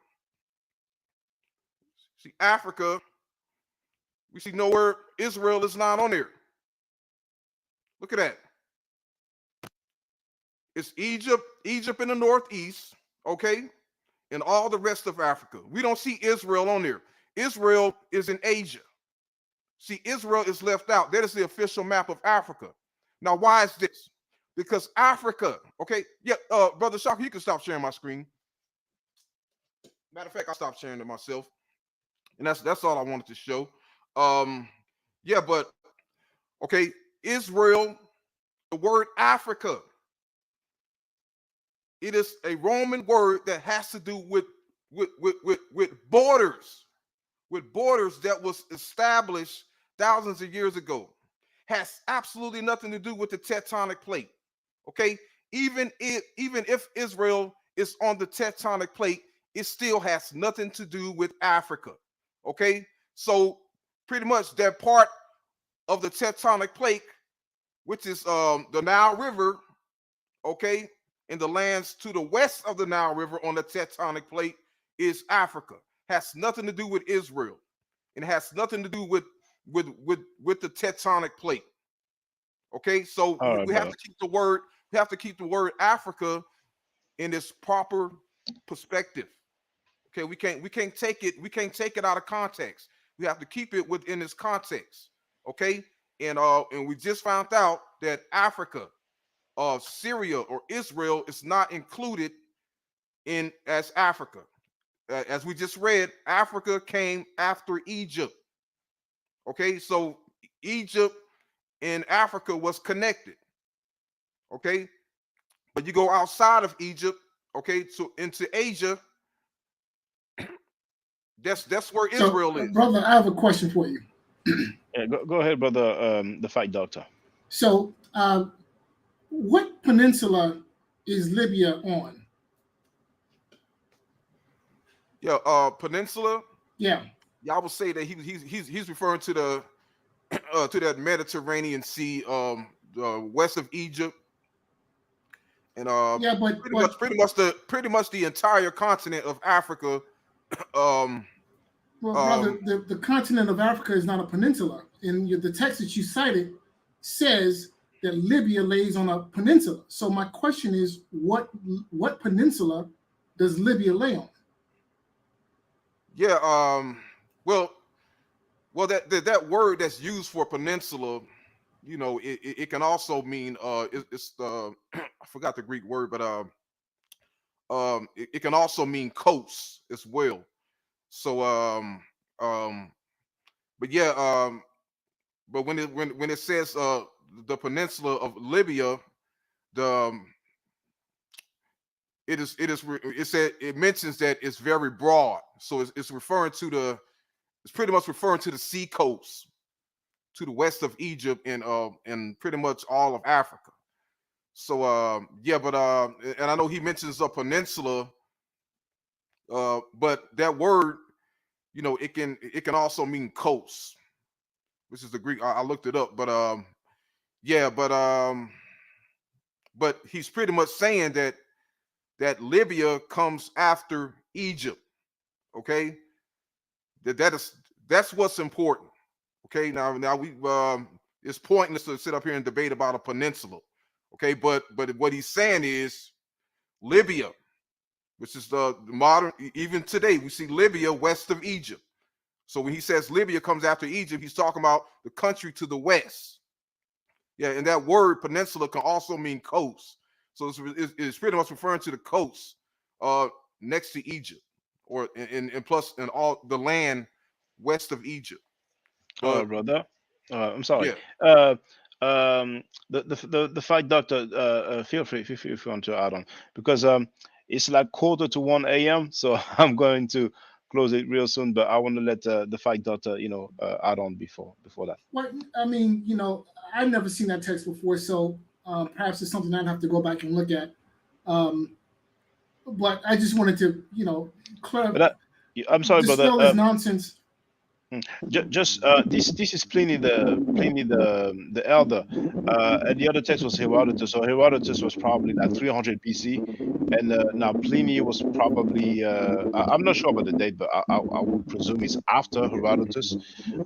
See Africa. We see nowhere Israel is not on there. Look at that. It's Egypt in the northeast, okay, and all the rest of Africa. We don't see Israel on there. Israel is in Asia. See, Israel is left out. That is the official map of Africa. Now, why is this? Because Africa, okay, yeah, Brother Shaka, you can stop sharing my screen. Matter of fact, I stopped sharing it myself, and that's all I wanted to show. Yeah, but okay, Israel, the word Africa, it is a Roman word that has to do with borders, that was established thousands of years ago. Has absolutely nothing to do with the tectonic plate. Okay, even if Israel is on the tectonic plate, it still has nothing to do with Africa. Okay, so pretty much that part of the tectonic plate, which is the Nile River, okay, and the lands to the west of the Nile River on the tectonic plate is Africa. Has nothing to do with Israel, and has nothing to do with the tectonic plate. Okay, so we have to keep the word. We have to keep the word Africa in its proper perspective. Okay, we can't take it out of context. We have to keep it within its context. Okay, and we just found out that Africa, Syria or Israel is not included in as Africa. As we just read, Africa came after Egypt. Okay, so Egypt and Africa was connected. Okay, but you go outside of Egypt, okay, so into Asia. That's where Israel is. Brother, I have a question for you. Yeah, go ahead, brother. The fight doctor. So, what peninsula is Libya on? Yeah, peninsula. Yeah. I would say that he's referring to the to that Mediterranean Sea, west of Egypt, and yeah, but pretty much the entire continent of Africa. Well, brother, the continent of Africa is not a peninsula. And the text that you cited says that Libya lays on a peninsula. So my question is, what peninsula does Libya lay on? Yeah, well, that word that's used for peninsula, you know, it can also mean it's the I forgot the Greek word, but it can also mean coast as well. So but yeah, but when it says the peninsula of Libya, it mentions that it's very broad. So it's pretty much referring to the sea coast to the west of Egypt and pretty much all of Africa. So yeah, but and I know he mentions a peninsula, but that word, you know, it can also mean coast, which is the Greek. I looked it up, but yeah, but he's pretty much saying that Libya comes after Egypt. Okay, that's what's important. Okay, now we it's pointless to sit up here and debate about a peninsula. Okay, but what he's saying is Libya, which is the modern, even today we see Libya west of Egypt. So when he says Libya comes after Egypt, he's talking about the country to the west. Yeah, and that word peninsula can also mean coast. So it's pretty much referring to the coast next to Egypt, or and plus in all the land west of Egypt. But, brother, I'm sorry. Yeah. The fight doctor, feel free if you want to add on, because it's like 1:45 a.m. So I'm going to close it real soon, but I want to let the fight doctor, add on before that. Well, I mean, I've never seen that text before, so perhaps it's something I'd have to go back and look at. But I just wanted to, clarify. I'm sorry, brother. Dispel this nonsense. Just this is Pliny the elder, and the other text was Herodotus. So Herodotus was probably like 300 BC, and now Pliny was probably I'm not sure about the date, but I would presume it's after Herodotus.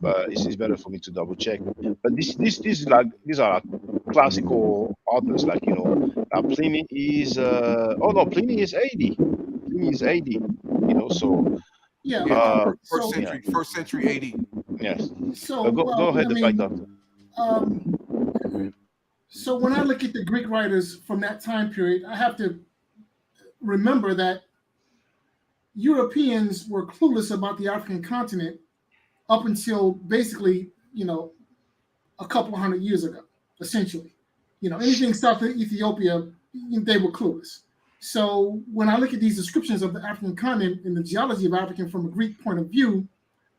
But it's better for me to double check. But this is like these are like classical authors, like Pliny is oh no, Pliny is 80. Pliny is 80. So. Yeah. Yeah, So first century AD. Yes. So go ahead, I the mean, fact doctor. So when I look at the Greek writers from that time period, I have to remember that Europeans were clueless about the African continent up until basically, a couple of hundred years ago, essentially. Anything south of Ethiopia, they were clueless. So when I look at these descriptions of the African continent and the geology of Africa from a Greek point of view,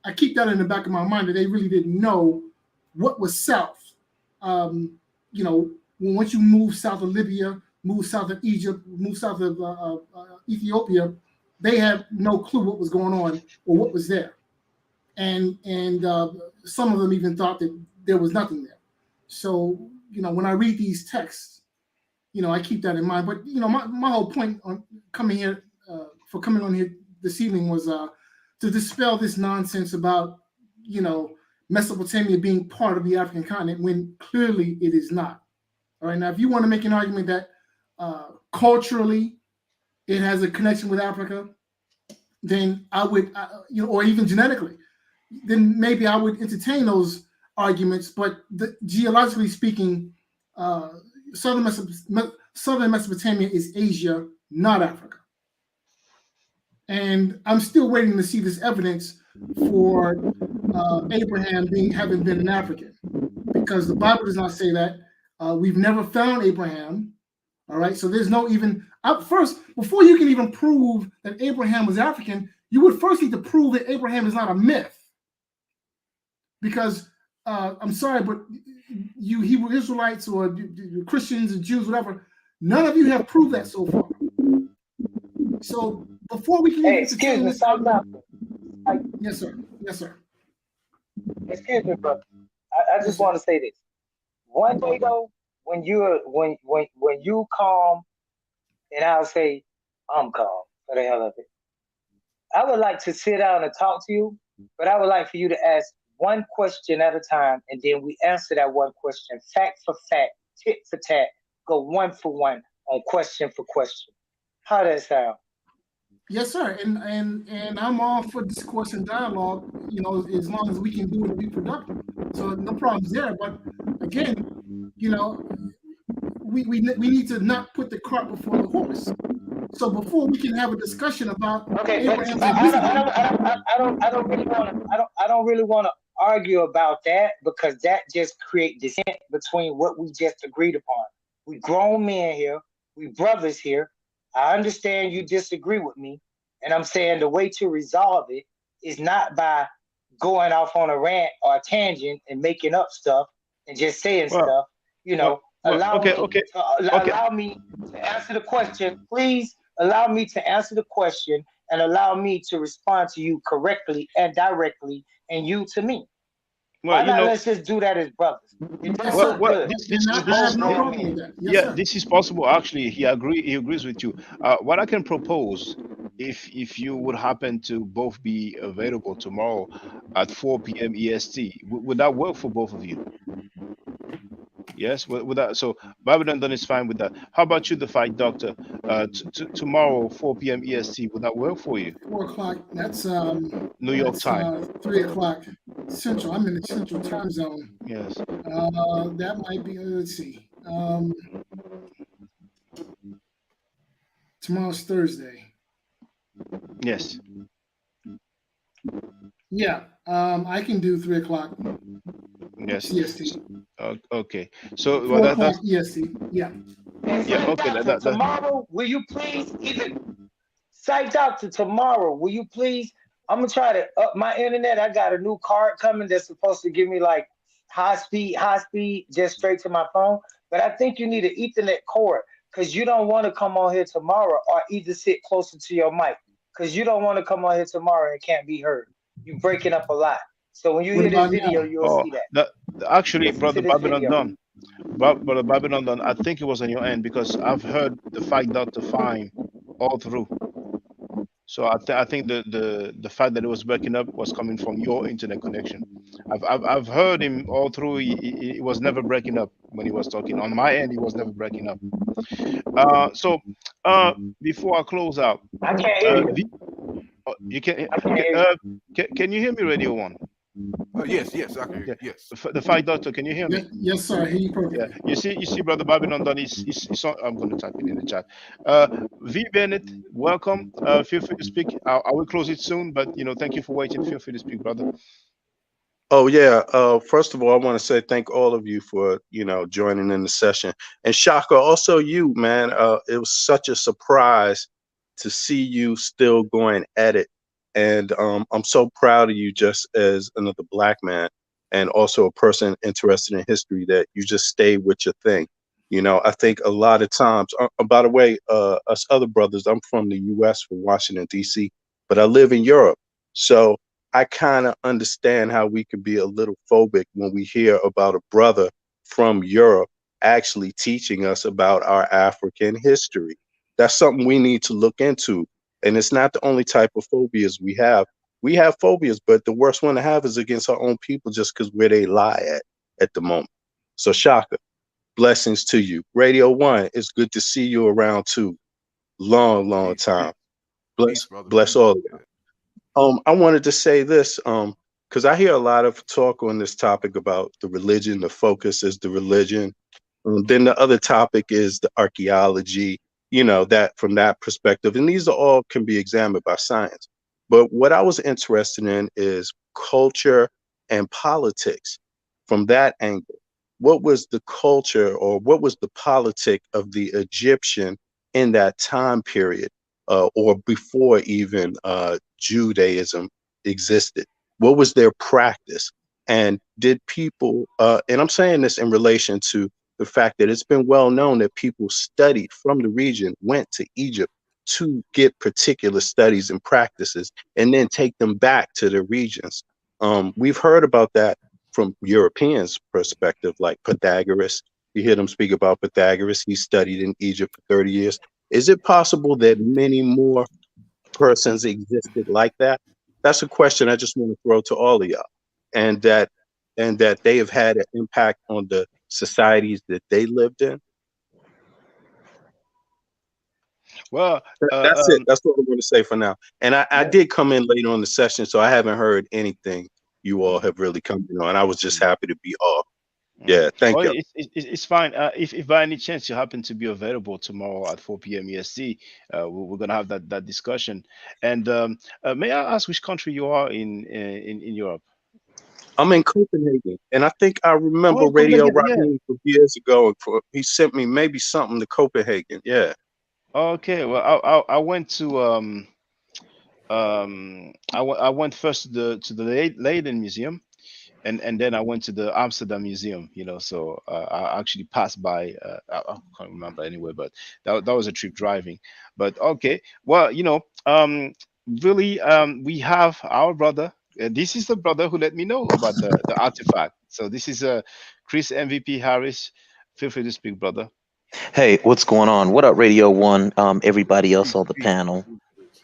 I keep that in the back of my mind that they really didn't know what was south. Once you move south of Libya, move south of Egypt, move south of Ethiopia, they had no clue what was going on or what was there. And some of them even thought that there was nothing there. So, when I read these texts, I keep that in mind. But, my whole point on coming on here this evening was to dispel this nonsense about, Mesopotamia being part of the African continent when clearly it is not. All right. Now, if you want to make an argument that culturally it has a connection with Africa, then I would, or even genetically, then maybe I would entertain those arguments. But geologically speaking, southern Mesopotamia is Asia, not Africa. And I'm still waiting to see this evidence for Abraham having been an African, because the Bible does not say that. We've never found Abraham. All right, so there's no even first, before you can even prove that Abraham was African, you would first need to prove that Abraham is not a myth. Because I'm sorry, but you Hebrew Israelites or Christians and Jews, whatever, none of you have proved that so far. So before we can even excuse me, yes, sir. Yes, sir. Excuse me, brother. I just want to say this. One day though, when you calm, and I'll say I'm calm for the hell of it, I would like to sit down and talk to you, but I would like for you to ask one question at a time, and then we answer that one question, fact for fact, tit for tat, go one for one on question for question. How does that sound? Yes, sir. And I'm all for discourse and dialogue, as long as we can do it and be productive. So no problems there. But again, we need to not put the cart before the horse. So before we can have a discussion about Abraham's I don't really want to argue about that, because that just creates dissent between what we just agreed upon. We grown men here, we brothers here. I understand you disagree with me, and I'm saying the way to resolve it is not by going off on a rant or a tangent and making up stuff and just saying stuff. Allow me to answer the question, please. Allow me to answer the question and allow me to respond to you correctly and directly, and you to me. Why not let's just do that as brothers? This is possible. Actually, he agrees with you. What I can propose, if you would happen to both be available tomorrow at 4 p.m. EST, would that work for both of you? Yes, with that. So Babylon is fine with that. How about you, the fight doctor? Tomorrow, 4 p.m. EST, would that work for you? 4 o'clock. That's New York time. 3 o'clock Central. I'm in the Central time zone. Yes. That might be. Let's see. Tomorrow's Thursday. Yes. Yeah. I can do 3 o'clock. Yes. EST. Okay. So 4 o'clock EST. Yeah. Yeah. Okay. Tomorrow, will you please Site Doctor? Tomorrow, will you please? I'm gonna try to up my internet. I got a new card coming that's supposed to give me like high speed, just straight to my phone. But I think you need an Ethernet cord, because you don't want to come on here tomorrow or either sit closer to your mic, because you don't want to come on here tomorrow and can't be heard. You're breaking up a lot. So when you What hear this about video, now? you'll Oh, see that. actually, Listen to brother this Babylon video. Don, brother Babylon Don, I think it was on your end because I've heard the fact Dr. Fine all through. So I think the fact that it was breaking up was coming from your internet connection. I've heard him all through. He was never breaking up when he was talking. On my end, he was never breaking up. So before I close out, I can't hear you. you can, I can't hear can you hear me, Radio One? Yes, I can hear Yeah, you. Yes. the fight doctor, can you hear me? Yes, sir. I hear you Yeah, perfectly. you see, brother Babylon Don is on, I'm going to type it in the chat. V Bennett, welcome. Feel free to speak. I will close it soon, but thank you for waiting. Feel free to speak, brother. Oh yeah. First of all, I want to say thank all of you for joining in the session, and Shaka, also you, man. It was such a surprise to see you still going at it, and I'm so proud of you, just as another black man, and also a person interested in history, that you just stay with your thing. I think a lot of times. By the way, us other brothers, I'm from the U.S., from Washington D.C., but I live in Europe, so I kind of understand how we could be a little phobic when we hear about a brother from Europe actually teaching us about our African history. That's something we need to look into. And it's not the only type of phobias we have. We have phobias, but the worst one to have is against our own people, just because where they lie at the moment. So Shaka, blessings to you. Radio One, it's good to see you around too. Long time. Peace, brother. Bless all of you. I wanted to say this, because I hear a lot of talk on this topic about the religion. The focus is the religion. Then the other topic is the archaeology, that from that perspective. And these are all can be examined by science. But what I was interested in is culture and politics from that angle. What was the culture, or what was the politic of the Egyptian in that time period? Or before even Judaism existed? What was their practice? And did people, and I'm saying this in relation to the fact that it's been well known that people studied from the region, went to Egypt to get particular studies and practices, and then take them back to the regions. We've heard about that from Europeans' perspective, like Pythagoras. You hear them speak about Pythagoras. He studied in Egypt for 30 years. Is it possible that many more persons existed like that? That's a question I just want to throw to all of y'all, and that they have had an impact on the societies that they lived in. Well, that's it. That's what I'm going to say for now. And I did come in later on the session, so I haven't heard anything you all have really come in on. I was just happy to be off. Yeah, thank you. It's fine. If by any chance you happen to be available tomorrow at 4 p.m. EST, we're gonna have that discussion. And may I ask which country you are in Europe? I'm in Copenhagen, and I think I remember Oh, Radio Copenhagen, yeah. Raheem from years ago. He sent me maybe something to Copenhagen. Yeah. Okay. Well, I went to I went first to the Leiden Museum. And then I went to the Amsterdam Museum, so I actually passed by, I can't remember anyway, but that was a trip driving. But okay, well, really, we have our brother. This is the brother who let me know about the artifact. So this is Chris MVP Harris. Feel free to speak, brother. Hey, what's going on? What up, Radio One? Everybody else on the panel.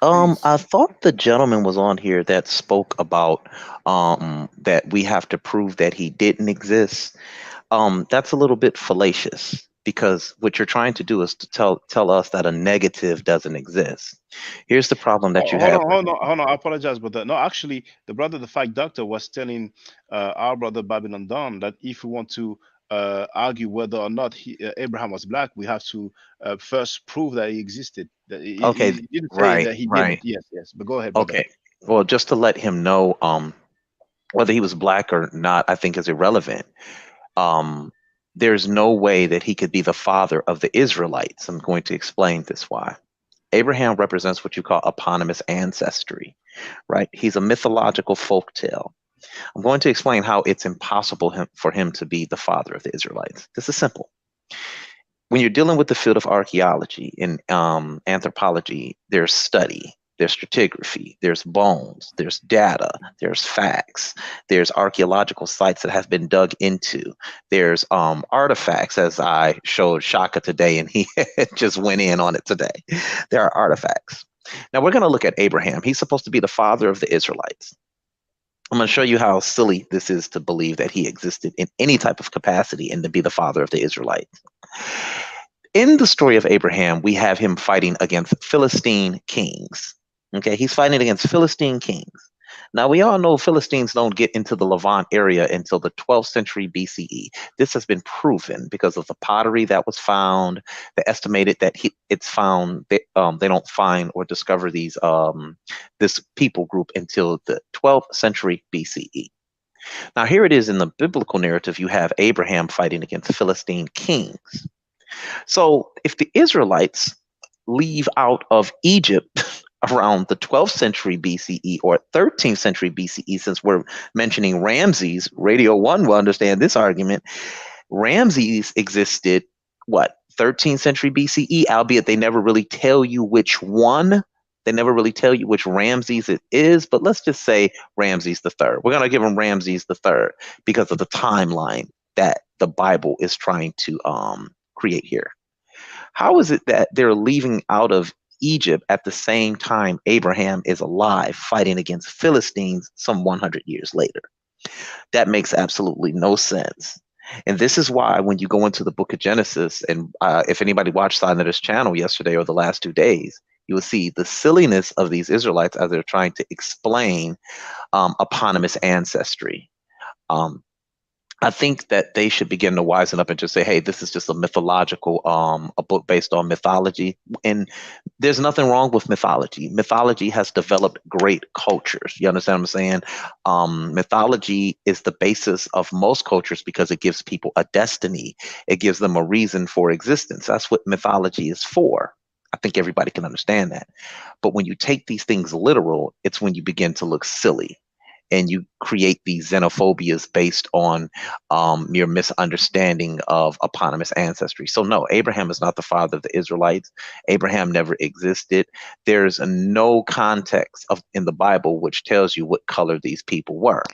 I thought the gentleman was on here that spoke about that we have to prove that he didn't exist. That's a little bit fallacious, because what you're trying to do is to tell us that a negative doesn't exist. Here's the problem that you have. Hold on. I apologize, but no, actually, the brother, the fact doctor, was telling our brother Babylon Don that if we want to argue whether or not Abraham was black, we have to first prove that he existed. That Okay, he didn't say right, that he right. didn't. Yes. But go ahead, brother. Okay. Well, just to let him know, whether he was black or not, I think is irrelevant. There's no way that he could be the father of the Israelites. I'm going to explain this why. Abraham represents what you call eponymous ancestry, right? He's a mythological folktale. I'm going to explain how it's impossible for him to be the father of the Israelites. This is simple. When you're dealing with the field of archaeology and anthropology, there's study. there's stratigraphy, there's bones, there's data, there's facts, there's archaeological sites that have been dug into, there's artifacts, as I showed Shaka today, and he just went in on it today. There are artifacts. Now we're going to look at Abraham. He's supposed to be the father of the Israelites. I'm going to show you how silly this is to believe that he existed in any type of capacity and to be the father of the Israelites. In the story of Abraham, we have him fighting against Philistine kings. Okay, he's fighting against Philistine kings. Now, we all know Philistines don't get into the Levant area until the 12th century BCE. This has been proven because of the pottery that was found. They estimated that it's found, they don't find or discover these this people group until the 12th century BCE. Now, here it is in the biblical narrative, you have Abraham fighting against Philistine kings. So if the Israelites leave out of Egypt around the 12th century BCE or 13th century BCE, since we're mentioning Ramses, Radio 1 will understand this argument. Ramses existed, what, 13th century BCE, albeit they never really tell you which one. They never really tell you which Ramses it is, but let's just say Ramses III. We're going to give him Ramses III because of the timeline that the Bible is trying to create here. How is it that they're leaving out of Egypt at the same time Abraham is alive fighting against Philistines some 100 years later? That makes absolutely no sense. And this is why when you go into the book of Genesis, and if anybody watched Signetter's channel yesterday or the last 2 days, you will see the silliness of these Israelites as they're trying to explain eponymous ancestry. I think that they should begin to wisen up and just say, hey, this is just a mythological, a book based on mythology. And there's nothing wrong with mythology. Mythology has developed great cultures. You understand what I'm saying? Mythology is the basis of most cultures because it gives people a destiny. It gives them a reason for existence. That's what mythology is for. I think everybody can understand that. But when you take these things literal, it's when you begin to look silly. And you create these xenophobias based on your misunderstanding of eponymous ancestry. So no, Abraham is not the father of the Israelites. Abraham never existed. There's no context in the Bible which tells you what color these people were.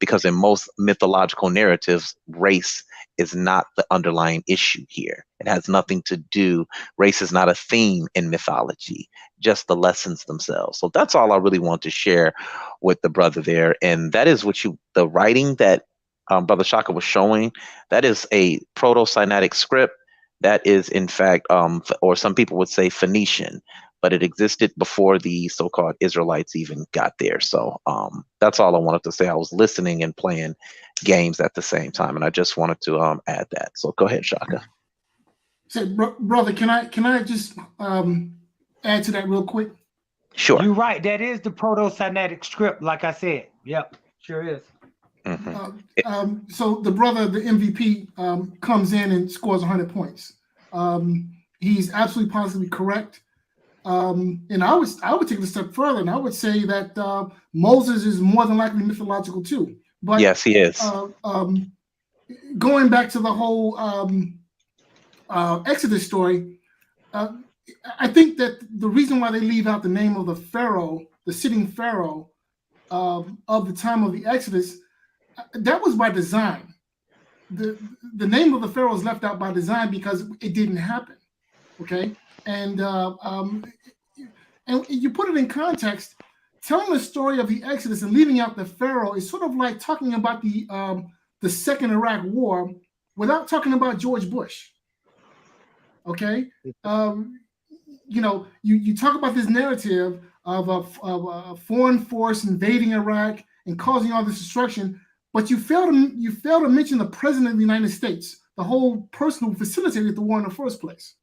Because in most mythological narratives, race is not the underlying issue here. It has nothing to do, race is not a theme in mythology, just the lessons themselves. So that's all I really want to share with the brother there. And that is what the writing that Brother Shaka was showing, that is a Proto-Sinaitic script. That is, in fact, or some people would say Phoenician, but it existed before the so-called Israelites even got there. So that's all I wanted to say. I was listening and playing games at the same time, and I just wanted to add that. So go ahead, Shaka. So, brother, can I just add to that real quick? Sure. You're right. That is the Proto-Sinaitic script, like I said. Yep, sure is. So the brother, the MVP, comes in and scores 100 points. He's absolutely positively correct. And I would take it a step further, and I would say that Moses is more than likely mythological too. But yes, he is. Going back to the whole Exodus story, I think that the reason why they leave out the name of the Pharaoh, the sitting Pharaoh of the time of the Exodus, that was by design. The name of the Pharaoh is left out by design because it didn't happen. Okay, and you put it in context. Telling the story of the Exodus and leaving out the Pharaoh is sort of like talking about the Second Iraq War without talking about George Bush. Okay, you talk about this narrative of a foreign force invading Iraq and causing all this destruction, but you fail to mention the President of the United States, the whole person who facilitated the war in the first place.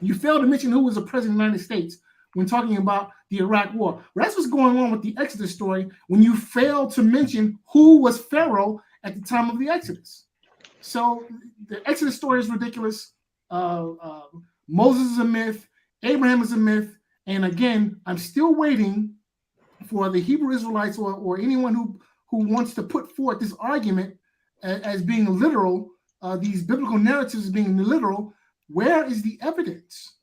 You fail to mention who was the President of the United States when talking about the Iraq War. Well, that's what's going on with the Exodus story when you fail to mention who was Pharaoh at the time of the Exodus. So the Exodus story is ridiculous. Moses is a myth. Abraham is a myth. And again, I'm still waiting for the Hebrew Israelites or anyone who wants to put forth this argument as being literal, these biblical narratives as being literal. Where is the evidence?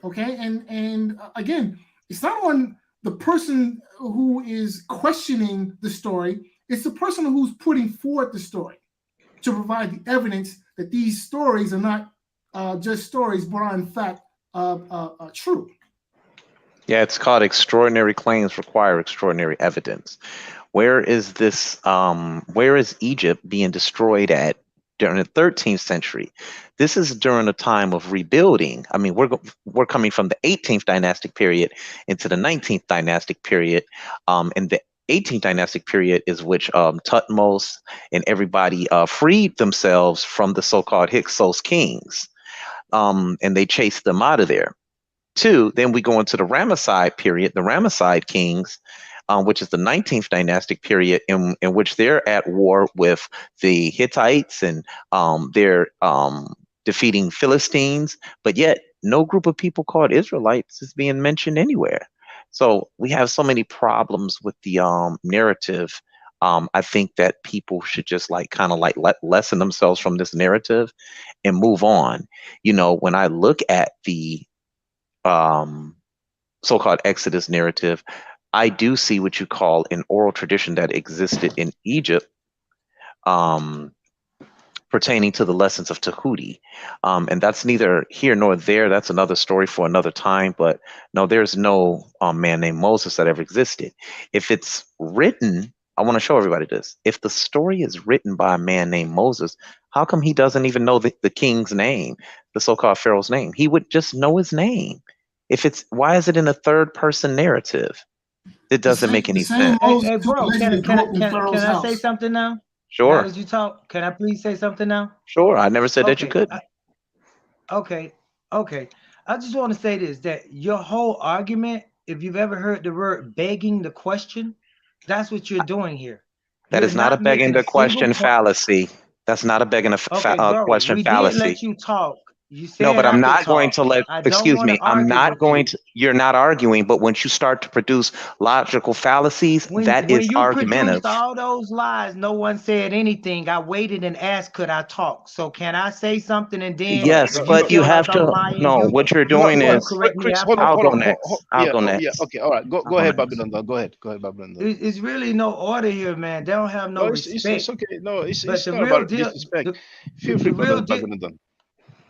Okay, and again, it's not on the person who is questioning the story is the person who's putting forth the story to provide the evidence that these stories are not just stories, but are in fact true. Yeah, it's called extraordinary claims require extraordinary evidence. Where is this? Where is Egypt being destroyed at during the 13th century? This is during a time of rebuilding. I mean, we're coming from the 18th dynastic period into the 19th dynastic period, and the 18th dynastic period is which Tutmos and everybody freed themselves from the so-called Hyksos kings, and they chased them out of there. Then we go into the Ramesside period, the Ramesside kings, which is the 19th dynastic period, in which they're at war with the Hittites, and they're defeating Philistines, but yet no group of people called Israelites is being mentioned anywhere. So we have so many problems with the narrative. I think that people should just lessen themselves from this narrative and move on. You know, when I look at the so-called Exodus narrative, I do see what you call an oral tradition that existed in Egypt, pertaining to the lessons of Tahuti. And that's neither here nor there. That's another story for another time. But no, there's no man named Moses that ever existed. If it's written, I want to show everybody this. If the story is written by a man named Moses, how come he doesn't even know the king's name, the so-called Pharaoh's name? He would just know his name. Why is it in a third person narrative? It doesn't make any sense. Hey, bro, can I say something now? Sure. Now that you talk, can I please say something now? Sure. I never said that you couldn't. Okay. I just want to say this, that your whole argument, if you've ever heard the word begging the question, that's what you're doing here. That is not a begging the question fallacy. That's not a begging a question fallacy. We did let you talk. You said no, but I'm not going to let, excuse me, I'm not going to, you're not arguing, but once you start to produce logical fallacies, that is argumentative. When you produced all those lies, no one said anything. I waited and asked, could I talk? So can I say something and then yes, but you have to, no, what you're doing is, Chris, I'll go next. I'll go next. Yeah, okay, all right, go ahead, Babylon. Go ahead, Babylon. It's really no order here, man. They don't have no respect. It's okay, no, it's not about disrespect. Feel free, Babylon.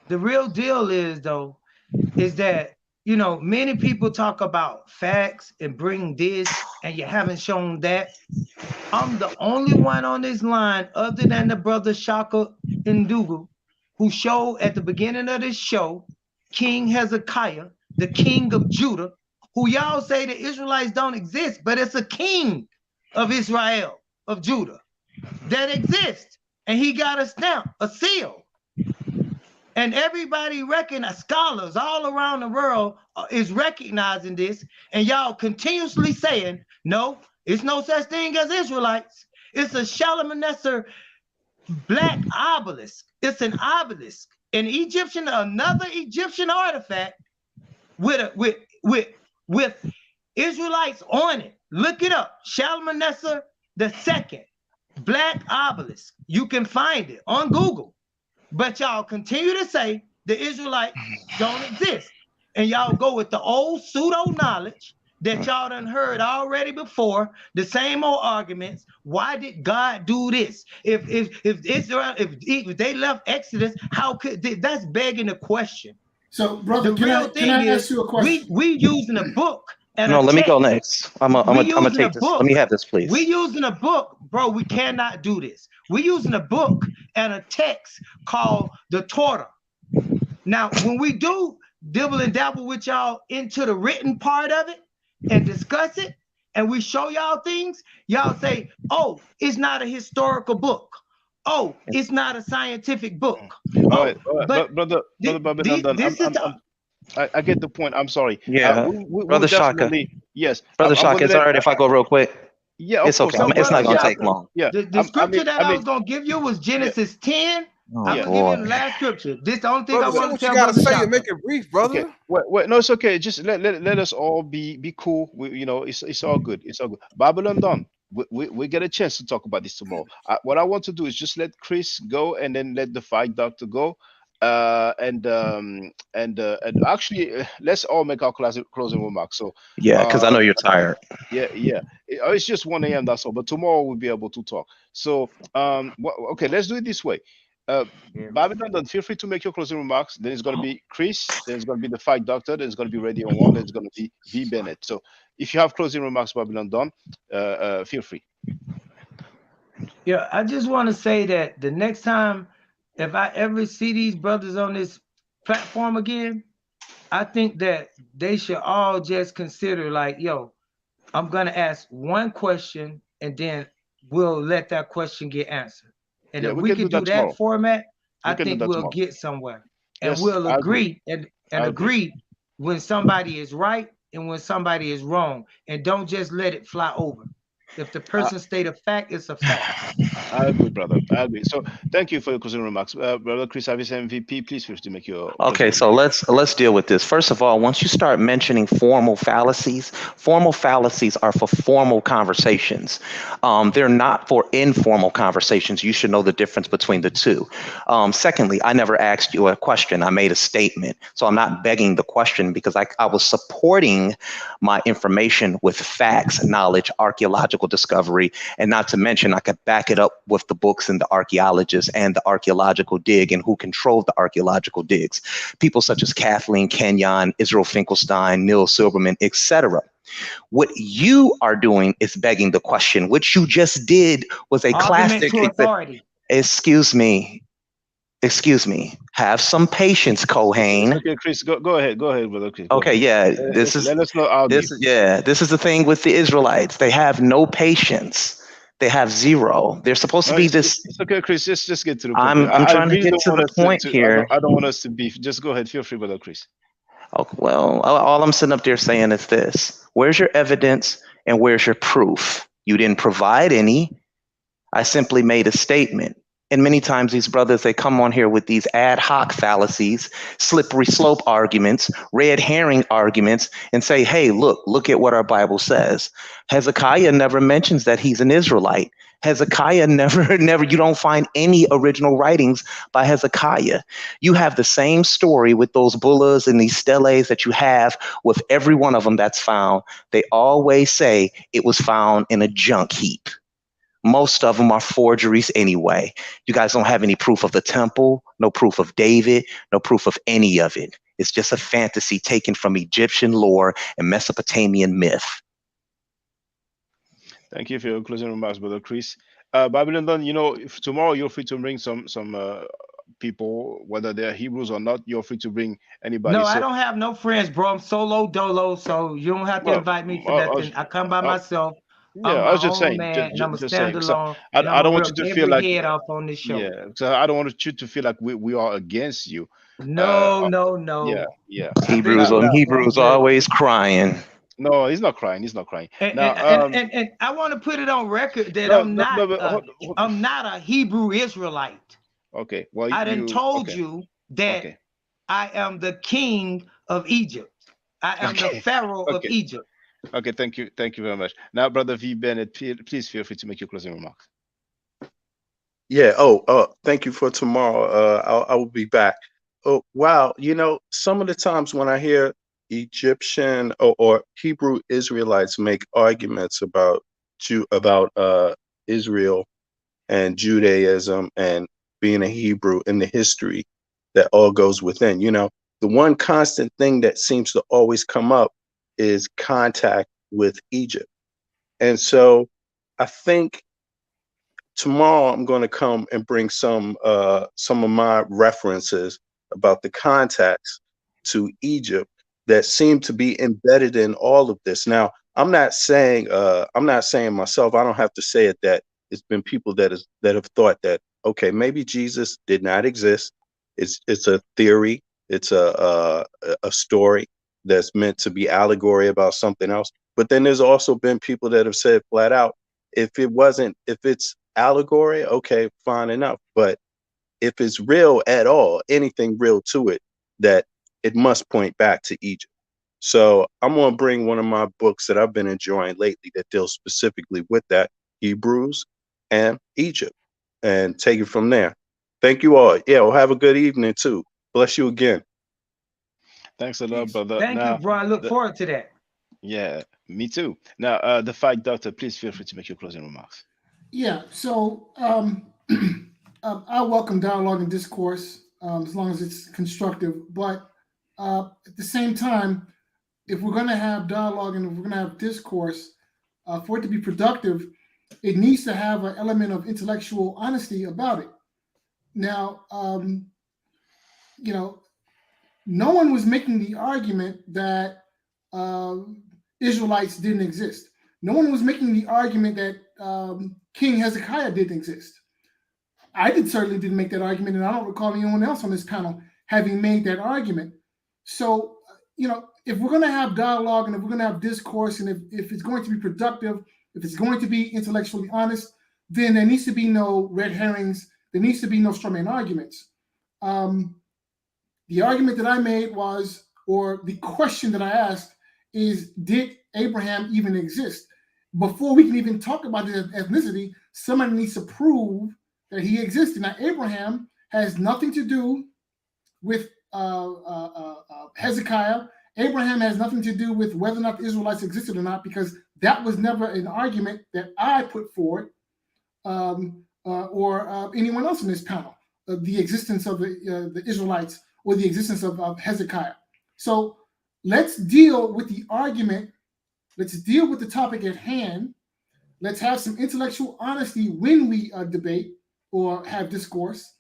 The real deal is, though, is that, you know, many people talk about facts and bring this, and you haven't shown that. I'm the only one on this line, other than the brother Shaka Ndugu, who showed at the beginning of this show, King Hezekiah, the king of Judah, who y'all say the Israelites don't exist, but it's a king of Israel, of Judah, that exists. And he got a stamp, a seal. And everybody scholars all around the world is recognizing this, and y'all continuously saying, no, it's no such thing as Israelites. It's a Shalmaneser black obelisk. It's an obelisk, another Egyptian artifact with Israelites on it. Look it up, Shalmaneser II, black obelisk. You can find it on Google. But y'all continue to say the Israelites don't exist. And y'all go with the old pseudo knowledge that y'all done heard already before, the same old arguments. Why did God do this? If Israel, if they left Exodus, how could that's begging the question? So, brother, can I ask you a question? We using a book. No, let me go next. I'm gonna take this. Let me have this, please. We using a book, bro. We cannot do this. We're using a book and a text called the Torah. Now, when we do dibble and dabble with y'all into the written part of it and discuss it, and we show y'all things, y'all say, oh, it's not a historical book. Oh, it's not a scientific book. All right. But brother I get the point. I'm sorry. Yeah, Brother Shaka. Yes. Brother Shaka, it's all right if I go real quick. Yeah, it's okay. It's not going to take long. Yeah. The scripture I was going to give you was Genesis 10. I'm going to give you the last scripture. This is the only thing I want to tell you. You got to say and make it brief, brother. Okay. Wait, no, it's okay. Just let us all be cool. It's all good. It's all good. Babylon done. We get a chance to talk about this tomorrow. What I want to do is just let Chris go and then let the fight doctor go. And actually, let's all make our closing remarks. So, Yeah, because I know you're tired. yeah. It's just 1 a.m. That's all. But tomorrow we'll be able to talk. So, okay, let's do it this way. Babylon, then feel free to make your closing remarks. Then it's going to be Chris. Then it's going to be the Fight Doctor. Then it's going to be Ready on One. Then it's going to be V Bennett. So, if you have closing remarks, Babylon, done, feel free. Yeah, I just want to say that the next time, if I ever see these brothers on this platform again, I think that they should all just consider like, yo, I'm gonna ask one question and then we'll let that question get answered. And Yeah, if we we can do could do that that tomorrow. format, We I can do think that we'll tomorrow. get somewhere. And Yes, we'll I agree. agree and I agree. agree when somebody is right and when somebody is wrong. And don't just let it fly over. If the person state a fact, it's a fact. I agree, brother. I agree. So, thank you for your closing remarks, brother Chris Avis MVP. Please feel free to make your Okay, closing so remarks. let's deal with this. First of all, once you start mentioning formal fallacies are for formal conversations. They're not for informal conversations. You should know the difference between the two. Secondly, I never asked you a question. I made a statement. So I'm not begging the question because I was supporting my information with facts, knowledge, archaeological discovery, and not to mention I could back it up with the books and the archaeologists and the archaeological dig and who controlled the archaeological digs. People such as Kathleen Kenyon, Israel Finkelstein, Neil Silberman, etc. What you are doing is begging the question. What you just did was a Argument classic. to authority. Excuse me. Have some patience, It's Kohen. okay, Chris. Go ahead, brother Chris. Go Okay, ahead. yeah. This is Let us not argue. this is the thing with the Israelites. They have no patience. They have zero. They're supposed to No, be this. it's okay, Chris. Just get to the point. I'm I trying to really get don't to want the us point here. I don't want us to beef. Just go ahead. Feel free, brother Chris. Oh, well, all I'm sitting up there saying is this. Where's your evidence and where's your proof? You didn't provide any. I simply made a statement. And many times these brothers, they come on here with these ad hoc fallacies, slippery slope arguments, red herring arguments, and say, hey, look at what our Bible says. Hezekiah never mentions that he's an Israelite. Hezekiah never, you don't find any original writings by Hezekiah. You have the same story with those bullahs and these steles that you have with every one of them that's found. They always say it was found in a junk heap. Most of them are forgeries anyway. You guys don't have any proof of the temple, no proof of David, no proof of any of it. It's just a fantasy taken from Egyptian lore and Mesopotamian myth. Thank you for your closing remarks, brother Chris. Babylon Done, if tomorrow you're free to bring some people, whether they're Hebrews or not. You're free to bring anybody. No, so, I don't have no friends, bro. I'm solo dolo, so you don't have to invite me for nothing. I come by myself. Yeah, I'm I was my just own saying, man, and I'm a just saying. So standalone, and I'm I don't gonna want you rip to feel every like, head off on this show. yeah. So I don't want you to feel like we are against you. No. Yeah. Hebrews always crying. No, he's not crying. He's not crying. And I want to put it on record that I'm not a Hebrew Israelite. Okay. Well, I done told you that I am the king of Egypt. I am the Pharaoh of Egypt. Okay, thank you very much. Now, brother V Bennett, please feel free to make your closing remarks. Yeah. Thank you for tomorrow. I will be back. Oh, wow. Some of the times when I hear Egyptian or Hebrew Israelites make arguments about Israel and Judaism and being a Hebrew and the history that all goes within, the one constant thing that seems to always come up is contact with Egypt. And so I think tomorrow I'm going to come and bring some of my references about the contacts to Egypt that seem to be embedded in all of this. Now, I'm not saying myself, I don't have to say it, that it's been people that have thought that, okay, maybe Jesus did not exist. It's a theory. It's a story that's meant to be allegory about something else. But then there's also been people that have said flat out, if it's allegory, okay, fine enough. But if it's real at all, anything real to it, that it must point back to Egypt. So I'm going to bring one of my books that I've been enjoying lately that deals specifically with that, Hebrews and Egypt, and take it from there. Thank you all. Yeah, well, have a good evening too. Bless you again. Thanks a lot, brother. Thank you, Now, bro. I look forward to that. yeah, me too. Now, the fact doctor, please feel free to make your closing remarks. Yeah. So I welcome dialogue and discourse as long as it's constructive. But at the same time, if we're going to have dialogue and if we're going to have discourse, for it to be productive, it needs to have an element of intellectual honesty about it. Now, no one was making the argument that Israelites didn't exist. No one was making the argument that King Hezekiah didn't exist. I certainly didn't make that argument, and I don't recall anyone else on this panel having made that argument. So, if we're going to have dialogue and if we're going to have discourse, and if it's going to be productive, if it's going to be intellectually honest, then there needs to be no red herrings. There needs to be no straw man arguments. The argument that I made was, or the question that I asked is, did Abraham even exist? Before we can even talk about his ethnicity, somebody needs to prove that he existed. Now, Abraham has nothing to do with Hezekiah. Abraham has nothing to do with whether or not the Israelites existed or not, because that was never an argument that I put forward or anyone else in this panel, the existence of the Israelites or the existence of Hezekiah. So let's deal with the argument. Let's deal with the topic at hand. Let's have some intellectual honesty when we debate or have discourse.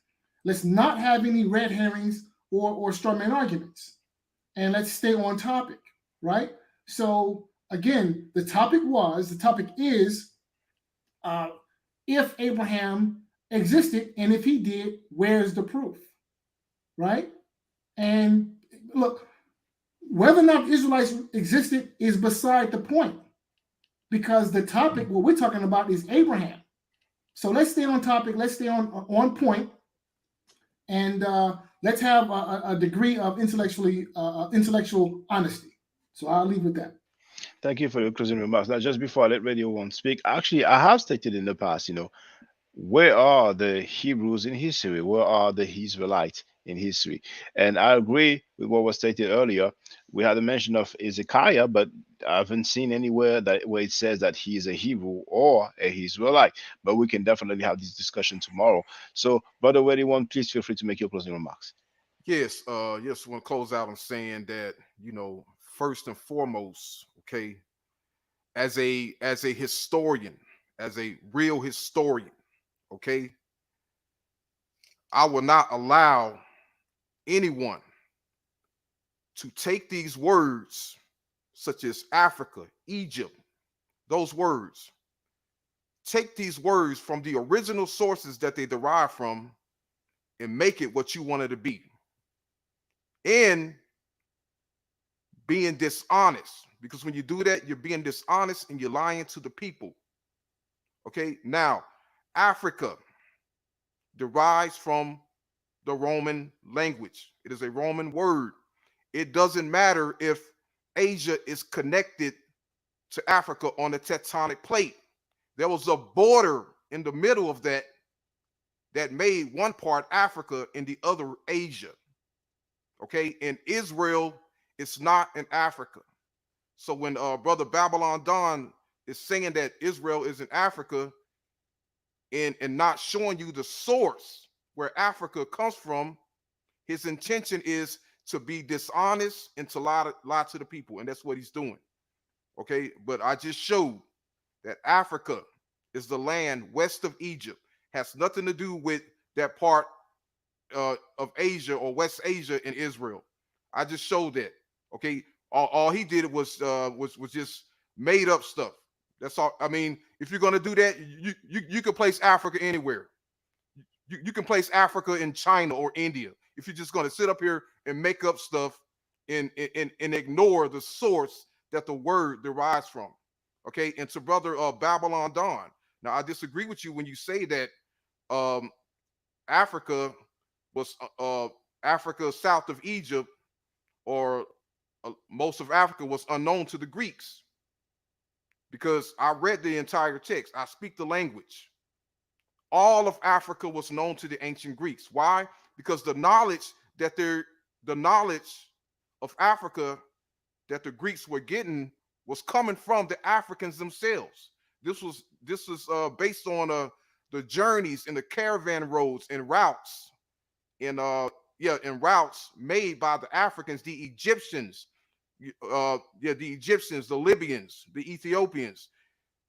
Let's not have any red herrings or straw man arguments. And let's stay on topic, right? So again, the topic is, if Abraham existed, and if he did, where's the proof, right? And look, whether or not the Israelites existed is beside the point, because the topic, what we're talking about, is Abraham. So let's stay on topic. Let's stay on point, and let's have a degree of intellectual honesty. So I'll leave with that. Thank you for your closing remarks. Now, just before I let Radio 1 speak, actually, I have stated in the past, where are the Hebrews in history? Where are the Israelites in history? And I agree with what was stated earlier. We had a mention of Hezekiah, but I haven't seen anywhere where it says that he is a Hebrew or a Israelite. But we can definitely have this discussion tomorrow. So, Brother Radio 1, please feel free to make your closing remarks. Yes, yes, I want to close out on saying that, first and foremost, okay, as a historian, as a real historian, okay, I will not allow anyone to take these words such as Africa, Egypt, those words, take these words from the original sources that they derive from and make it what you want it to be. And being dishonest, because when you do that, you're being dishonest and you're lying to the people. Okay, now, Africa derives from the Roman language. It is a Roman word. It doesn't matter if Asia is connected to Africa on the tectonic plate. There was a border in the middle of that made one part Africa and the other Asia. Okay, and Israel is not in Africa. So when Brother Babylon Don is saying that Israel is in Africa and not showing you the source where Africa comes from, his intention is to be dishonest and to lie to the people, and that's what he's doing. Okay, but I just showed that Africa is the land west of Egypt, has nothing to do with that part of Asia or West Asia in Israel. I just showed that. Okay, all he did was just made up stuff. That's all. I mean, if you're gonna do that, you can place Africa anywhere. You can place Africa in China or India. If you're just gonna sit up here and make up stuff and ignore the source that the word derives from. Okay, and to Brother Babylon Dawn. Now I disagree with you when you say that Africa was Africa south of Egypt, or most of Africa was unknown to the Greeks, because I read the entire text. I speak the language. All of Africa was known to the ancient Greeks. Why? Because the knowledge that the knowledge of Africa that the Greeks were getting was coming from the Africans themselves. This was based on the journeys and the caravan roads and routes in routes made by the Africans, the Egyptians, the Egyptians, the Libyans, the Ethiopians.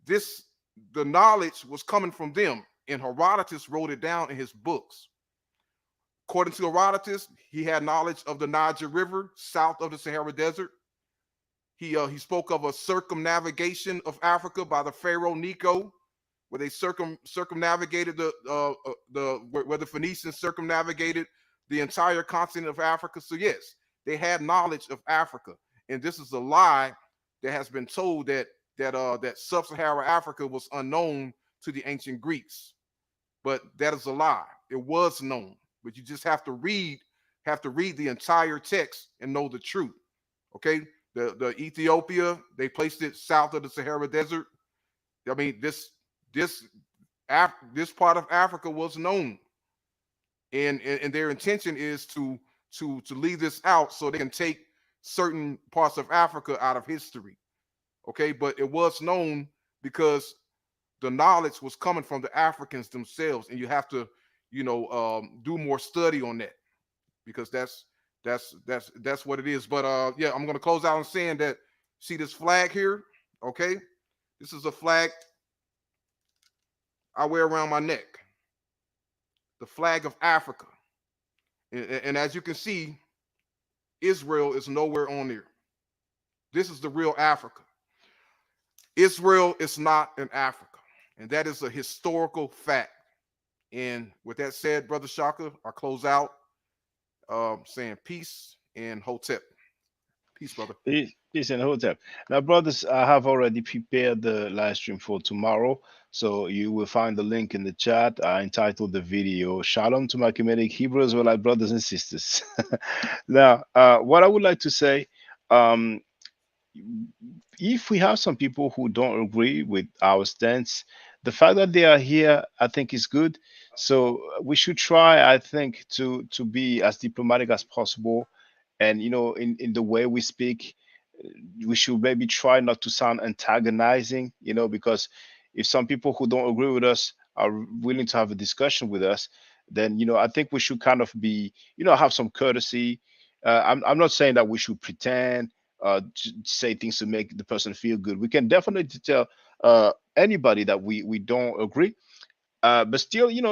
The knowledge was coming from them, and Herodotus wrote it down in his books. According to Herodotus, he had knowledge of the Niger River south of the Sahara Desert. He spoke of a circumnavigation of Africa by the pharaoh Necho, where they circumnavigated where the Phoenicians circumnavigated the entire continent of Africa. So yes, they had knowledge of Africa, and this is a lie that has been told that sub-Saharan Africa was unknown to the ancient Greeks. But that is a lie. It was known, but you just have to read the entire text and know the truth. Okay, the Ethiopia, they placed it south of the Sahara Desert. I mean, this part of Africa was known, and their intention is to leave this out so they can take certain parts of Africa out of history. Okay, but it was known because the knowledge was coming from the Africans themselves, and you have to, do more study on that, because that's what it is. But yeah, I'm gonna close out on saying that, see this flag here? Okay, this is a flag I wear around my neck, the flag of Africa, and as you can see, Israel is nowhere on there. This is the real Africa. Israel is not in Africa, and that is a historical fact. And with that said, Brother Shaka, I close out saying peace and Hotep. Peace, brother. Peace and Hotep. Now, brothers, I have already prepared the live stream for tomorrow, so you will find the link in the chat. I entitled the video "Shalom to my Kemetic Hebrew Israelite brothers and sisters." Now, what I would like to say, if we have some people who don't agree with our stance, the fact that they are here, I think, is good. So we should try, I think, to be as diplomatic as possible, and in the way we speak, we should maybe try not to sound antagonizing, because if some people who don't agree with us are willing to have a discussion with us, then I think we should kind of be, have some courtesy. I'm not saying that we should pretend say things to make the person feel good. We can definitely tell anybody that we don't agree, but still, in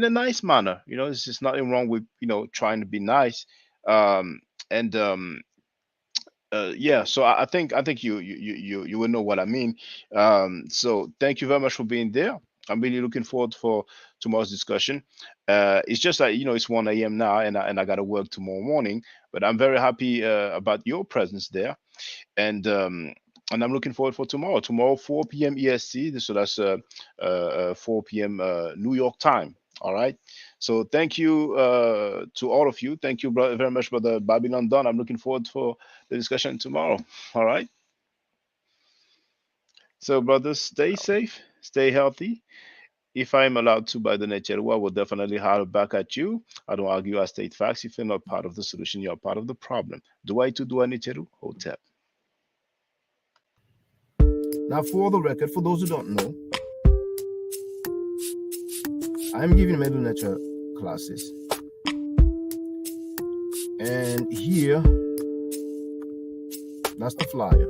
a nice manner. There's just nothing wrong with trying to be nice. Yeah, so I think you will know what I mean. So thank you very much for being there. I'm really looking forward for tomorrow's discussion. It's just that it's 1 a.m. now, and I got to work tomorrow morning. But I'm very happy about your presence there, and I'm looking forward for tomorrow. Tomorrow, 4 p.m. EST. So that's 4 p.m. New York time. All right. So thank you to all of you. Thank you very much, Brother Babylon Don. I'm looking forward for the discussion tomorrow. All right. So, brothers, stay safe, stay healthy. If I'm allowed to by the nature, I will definitely holler back at you. I don't argue, I state facts. If you're not part of the solution, you're part of the problem. Do I to do I need to? Hotep. Now, for the record, for those who don't know, I'm giving middle nature classes. And here, that's the flyer.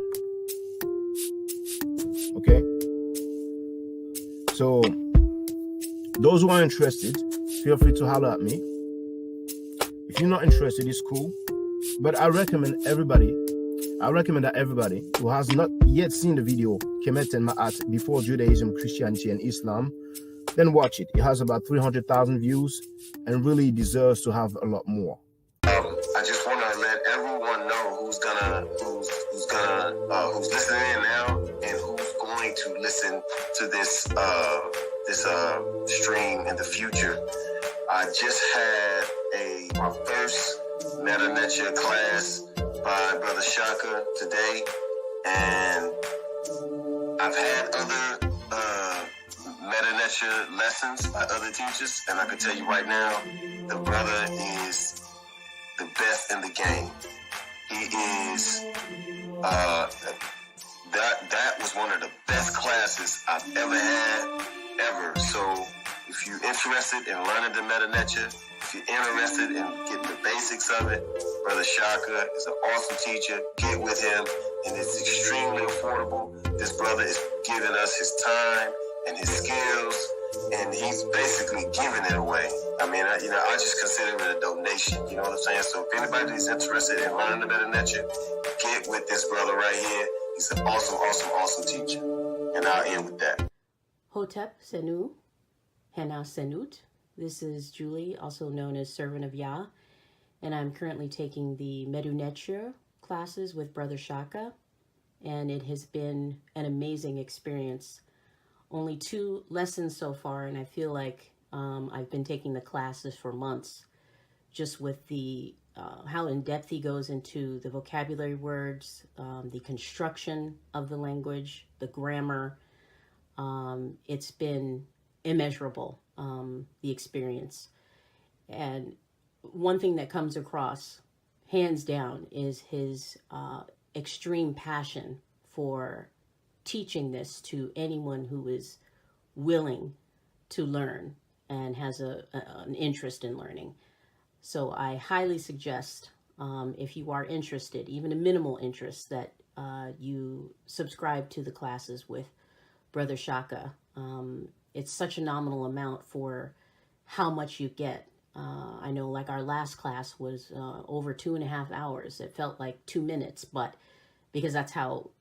Okay? So, those who are interested, feel free to holler at me. If you're not interested, it's cool. But I recommend that everybody who has not yet seen the video Kemet and Ma'at before Judaism, Christianity, and Islam, then watch it. It has about 300,000 views and really deserves to have a lot more. I just want to let everyone know who's listening in now and who's going to listen to this stream in the future. I just had my first Meta Nature class by Brother Shaka today, and I've had other meta-nature lessons by other teachers, and I can tell you right now, the brother is the best in the game. He is, that was one of the best classes I've ever had, ever. So if you're interested in learning the meta-nature, if you're interested in getting the basics of it, Brother Shaka is an awesome teacher. Get with him, and it's extremely affordable. This brother is giving us his time and his skills, and he's basically giving it away. I mean, I just consider it a donation. You know what I'm saying? So if anybody's interested in learning the meta-nature, get with this brother right here. He's an awesome, awesome, awesome teacher. And I'll end with that. Hotep-Senu, Hena Senut. This is Julie, also known as Servant of Yah, and I'm currently taking the Medu-Neture classes with Brother Shaka, and it has been an amazing experience. Only 2 lessons so far, and I feel like I've been taking the classes for months, just with the how in depth he goes into the vocabulary words, the construction of the language, the grammar. It's been immeasurable, the experience. And one thing that comes across, hands down, is his extreme passion for teaching this to anyone who is willing to learn and has an interest in learning. So I highly suggest, if you are interested, even a minimal interest, that you subscribe to the classes with Brother Shaka. It's such a nominal amount for how much you get. I know, like, our last class was over 2.5 hours. It felt like 2 minutes, but because that's how,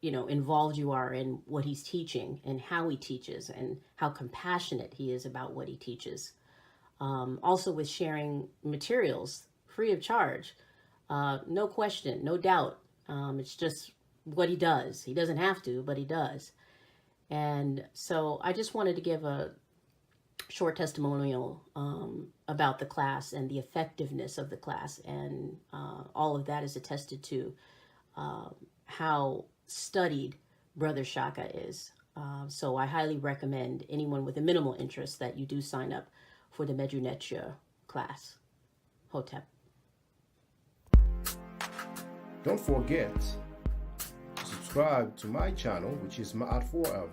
involved you are in what he's teaching and how he teaches and how compassionate he is about what he teaches. Also with sharing materials free of charge, no question, no doubt. It's just what he does. He doesn't have to, but he does. And so I just wanted to give a short testimonial about the class and the effectiveness of the class. And all of that is attested to how studied Brother Shaka is. So I highly recommend anyone with a minimal interest that you do sign up for the Medu-Neture class. Hotep. Don't forget to subscribe to my channel, which is Ma'at Forever.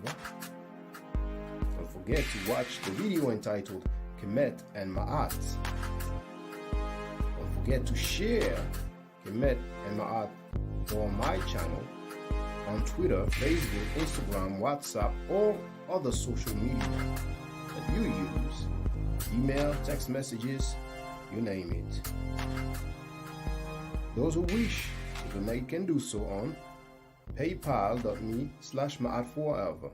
Don't forget to watch the video entitled Kemet and Ma'at. Don't forget to share Kemet and Ma'at on my channel on Twitter, Facebook, Instagram, WhatsApp, or other social media that you use. Email, text messages, you name it. Those who wish to donate can do so on paypal.me/ma'atforever.